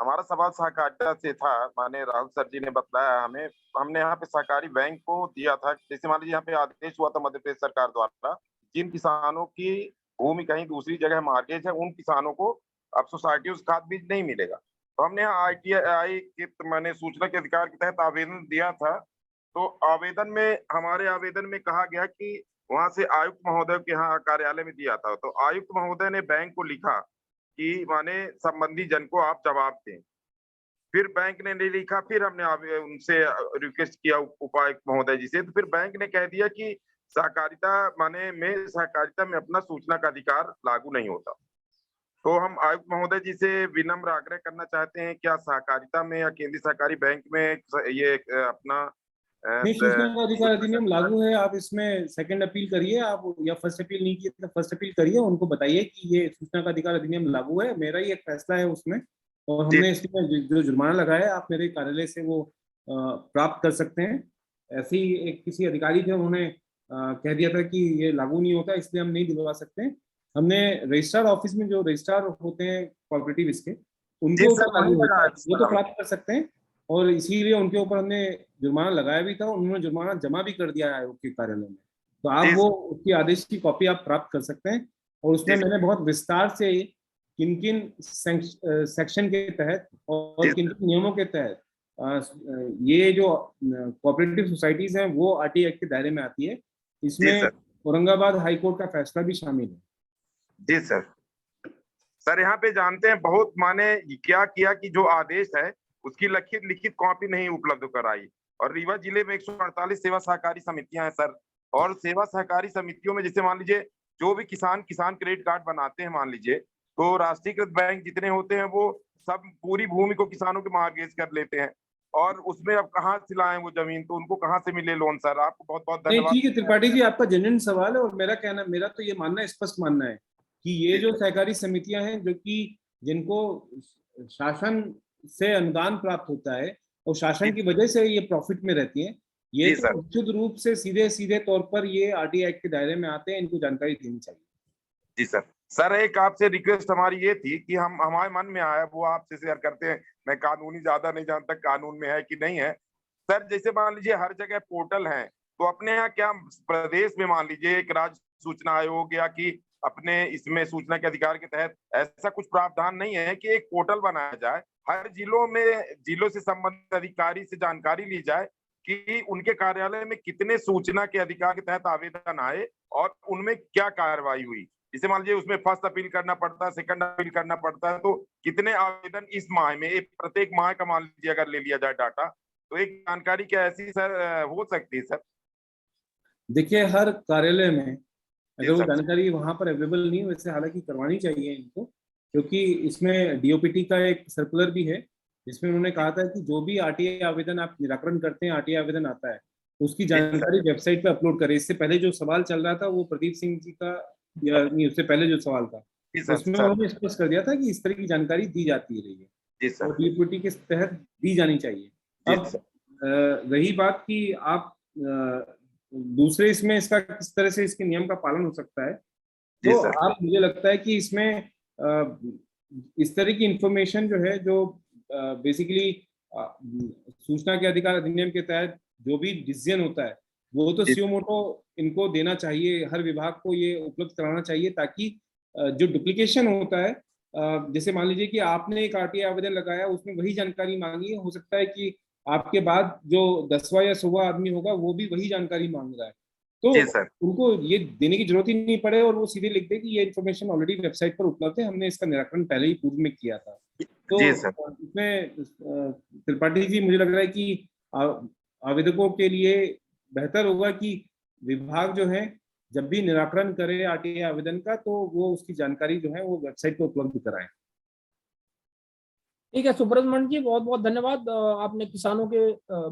हमारा सवाल सहकारिता से था, माने राहुल सर जी ने बताया हमें, हमने यहाँ पे सहकारी बैंक को दिया था। जैसे मान लीजिए यहाँ पे आदेश हुआ था मध्य प्रदेश सरकार द्वारा, जिन किसानों की भूमि कहीं दूसरी जगह मार्गेज है, उन किसानों को अब सोसाइटी उस खाद बीज नहीं मिलेगा। तो हमने यहाँ ITI के मैंने सूचना के अधिकार के तहत आवेदन दिया था। तो आवेदन में, हमारे आवेदन में कहा गया कि वहां से आयुक्त महोदय के यहाँ कार्यालय में दिया था। तो आयुक्त महोदय ने बैंक को लिखा कि माने संबंधी जन को आप जवाब दें। फिर बैंक ने नहीं लिखा, फिर हमने उनसे रिक्वेस्ट किया उपायुक्त महोदय जी से, तो फिर बैंक ने कह दिया कि सहकारिता में अपना सूचना का अधिकार लागू नहीं होता। तो हम आयुक्त महोदय जी से विनम्र आग्रह करना चाहते हैं, क्या सहकारिता में या केंद्रीय सहकारी बैंक में ये अपना सूचना का अधिकार अधिनियम लागू है? आप इसमें सेकंड अपील करिए, आप या फर्स्ट अपील नहीं किए तो फर्स्ट अपील करिए, उनको बताइए कि ये सूचना का अधिकार अधिनियम लागू है, मेरा ही एक फैसला है उसमें, और हमने इसमें जो जुर्माना लगाया है आप मेरे कार्यालय से वो प्राप्त कर सकते हैं। ऐसे ही एक किसी अधिकारी थे, उन्होंने कह दिया था कि ये लागू नहीं होता, इसलिए हम नहीं दिलवा सकते। हमने रजिस्ट्रार ऑफिस में जो रजिस्ट्रार होते हैं कोऑपरेटिव इसके, उनको वो तो प्राप्त कर सकते हैं, और इसीलिए उनके ऊपर हमने जुर्माना लगाया भी था, उन्होंने जुर्माना जमा भी कर दिया है आयोग के कार्यालय में। तो आप वो उसकी आदेश की कॉपी आप प्राप्त कर सकते हैं, और उसमें मैंने बहुत विस्तार से किन किन सेक्शन के तहत और किन किन नियमों के तहत ये जो कोऑपरेटिव सोसाइटीज हैं वो RTI एक्ट के दायरे में आती है। इसमें औरंगाबाद हाई कोर्ट का फैसला भी शामिल है। जी सर। सर यहाँ पे जानते हैं बहुत माने क्या किया कि जो आदेश है उसकी लिखित कॉपी नहीं उपलब्ध कराई, और रीवा जिले में 148 सेवा सहकारी समितियां हैं सर, और सेवा सहकारी समितियों में जैसे मान लीजिए जो भी किसान क्रेडिट कार्ड बनाते हैं, मान लीजिए तो राष्ट्रीयकृत बैंक जितने होते हैं वो सब पूरी भूमि को किसानों के मार्गेज कर लेते हैं, और उसमें अब कहाँ से लाएं वो जमीन, तो उनको कहाँ से मिले लोन? सर आपको बहुत बहुत धन्यवाद। ठीक है त्रिपाठी जी, आपका जेन्युइन सवाल है, और मेरा तो ये मानना है, स्पष्ट मानना है कि ये जो सहकारी समितियां हैं जो कि जिनको शासन से अनुदान प्राप्त होता है और शासन की वजह से ये प्रॉफिट में रहती हैं, ये तो निश्चित रूप से सीधे सीधे तौर पर ये आरटीआई एक्ट के दायरे में आते हैं, इनको जानकारी देनी चाहिए। जी सर। सर एक आपसे रिक्वेस्ट हमारी ये थी कि हम हमारे मन में आया वो आपसे शेयर करते हैं। मैं कानूनी ज्यादा नहीं जानता कानून में है कि नहीं है। सर जैसे मान लीजिए हर जगह पोर्टल है, तो अपने यहाँ क्या प्रदेश में मान लीजिए एक राज्य सूचना आयोग या कि अपने इसमें सूचना के अधिकार के तहत ऐसा कुछ प्रावधान नहीं है कि एक पोर्टल बनाया जाए, हर जिलों से संबंधित अधिकारी से जानकारी ली जाए कि उनके कार्यालय में कितने सूचना के अधिकार के तहत आवेदन आए और उनमें क्या कार्रवाई हुई। जैसे मान लीजिए उसमें फर्स्ट अपील करना पड़ता है, सेकंड अपील करना पड़ता है, तो कितने आवेदन इस माह में, एक प्रत्येक माह का मान लीजिए अगर ले लिया जाए डाटा, तो एक जानकारी क्या ऐसी सर हो सकती है सर? देखिए हर कार्यालय में अगर वो जानकारी वहां पर अवेलेबल नहीं है, वैसे हालांकि करवानी चाहिए इनको, क्योंकि इसमें डीओपीटी का एक सर्कुलर भी है जिसमें उन्होंने कहा था कि जो भी आरटीआई आवेदन आप निराकरण करते हैं, आरटीआई आवेदन आता है, उसकी जानकारी वेबसाइट पे अपलोड करें। इससे पहले जो सवाल चल रहा था वो प्रदीप सिंह जी का, या नहीं उससे पहले जो सवाल था उसमें उन्होंने स्पष्ट कर दिया था कि इस तरह की जानकारी दी जाती रही है और डीओपीटी के तहत दी जानी चाहिए। अब रही बात कि आप दूसरे इसमें इसका किस तरह से इसके नियम का पालन हो सकता है, तो आप मुझे लगता है कि इसमें इस तरह की इंफॉर्मेशन जो है, जो बेसिकली सूचना के अधिकार अधिनियम के तहत जो भी डिसीजन होता है वो तो सुओ मोटो इनको देना चाहिए, हर विभाग को ये उपलब्ध कराना चाहिए, ताकि जो डुप्लीकेशन होता है, जैसे मान लीजिए कि आपने एक आरटीआई आवेदन लगाया, उसमें वही जानकारी मांगी है, हो सकता है कि आपके बाद जो 10वां या 100वां आदमी होगा वो भी वही जानकारी मांग रहा है, तो उनको ये देने की जरूरत ही नहीं पड़े और वो सीधे लिख दे कि ये इन्फॉर्मेशन ऑलरेडी वेबसाइट पर उपलब्ध है, हमने इसका निराकरण पहले ही पूर्व में किया था। तो इसमें त्रिपाठी जी मुझे लग रहा है कि आवेदकों के लिए बेहतर होगा कि विभाग जो है जब भी निराकरण करे आरटीआई आवेदन का, तो वो उसकी जानकारी जो है वो वेबसाइट पर उपलब्ध कराएं। ठीक है सुब्रमण्यम जी, बहुत बहुत धन्यवाद। आपने किसानों के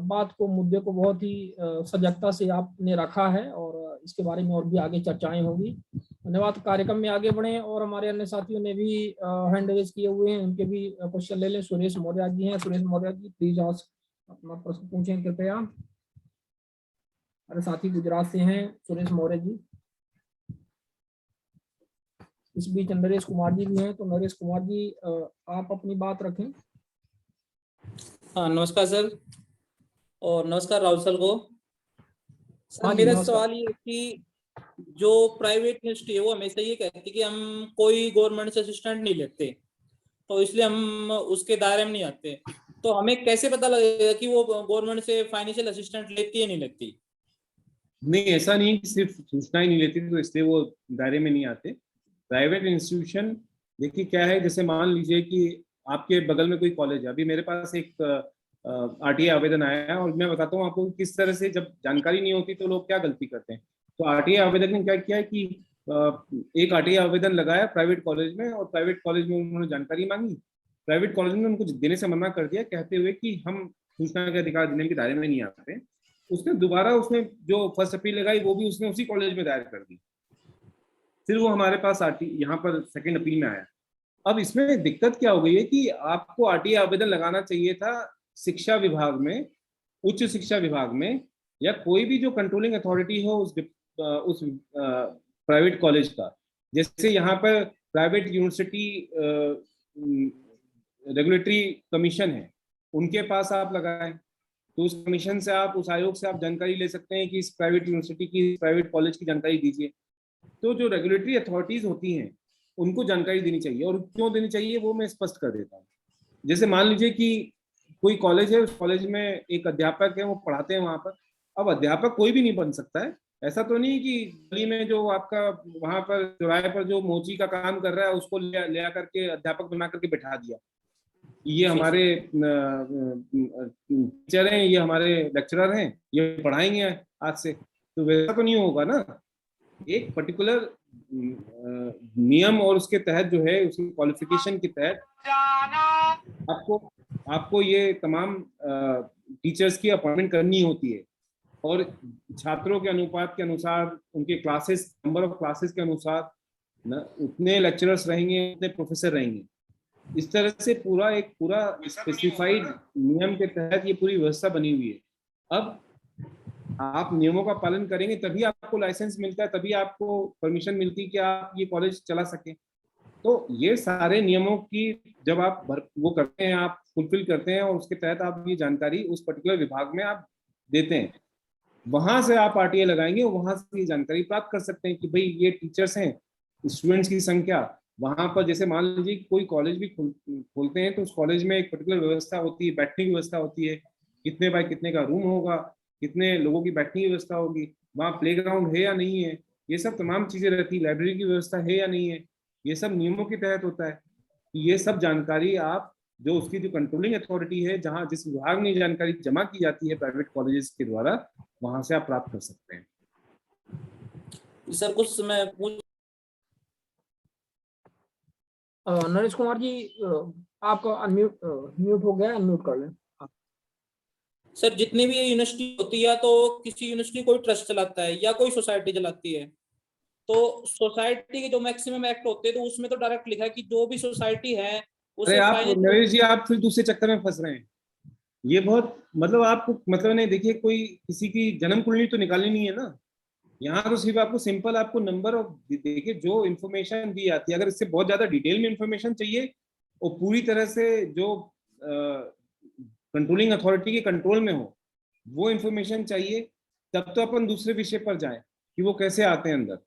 बात को, मुद्दे को बहुत ही सजगता से आपने रखा है और इसके बारे में और भी आगे चर्चाएं होंगी। धन्यवाद। कार्यक्रम में आगे बढ़े और हमारे अन्य साथियों ने भी हैंड रेज किए हुए हैं, उनके भी क्वेश्चन ले लें। सुरेश मौर्य जी हैं, सुरेश मौर्य जी प्लीज अपना प्रश्न पूछें कृपया। हमारे साथी गुजरात से हैं सुरेश मौर्य जी। इस बीच नरेश कुमार जी भी हैं, तो नरेश कुमार जी आप अपनी बात रखें। हाँ नमस्कार सर, और नमस्कार राहुल सर को। सर मेरा सवाल ये है कि जो प्राइवेट यूनिवर्सिटी है वो हमेशा ये कहती है कि हम कोई गवर्नमेंट से असिस्टेंट नहीं लेते, तो इसलिए हम उसके दायरे में नहीं आते, तो हमें कैसे पता लगेगा कि वो गवर्नमेंट से फाइनेंशियल असिस्टेंट लेती है नहीं लेती? नहीं, ऐसा नहीं सिर्फ सूचना ही नहीं लेती तो इसलिए वो दायरे में नहीं आते। प्राइवेट इंस्टीट्यूशन देखिए क्या है, जैसे मान लीजिए कि आपके बगल में कोई कॉलेज है, अभी मेरे पास एक आरटीआई आवेदन आया है और मैं बताता हूँ आपको किस तरह से जब जानकारी नहीं होती तो लोग क्या गलती करते हैं। तो आरटीआई आवेदक ने क्या किया है कि एक आरटीआई आवेदन लगाया प्राइवेट कॉलेज में, और प्राइवेट कॉलेज में उन्होंने जानकारी मांगी, प्राइवेट कॉलेज ने उनको देने से मना कर दिया, कहते हुए कि हम सूचना के अधिकार अधिनियम के दायरे में नहीं आते। उसने दोबारा उसने जो फर्स्ट अपील लगाई वो भी उसने उसी कॉलेज में दायर कर दी, फिर वो हमारे पास यहाँ पर सेकंड अपील में आया। अब इसमें दिक्कत क्या हो गई है कि आपको आरटीआई आवेदन लगाना चाहिए था शिक्षा विभाग में, उच्च शिक्षा विभाग में, या कोई भी जो कंट्रोलिंग अथॉरिटी हो उस प्राइवेट कॉलेज का। जैसे यहाँ पर प्राइवेट यूनिवर्सिटी रेगुलेटरी कमीशन है, उनके पास आप लगाएं, तो उस कमीशन से आप, उस आयोग से आप जानकारी ले सकते हैं कि इस प्राइवेट यूनिवर्सिटी की, प्राइवेट कॉलेज की जानकारी दीजिए। तो जो रेगुलेटरी अथॉरिटीज होती हैं उनको जानकारी देनी चाहिए, और क्यों देनी चाहिए वो मैं स्पष्ट कर देता हूँ। जैसे मान लीजिए कि कोई कॉलेज है, उस कॉलेज में एक अध्यापक है, वो पढ़ाते हैं वहाँ पर। अब अध्यापक कोई भी नहीं बन सकता है, ऐसा तो नहीं कि गली में जो आपका वहाँ पर चौराहे पर जो मोची का काम कर रहा है उसको ले करके अध्यापक बना करके बैठा दिया, ये हमारे टीचर हैं, ये हमारे लेक्चरर हैं, ये पढ़ाएंगे आज से, तो वैसा तो नहीं होगा ना। एक पर्टिकुलर नियम और उसके तहत जो है, उसकी क्वालिफिकेशन के तहत आपको ये तमाम टीचर्स की अपॉइंटमेंट करनी होती है, और छात्रों के अनुपात के अनुसार, उनके क्लासेस, नंबर ऑफ क्लासेस के अनुसार उतने लेक्चरर्स रहेंगे, उतने प्रोफेसर रहेंगे। इस तरह से पूरा स्पेसिफाइड नियम के तहत ये पूरी व्यवस्था बनी हुई है। अब आप नियमों का पालन करेंगे तभी आपको लाइसेंस मिलता है, तभी आपको परमिशन मिलती है कि आप ये कॉलेज चला सकें। तो ये सारे नियमों की जब आप वो करते हैं, आप फुलफिल करते हैं और उसके तहत आप ये जानकारी उस पर्टिकुलर विभाग में आप देते हैं, वहां से आप आरटीआई लगाएंगे, वहां से ये जानकारी प्राप्त कर सकते हैं कि भाई ये टीचर्स हैं, स्टूडेंट्स की संख्या वहां पर, जैसे मान लीजिए कोई कॉलेज भी खोलते हैं तो उस कॉलेज में एक पर्टिकुलर व्यवस्था होती है, बैठने की व्यवस्था होती है, कितने बाय कितने का रूम होगा, कितने लोगों की बैठने की व्यवस्था होगी, वहाँ प्लेग्राउंड है या नहीं है, ये सब तमाम चीजें रहती है, लाइब्रेरी की व्यवस्था है या नहीं है, ये सब नियमों के तहत होता है। ये सब जानकारी आप जो उसकी जो कंट्रोलिंग अथॉरिटी है, जहाँ जिस विभाग में जानकारी जमा की जाती है प्राइवेट कॉलेजेस के द्वारा, वहां से आप प्राप्त कर सकते हैं। सर कुछ मैं नरेश कुमार जी आपका म्यूट हो गया, अनम्यूट कर लें। सर जितनी भी यूनिवर्सिटी होती है तो किसी यूनिवर्सिटी कोई ट्रस्ट चलाता है या कोई सोसाइटी चलाती है, तो सोसाइटी के जो मैक्सिमम एक्ट होते हैं तो उसमें तो डायरेक्ट लिखा है कि जो भी सोसाइटी है अरे आप नरेश जी, आप फिर दूसरे चक्कर में फंस रहे हैं। ये बहुत मतलब आपको मतलब नहीं, देखिए कोई किसी की जन्म कुंडली तो निकालनी नहीं है ना, यहाँ तो सिर्फ आपको सिंपल आपको नंबर ऑफ, देखिए जो इन्फॉर्मेशन दी जाती है, अगर इससे बहुत ज्यादा डिटेल में इन्फॉर्मेशन चाहिए और पूरी तरह से जो कंट्रोलिंग अथॉरिटी के कंट्रोल में हो वो इन्फॉर्मेशन चाहिए, तब तो अपन दूसरे विषय पर जाएं कि वो कैसे आते हैं अंदर।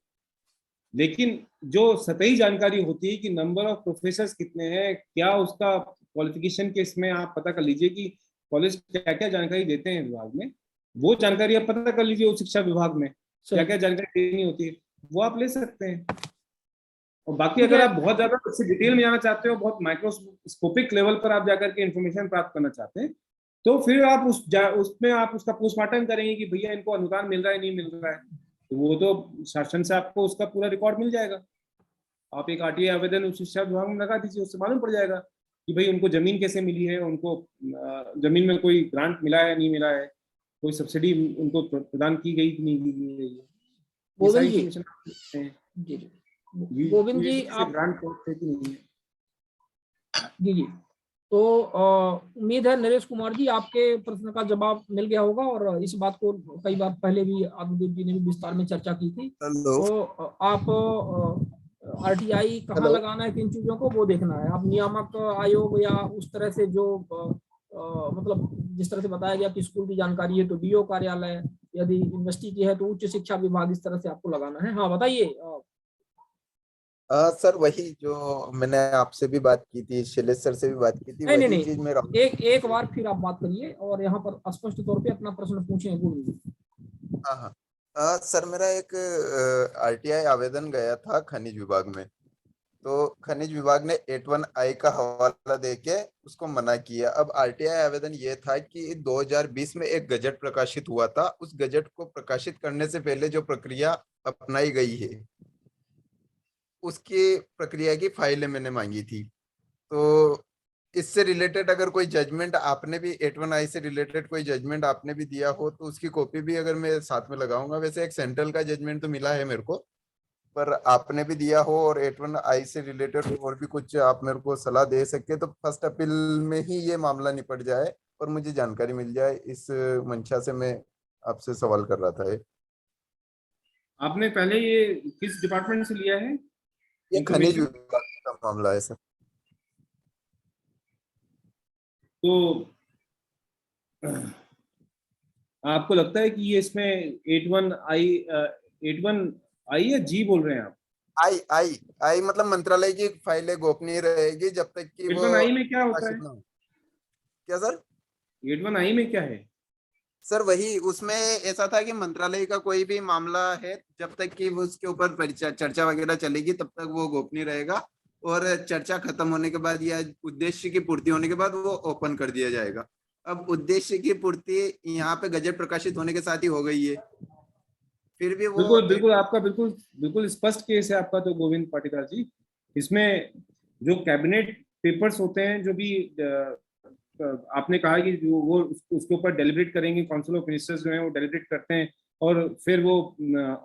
लेकिन जो सतही जानकारी होती है कि नंबर ऑफ प्रोफेसर्स कितने हैं, क्या उसका क्वालिफिकेशन के इसमें आप पता कर लीजिए कि कॉलेज क्या क्या जानकारी देते हैं विभाग में, वो जानकारी आप पता कर लीजिए उस शिक्षा विभाग में क्या क्या जानकारी देनी होती है, वो आप ले सकते हैं। और बाकी अगर आप बहुत ज्यादा इससे डिटेल में जाना चाहते हो, बहुत माइक्रोस्कोपिक लेवल पर आप जाकर के इन्फॉर्मेशन प्राप्त करना चाहते हैं, तो फिर आप उसमें आप उसका पोस्टमार्टम करेंगे कि भैया इनको अनुदान मिल रहा है नहीं मिल रहा है, तो वो तो शासन से आपको उसका पूरा रिकॉर्ड मिल जाएगा। आप एक आरटीआई आवेदन उस शिक्षा विभाग में लगा दीजिए, उससे मालूम पड़ जाएगा कि भाई उनको जमीन कैसे मिली है, उनको जमीन में कोई ग्रांट मिला है नहीं मिला है, कोई सब्सिडी उनको प्रदान की गई कि नहीं की गई है। गोविंद जी आप ग्रांट जी जी, तो उम्मीद है नरेश कुमार जी आपके प्रश्न का जवाब मिल गया होगा, और इस बात को कई बार पहले भी आदिदेव जी ने भी विस्तार में चर्चा की थी। तो आप आरटीआई कहाँ लगाना है, किन चीजों को वो देखना है, आप नियामक आयोग या उस तरह से जो मतलब जिस तरह से बताया गया कि स्कूल की जानकारी है तो डीओ कार्यालय, यदि यूनिवर्सिटी की है तो उच्च शिक्षा विभाग, इस तरह से आपको लगाना है। हाँ बताइए। सर वही जो मैंने आपसे भी बात की थी, शैलेश सर से भी बात की थी, नहीं, वही चीज मेरा एक बार फिर आप बात करिए और यहाँ पर स्पष्ट तौर पे अपना प्रश्न पूछें। हाँ सर, मेरा एक आरटीआई आवेदन गया था खनिज विभाग में, तो खनिज विभाग ने 81I का हवाला देके उसको मना किया। अब आरटीआई आवेदन ये था कि 2020 में एक गजट प्रकाशित हुआ था, उस गजट को प्रकाशित करने से पहले जो प्रक्रिया अपनाई गई है उसकी प्रक्रिया की फाइलें मैंने मांगी थी। तो इससे रिलेटेड अगर कोई जजमेंट आपने भी 81I से रिलेटेड कोई जजमेंट आपने भी दिया हो तो उसकी कॉपी भी अगर मैं साथ में लगाऊंगा। वैसे एक सेंट्रल का जजमेंट तो मिला है मेरे को, पर आपने भी दिया हो और 81I से रिलेटेड और भी कुछ आप मेरे को सलाह दे सके तो फर्स्ट अपील में ही ये मामला निपट जाए और मुझे जानकारी मिल जाए, इस मंशा से मैं आपसे सवाल कर रहा था। आपने पहले ये किस डिपार्टमेंट से लिया है? ये खनिज विभाग का मामला है सर। तो आपको लगता है कि ये इसमें 81I या जी बोल रहे हैं आप? आई मतलब मंत्रालय की फाइलें गोपनीय रहेगी जब तक कि 81I में क्या होता है? क्या सर? 81I में क्या है सर? वही उसमें ऐसा था कि मंत्रालय का कोई भी मामला है जब तक कि उसके ऊपर चर्चा वगैरह चलेगी तब तक वो गोपनीय रहेगा, और चर्चा खत्म होने के बाद या उद्देश्य की पूर्ति होने के बाद वो ओपन कर दिया जाएगा। अब उद्देश्य की पूर्ति यहाँ पे गजट प्रकाशित होने के साथ ही हो गई है, फिर भी वो बिल्कुल आपका बिल्कुल स्पष्ट केस है आपका तो गोविंद पाटीदार जी। इसमें जो कैबिनेट पेपर्स होते हैं, जो भी आपने कहा कि जो वो उसके ऊपर डेलिब्रेट करेंगे, काउंसिल ऑफ मिनिस्टर्स जो है वो डेलिब्रेट करते हैं और फिर वो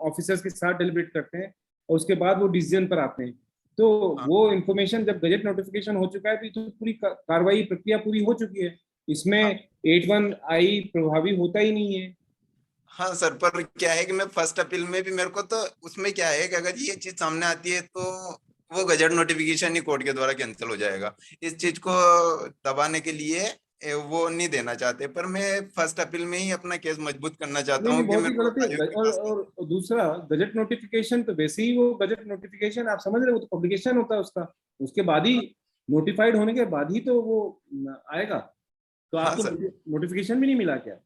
ऑफिसर्स के साथ डेलिब्रेट करते हैं और उसके बाद वो डिसीजन पर आते हैं। तो वो इन्फॉर्मेशन जब गजट नोटिफिकेशन हो चुका है तो पूरी कार्रवाई प्रक्रिया पूरी हो चुकी है, इसमें 81I प्रभावी होता ही नहीं है। हाँ सर, पर क्या है कि मैं फर्स्ट अपील में भी मेरे को तो उसमें क्या है कि अगर ये चीज सामने आती है तो वो गजट नोटिफिकेशन ही कोर्ट के द्वारा कैंसिल हो जाएगा। इस चीज को दबाने के लिए वो नहीं देना चाहते, पर मैं फर्स्ट अपील में ही अपना केस मजबूत करना चाहता हूँ कि बहुत ही मेरे को गलत है। आयोग के पास और दूसरा गजट नोटिफिकेशन तो वैसे ही वो गजट नोटिफिकेशन आप समझ रहे हो, तो पब्लिकेशन होता है उसका, उसके बाद ही नोटिफाइड होने के बाद ही तो वो आएगा। तो हाँ आपको सर। नोटिफिकेशन भी नहीं मिला क्या?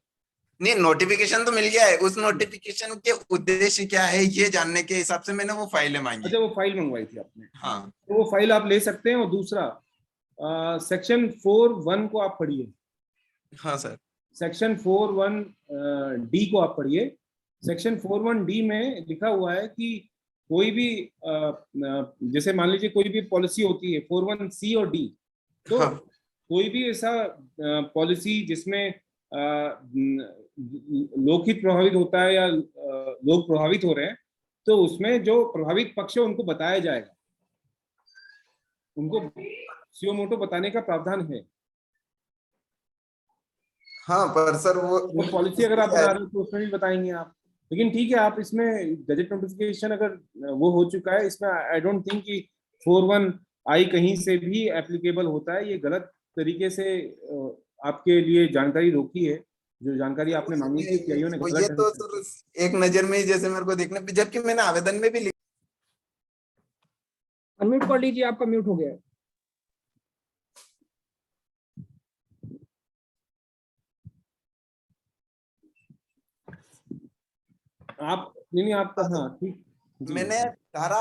नहीं, नोटिफिकेशन तो मिल गया है। उस नोटिफिकेशन के उद्देश्य क्या है ये जानने के हिसाब से मैंने वो फाइलें मांगी। अच्छा, वो फाइल मंगवाई थी आपने? हाँ, तो वो फाइल आप ले सकते हैं। और दूसरा सेक्शन 4(1) को आप पढ़िए। हाँ सर। सेक्शन 4(1)D को आप पढ़िए। सेक्शन 4(1)D में लिखा हुआ है कि कोई भी जैसे मान लीजिए कोई भी पॉलिसी होती है 4(1)C और D, तो हाँ। कोई भी ऐसा पॉलिसी जिसमें लोकहित प्रभावित होता है या लोग प्रभावित हो रहे हैं, तो उसमें जो प्रभावित पक्ष है उनको बताया जाएगा, उनको सुओ मोटो बताने का प्रावधान है। हाँ, पर सर वो पॉलिसी अगर आप बता रहे हो तो उसमें भी बताएंगे आप। लेकिन ठीक है, आप इसमें गजट नोटिफिकेशन अगर वो हो चुका है, इसमें आई डोंट थिंक कि 4(1)I कहीं से भी एप्लीकेबल होता है। ये गलत तरीके से आपके लिए जानकारी रोकी है, जो जानकारी आपने मांगी थी पीआईओ ने ये गलत तो सर एक नजर में ही जैसे मेरे को देखने, जबकि मैंने आवेदन में भी अनम्यूट कर लीजिए, आपका म्यूट हो गया है। आप नहीं आपका, हाँ ठीक। मैंने धारा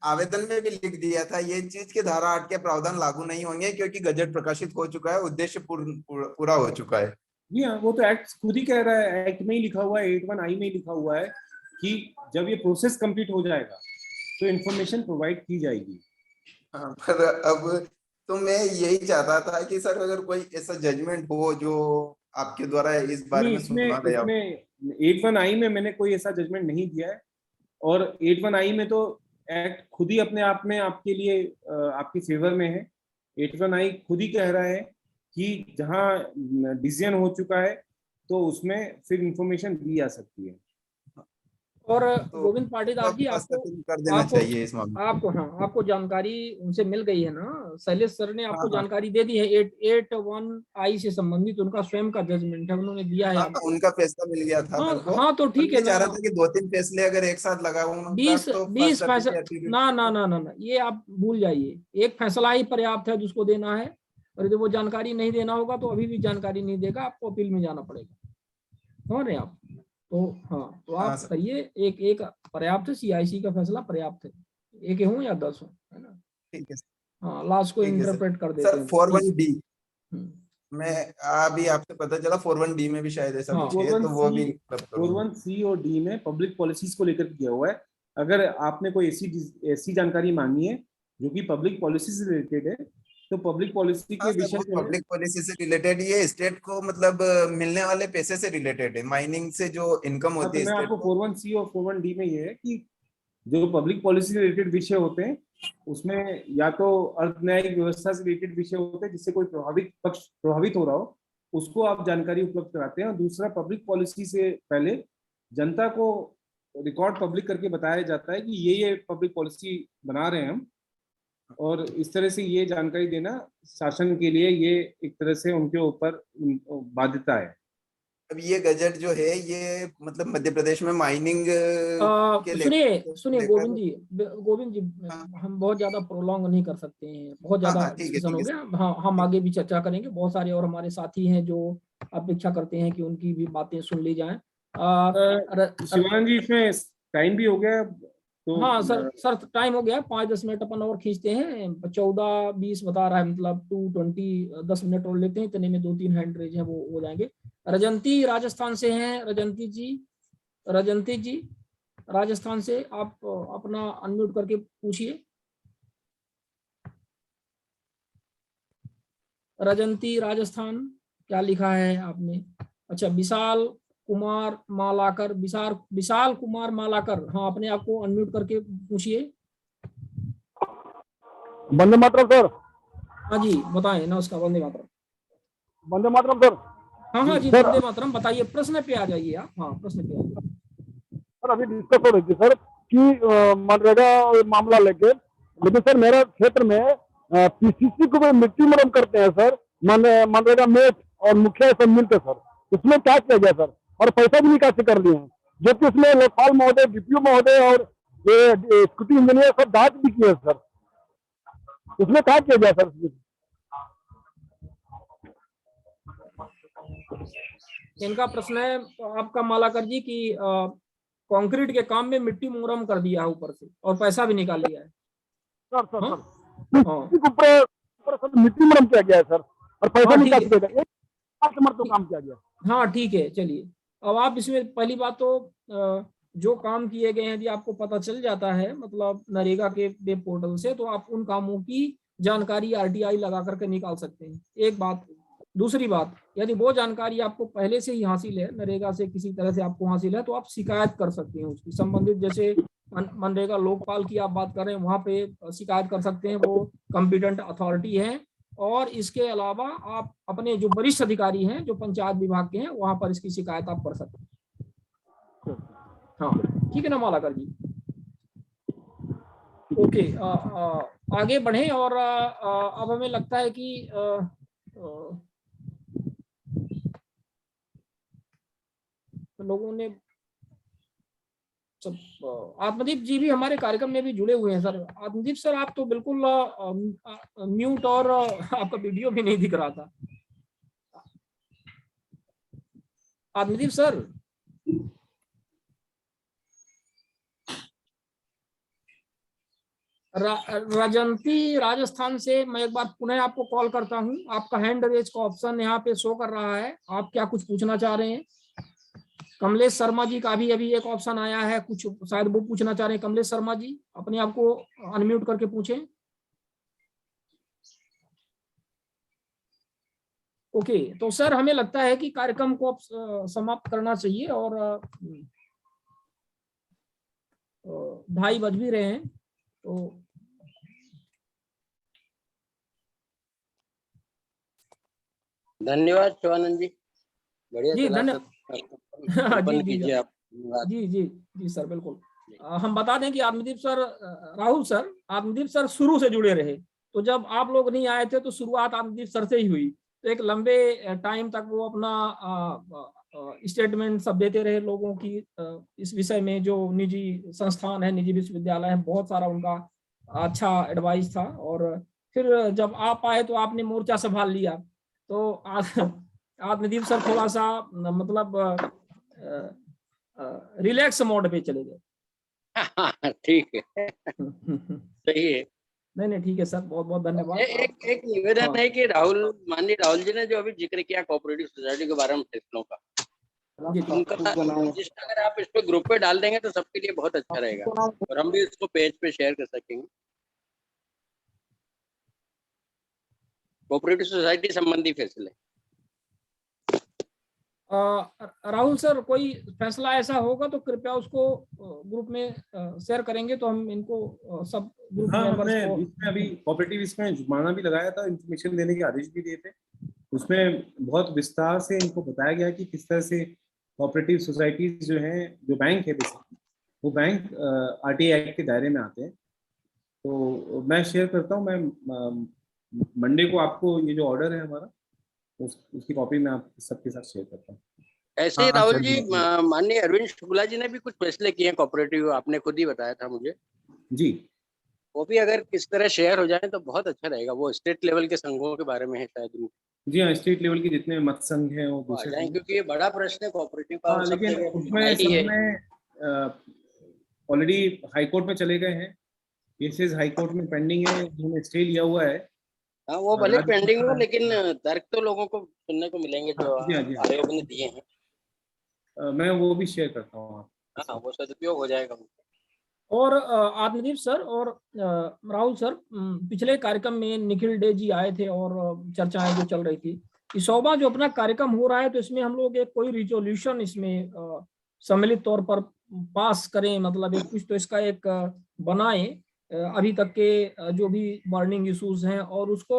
आवेदन में भी लिख दिया था ये चीज की धारा 8 के प्रावधान लागू नहीं होंगे क्योंकि गजट प्रकाशित हो चुका है, उद्देश्य पूरा हो चुका है। जी हाँ, वो तो एक्ट खुद ही कह रहा है, एक्ट में ही लिखा हुआ है, 81I में ही लिखा हुआ है कि जब ये प्रोसेस कंप्लीट हो जाएगा तो इन्फॉर्मेशन प्रोवाइड की जाएगी। हाँ, पर अब तो मैं यही चाहता था कि सर अगर कोई ऐसा जजमेंट हो जो आपके द्वारा इस बारे में सुना गया हो। इसमें 81I में मैंने कोई ऐसा जजमेंट नहीं दिया है, और 81I में तो एक्ट खुद ही अपने आप में आपके लिए आपकी फेवर में है। 81I खुद ही कह रहा है कि जहां डिसीजन हो चुका है तो उसमें फिर इंफॉर्मेशन दी जा सकती है। और गोविंद पाटीदार जी, कर देना चाहिए इस मामले में। आपको जानकारी उनसे मिल गई है ना? शैलेश सर ने आपको जानकारी दे दी है। 81I से संबंधित उनका स्वयं का जजमेंट है, उन्होंने दिया है आपको। उनका फैसला मिल गया था मेरे को। हाँ तो ठीक है ना। चाह रहा था कि 2-3 फैसले अगर एक साथ लगाऊं 20 फैसला ना, ये आप भूल जाइए। एक फैसला ही पर्याप्त है जिसको देना है, और यदि वो जानकारी नहीं देना होगा तो अभी भी जानकारी नहीं देगा, आपको अपील में जाना पड़ेगा। समझ रहे आप? तो हाँ, तो आप करिए, एक पर्याप्त है, CIC का फैसला पर्याप्त है, एक हो या 10 हो, है ना? ठीक है। हाँ, लास्ट को इंटरप्रेट कर देते हैं। सर 41D मैं अभी आपसे पता चला 41D में भी शायद ऐसा कुछ है, तो वो भी 41C और D में पब्लिक पॉलिसीज को लेकर किया हुआ है। अगर आपने कोई ऐसी जानकारी मांगी है जो कि पब्लिक पॉलिसी से रिलेटेड है, तो पब्लिक पॉलिसी के विषय में, पब्लिक पॉलिसी से रिलेटेड, ये स्टेट को मतलब मिलने वाले पैसे से रिलेटेड है, माइनिंग से जो इनकम होती है। मैं आपको 41C और 41D में ये है कि जो पब्लिक पॉलिसी से रिलेटेड विषय होते हैं उसमें या तो अर्ध न्यायिक व्यवस्था से रिलेटेड विषय होते हैं जिससे कोई पक्ष प्रभावित हो रहा हो, उसको आप जानकारी उपलब्ध कराते हैं। और दूसरा, पब्लिक पॉलिसी से पहले जनता को रिकॉर्ड पब्लिक करके बताया जाता है कि ये पब्लिक पॉलिसी बना रहे हैं हम, और इस तरह से ये जानकारी देना शासन के लिए ये एक तरह से उनके ऊपर बाध्यता है। अब ये गजट जो है ये मतलब मध्य प्रदेश में माइनिंग सुनिए गोविंद जी, हम बहुत ज्यादा प्रोलॉन्ग नहीं कर सकते हैं, बहुत ज्यादा डिस्कशन हो गया। हाँ, हम आगे भी चर्चा करेंगे, बहुत सारे और हमारे साथी हैं जो अपेक्षा करते हैं कि उनकी भी बातें सुन ली जाएं। शिवानंद जी, इसमें टाइम भी हो गया तो। हाँ सर टाइम हो गया, 5-10 मिनट अपन और खींचते हैं। 14-20 बता रहा है, मतलब 2:20, 10 मिनट और लेते हैं, इतने में 2-3 हैंड रेज हैं, वो हो जाएंगे। रजंती राजस्थान से हैं, रजंती जी राजस्थान से, आप अपना अनम्यूट करके पूछिए। रजंती राजस्थान, क्या लिखा है आपने? अच्छा, विशाल कुमार मालाकर, हाँ, अपने आप को अनम्यूट करके पूछिए। वंदे मातरम सर। हाँ जी बताएं, नमस्कार, वंदे मातरम। वंदे मातरम सर। हाँ जी सर, वंदे मातरम, बताइए, प्रश्न पे आ जाइए आप। हाँ प्रश्न पे आ जाइए। सर अभी डिस्कस हो रही थी सर कि मनरेगा मामला लेके, लेकिन सर मेरे क्षेत्र में पीसीसी को भी मिट्टी मुरम करते हैं सर, मनरेगा मेट और मुखिया सब मिलकर सर। इसमें क्या किया गया सर? और पैसा भी निकासी कर दिए हैं, जबकि इसमें लोकपाल महोदय, डीपीओ महोदय और ये स्कूटी इंजीनियर सब जांच भी किए सर। इसमें क्या किया गया सर? इनका प्रश्न है आपका मालाकर जी की कंक्रीट के काम में मिट्टी मुरम कर दिया है ऊपर से और पैसा भी निकाल लिया है। सर सर सर ऊपर सर मिट्टी मुरम किया गया है सर, और पैसा निकासी किया गया, तो काम किया गया। हाँ ठीक है, चलिए अब आप इसमें पहली बात तो जो काम किए गए हैं यदि आपको पता चल जाता है मतलब नरेगा के वेब पोर्टल से, तो आप उन कामों की जानकारी आरटीआई लगा करके निकाल सकते हैं, एक बात। दूसरी बात, यदि वो जानकारी आपको पहले से ही हासिल है, नरेगा से किसी तरह से आपको हासिल है, तो आप शिकायत कर सकते हैं उसकी संबंधित, जैसे मनरेगा लोकपाल की आप बात कर रहे हैं, वहां पे शिकायत कर सकते हैं, वो कॉम्पिटेंट अथॉरिटी है। और इसके अलावा आप अपने जो वरिष्ठ अधिकारी हैं जो पंचायत विभाग के हैं, वहां पर इसकी शिकायत आप कर सकते हैं। हाँ ठीक है ना मालाकर जी? ओके, आगे बढ़ें। और अब हमें लगता है कि लोगों ने सब, आत्मदीप जी भी हमारे कार्यक्रम में भी जुड़े हुए हैं सर। आत्मदीप सर आप तो बिल्कुल म्यूट और आपका वीडियो भी नहीं दिख रहा था। आत्मदीप सर, राजंती राजस्थान से मैं एक बार पुनः आपको कॉल करता हूं। आपका हैंड रेज का ऑप्शन यहाँ पे शो कर रहा है, आप क्या कुछ पूछना चाह रहे हैं? कमलेश शर्मा जी का भी अभी एक ऑप्शन आया है, कुछ शायद वो पूछना चाह रहे हैं। कमलेश शर्मा जी अपने आप को अनम्यूट करके पूछें। ओके, तो सर हमें लगता है कि कार्यक्रम को अब समाप्त करना चाहिए और 2:30 बज भी रहे हैं, तो धन्यवाद शिवानंद जी, बढ़िया जी धन्यवाद जी जी जी सर, बिल्कुल। हम बता दें कि Atmadeep sir, Rahul sir, Atmadeep sir शुरू से जुड़े रहे, तो जब आप लोग नहीं आए थे तो शुरुआत आत्मदीप सर से ही हुई, तो एक लंबे टाइम तक वो अपना स्टेटमेंट सब देते रहे लोगों की इस विषय में। जो निजी संस्थान है, निजी विश्वविद्यालय है, बहुत सारा उनका अच्छा एडवाइस था। और फिर जब आप आए तो आपने मोर्चा संभाल लिया, तो आत्मदीप सर थोड़ा सा मतलब रिलैक्स मोड पे चले गए। ठीक है, सही है। नहीं ठीक है सर, बहुत बहुत धन्यवाद। एक निवेदन है कि माननीय राहुल जी ने जो अभी जिक्र किया कोऑपरेटिव सोसाइटी के बारे में फैसलों का, उनका रजिस्टर अगर आप इस पे ग्रुप पे डाल देंगे तो सबके लिए बहुत अच्छा रहेगा, और हम भी इसको पेज पे शेयर कर सकेंगे। कोऑपरेटिव सोसाइटी संबंधी फैसले। राहुल सर, कोई फैसला ऐसा होगा तो कृपया उसको ग्रुप में शेयर करेंगे, तो हम इनको सब ग्रुप हमने इसमें अभी कोऑपरेटिव इसमें जुर्माना भी लगाया था, इंफॉर्मेशन देने के आदेश भी दिए थे। उसमें बहुत विस्तार से इनको बताया गया कि किस तरह से कोऑपरेटिव सोसाइटीज जो हैं, जो बैंक है बेसिकली, वो बैंक आरटीआई एक्ट के दायरे में आते हैं। तो मैं शेयर करता हूँ, मैं मंडे को आपको ये जो ऑर्डर है हमारा, उसकी कॉपी में आप सबके साथ शेयर करता हूँ। ऐसे ही राहुल जी, माननीय अरविंद शुक्ला जी ने भी कुछ फैसले किए हैं कोऑपरेटिव, आपने खुद ही बताया था मुझे जी। वो भी अगर किस तरह शेयर हो जाए तो बहुत अच्छा रहेगा। वो स्टेट लेवल के संघों के बारे में है शायद। जी हाँ, स्टेट लेवल के जितने मत संघ हैं वो दूसरे, क्योंकि ये बड़ा प्रश्न है कोऑपरेटिव का। लेकिन उसमें सब में ऑलरेडी हाई कोर्ट में चले गए हैं, केसेस हाई कोर्ट में पेंडिंग है, उन्होंने स्टे लिया हुआ है। हाँ, वो भले पेंडिंग हो, लेकिन तर्क तो लोगों को सुनने को मिलेंगे जो आयोग ने दिए हैं। मैं वो भी शेयर करता हूँ। हाँ, वो सदुपयोग हो जाएगा। और आत्मदीप सर और राहुल सर, पिछले कार्यक्रम में निखिल डे जी आए थे और चर्चाएं जो चल रही थी, इसोबा जो अपना कार्यक्रम हो रहा है, तो इसमें हम लोग एक कोई रिजोल्यूशन इसमें सम्मिलित तौर पर पास करें, मतलब एक कुछ तो इसका एक बनाएं अभी तक के जो भी बर्निंग इश्यूज हैं और उसको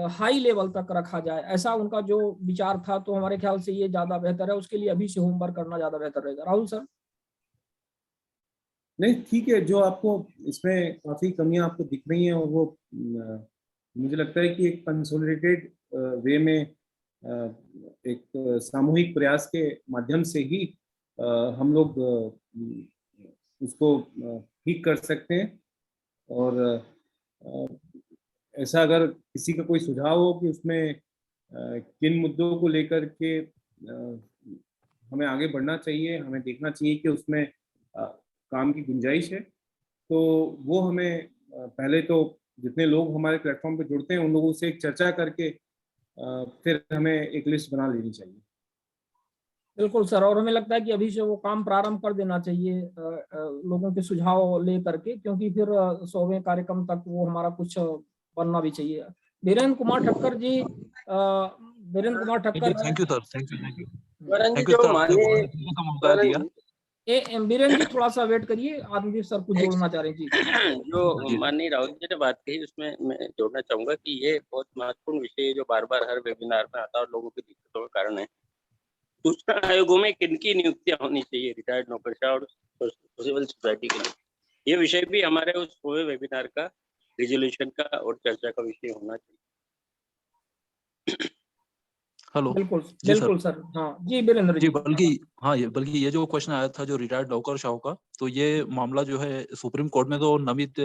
हाई लेवल तक रखा जाए, ऐसा उनका जो विचार था। तो हमारे ख्याल से ये ज्यादा बेहतर है, उसके लिए अभी से होमवर्क करना ज्यादा बेहतर रहेगा। राहुल सर। नहीं ठीक है, जो आपको इसमें काफी कमियां आपको दिख रही हैं और वो मुझे लगता है कि एक कंसोलिडेटेड वे में एक सामूहिक प्रयास के माध्यम से ही हम लोग उसको ठीक कर सकते हैं। और ऐसा अगर किसी का कोई सुझाव हो कि उसमें किन मुद्दों को लेकर के हमें आगे बढ़ना चाहिए, हमें देखना चाहिए कि उसमें काम की गुंजाइश है, तो वो हमें पहले तो जितने लोग हमारे प्लेटफॉर्म पे जुड़ते हैं उन लोगों से एक चर्चा करके फिर हमें एक लिस्ट बना लेनी चाहिए। बिल्कुल सर, और हमें लगता है कि अभी से वो काम प्रारंभ कर देना चाहिए लोगों के सुझाव ले करके, क्योंकि फिर 100वें कार्यक्रम तक वो हमारा कुछ बनना भी चाहिए। Virendra Kumar Thakkar ji, Virendra Kumar Thakkar. Thank you sir, thank you Virendra ji थोड़ा सा वेट करिए, आदमदीप सर कुछ जोड़ना चाह रहे हैं जी। जो माननीय राहुल जी ने बात कही उसमें मैं जोड़ना चाहूंगा कि ये बहुत महत्वपूर्ण विषय है जो बार बार हर वेबिनार में आता है और लोगों की दिक्कतों का कारण है। सूचना आयोगों में किनकी नियुक्तियां होनी चाहिए रिटायर्ड नौकरशाह और सिविल सोसाइटी के लिए, ये विषय भी हमारे उस पूरे वेबिनार का रिजोल्यूशन का और चर्चा का विषय होना चाहिए। हेलो। बिल्कुल जी बिल्कुल सर। हाँ जी वीरेंद्र जी। बल्कि ये जो क्वेश्चन आया था जो रिटायर्ड नौकरशाहों का, तो ये मामला जो है सुप्रीम कोर्ट में तो नमित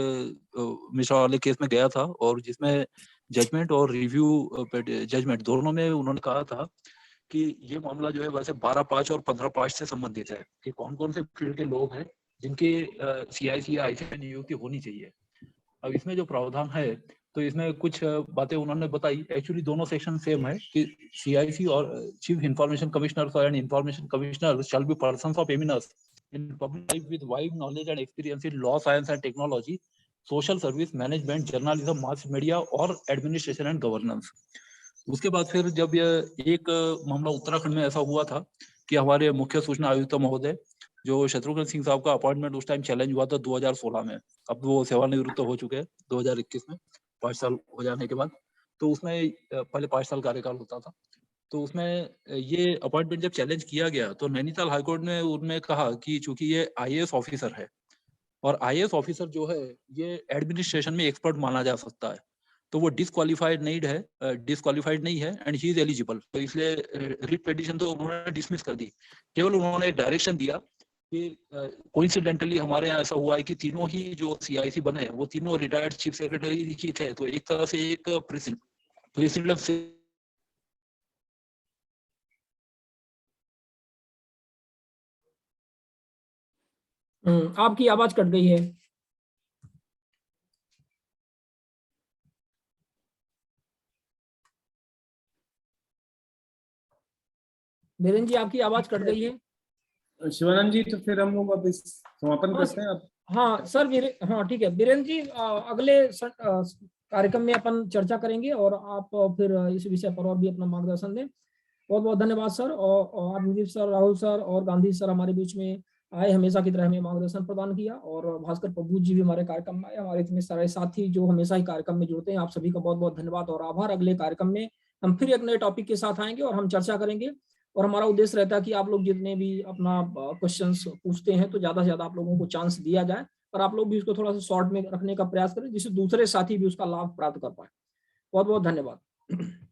मिश्रा वाले केस में गया था, और जिसमें जजमेंट और रिव्यू जजमेंट दोनों में उन्होंने कहा था कि ये मामला जो है वैसे 12/5 और 15/5 से संबंधित है कि कौन कौन से फील्ड के लोग हैं जिनके CIC या IC में नियुक्ति होनी चाहिए। अब इसमें जो प्रावधान है तो इसमें कुछ बातें उन्होंने बताई, एक्चुअली दोनों सेक्शन सेम है कि CIC और chief information commissioner and information commissioner shall be persons of eminence in public life with wide knowledge and experience in law, science and technology, social service, management, journalism, mass media और एडमिनिस्ट्रेशन एंड गवर्नेंस। उसके बाद फिर जब ये एक मामला उत्तराखंड में ऐसा हुआ था कि हमारे मुख्य सूचना आयुक्त महोदय जो शत्रुघ्न सिंह साहब का अपॉइंटमेंट उस टाइम चैलेंज हुआ था 2016 में, अब वो सेवानिवृत्त हो चुके हैं 2021 में 5 साल हो जाने के बाद। तो उसमें पहले 5 साल कार्यकाल होता था, तो उसमें ये अपॉइंटमेंट जब चैलेंज किया गया तो नैनीताल हाईकोर्ट ने उनमें कहा कि चूंकि ये IAS ऑफिसर है और IAS ऑफिसर जो है ये एडमिनिस्ट्रेशन में एक्सपर्ट माना जा सकता है, तो वो डिस्क्वालिफाइड नहीं है एंड ही इज एलिजिबल। तो इसलिए रिट पिटीशन तो उन्होंने डिसमिस कर दी, केवल उन्होंने डायरेक्शन दिया कि कोइंसिडेंटली हमारे यहाँ ऐसा हुआ है कि तीनों ही जो CIC बने वो तीनों रिटायर्ड चीफ सेक्रेटरी ही थे, तो एक तरह से एक प्रेसिडेंट से आपकी आवाज कट गई है। वीरेंद्र जी आपकी आवाज कट गई है। शिवानंद जी, तो फिर हम लोग अब इस समापन करते हैं। अब हाँ सर, हाँ ठीक है वीरेंद्र जी, अगले कार्यक्रम में अपन चर्चा करेंगे और आप फिर इस विषय पर और भी अपना मार्गदर्शन दें। बहुत बहुत धन्यवाद सर, और आदित्य सर, राहुल सर और गांधी सर हमारे बीच में आए, हमेशा की तरह हमें मार्गदर्शन प्रदान किया, और भास्कर प्रभु जी भी हमारे कार्यक्रम में आए। हमारे इतने सारे साथी जो हमेशा ही कार्यक्रम में जुड़ते हैं, आप सभी का बहुत बहुत धन्यवाद और आभार। अगले कार्यक्रम में हम फिर एक नए टॉपिक के साथ आएंगे और हम चर्चा करेंगे, और हमारा उद्देश्य रहता है कि आप लोग जितने भी अपना क्वेश्चंस पूछते हैं तो ज्यादा से ज्यादा आप लोगों को चांस दिया जाए, और आप लोग भी उसको थोड़ा सा शॉर्ट में रखने का प्रयास करें जिससे दूसरे साथी भी उसका लाभ प्राप्त कर पाए। बहुत बहुत धन्यवाद।